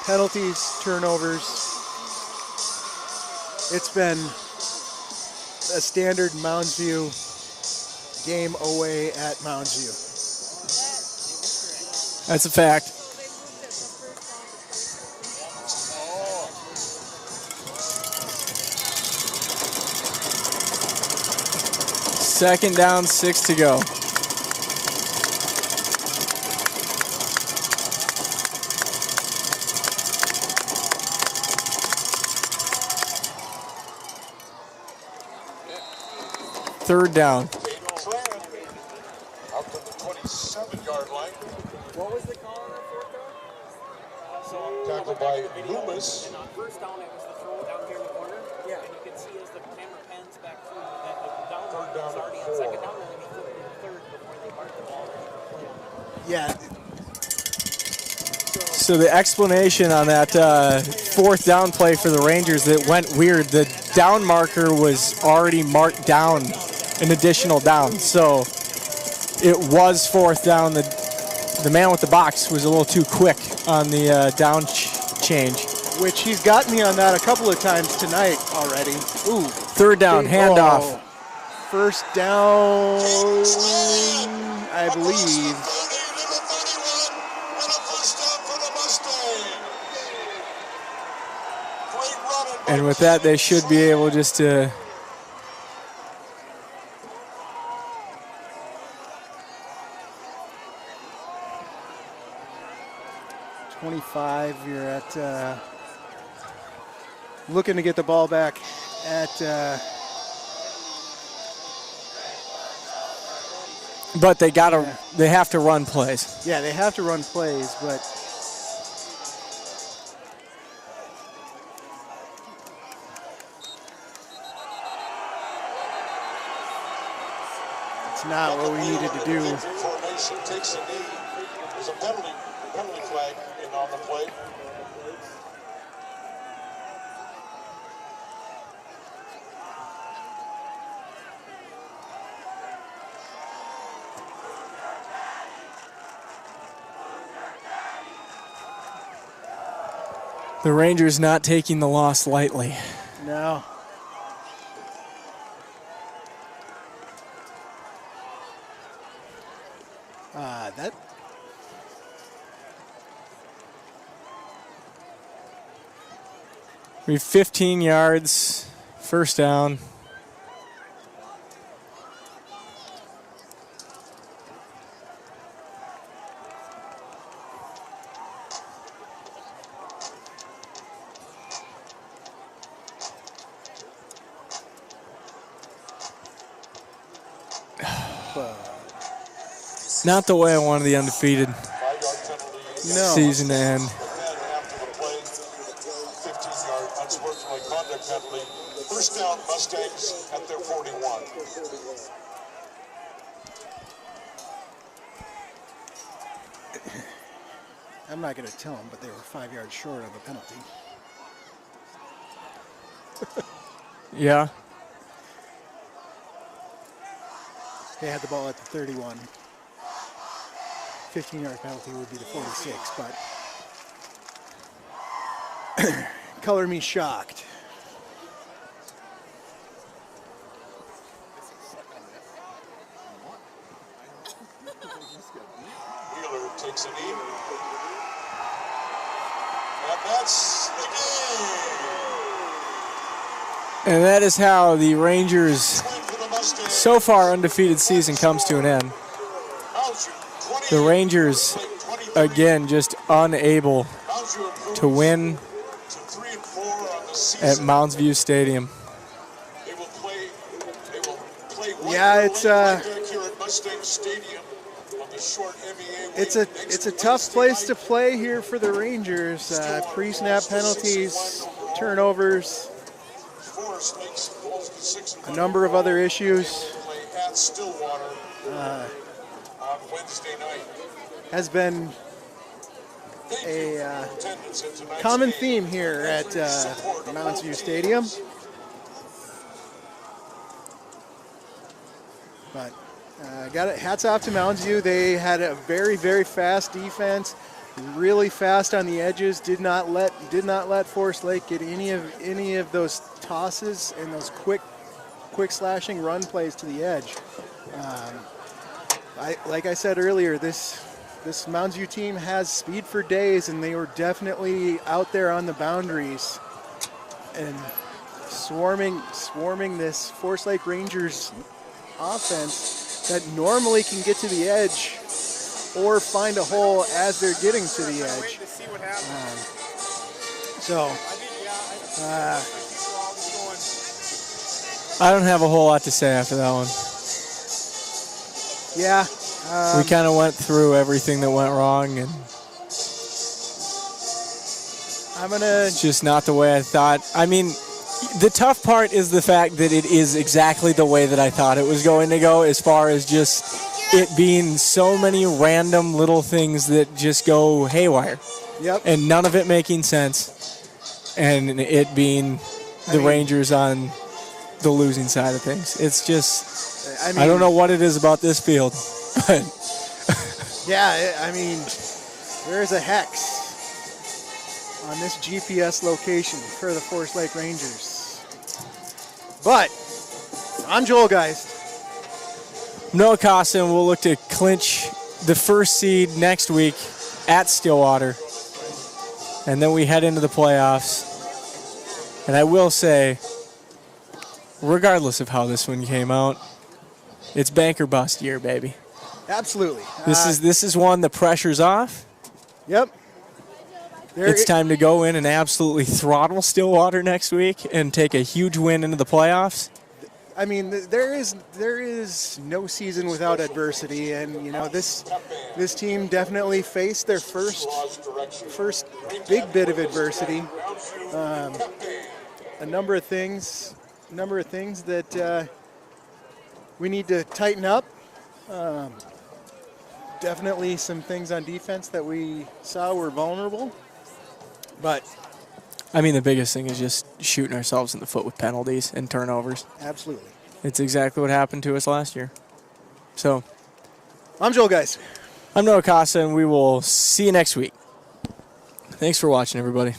penalties, turnovers. It's been a standard Moundsview game away at Moundsview. That's a fact. Second down, 6 to go. Third down. Out to the 27-yard line. What was the call on that fourth down? Tackled by Loomis. And on first down, it was the throw down here in the corner. Yeah. And you can see as the camera pans back through that the down Third down was already and on 4. second down, and he flipped to the third before they marked the ball. Yeah. So the explanation on that fourth down play for the Rangers, that went weird. The down marker was already marked down an additional down. So it was fourth down. The man with the box was a little too quick on the down change. Which he's gotten me on that a couple of times tonight already. Ooh. Third down, handoff. Oh. First down, I believe. And with that, they should be able just to... You're at looking to get the ball back at But they have to run plays. yeah, they have to run plays, but it's not what we needed to do. Formation takes a knee. There's a penalty flag in on the play. The Rangers not taking the loss lightly. No. That We have 15 yards, first down. Not the way I wanted the undefeated season to end. After the play, 15-yard unsportsmanlike conduct penalty. First down, Mustangs at their 41. I'm not going to tell them, but they were 5 yards short of a penalty. Yeah. They had the ball at the 31. 15-yard penalty would be the 46, but color me shocked. Wheeler takes a knee. And that's the game. And that is how the Rangers' so far undefeated season comes to an end. The Rangers, again, just unable to win at Moundsview Stadium. Yeah, it's a tough place to play here for the Rangers. Pre-snap penalties, turnovers, a number of other issues. Has been a common theme here at Moundsview Stadium. But hats off to Moundsview. They had a very, very fast defense, really fast on the edges. Did not let Forest Lake get any of those tosses and those quick slashing run plays to the edge. Like I said earlier, this Moundsview team has speed for days, and they were definitely out there on the boundaries and swarming this Forest Lake Rangers offense that normally can get to the edge or find a hole as they're getting to the edge. I don't have a whole lot to say after that one. Yeah. We kind of went through everything that went wrong, and it's just not the way I thought. I mean, the tough part is the fact that it is exactly the way that I thought it was going to go, as far as just it being so many random little things that just go haywire. Yep. And none of it making sense, and it being the Rangers on the losing side of things. It's just, I don't know what it is about this field. But yeah, I mean, there's a hex on this GPS location for the Forest Lake Rangers. But I'm Joel Geist. Noah Costa, and we'll look to clinch the first seed next week at Stillwater. And then we head into the playoffs. And I will say, regardless of how this one came out, it's bank or bust year, baby. Absolutely. This is one, the pressure's off. Yep. It's time to go in and absolutely throttle Stillwater next week and take a huge win into the playoffs. I mean, there is no season without adversity, and you know this team definitely faced their first big bit of adversity. A number of things that we need to tighten up. Definitely some things on defense that we saw were vulnerable. But I mean, the biggest thing is just shooting ourselves in the foot with penalties and turnovers. Absolutely. It's exactly what happened to us last year. So I'm Joel Geist. I'm Noah Costa, and we will see you next week. Thanks for watching, everybody.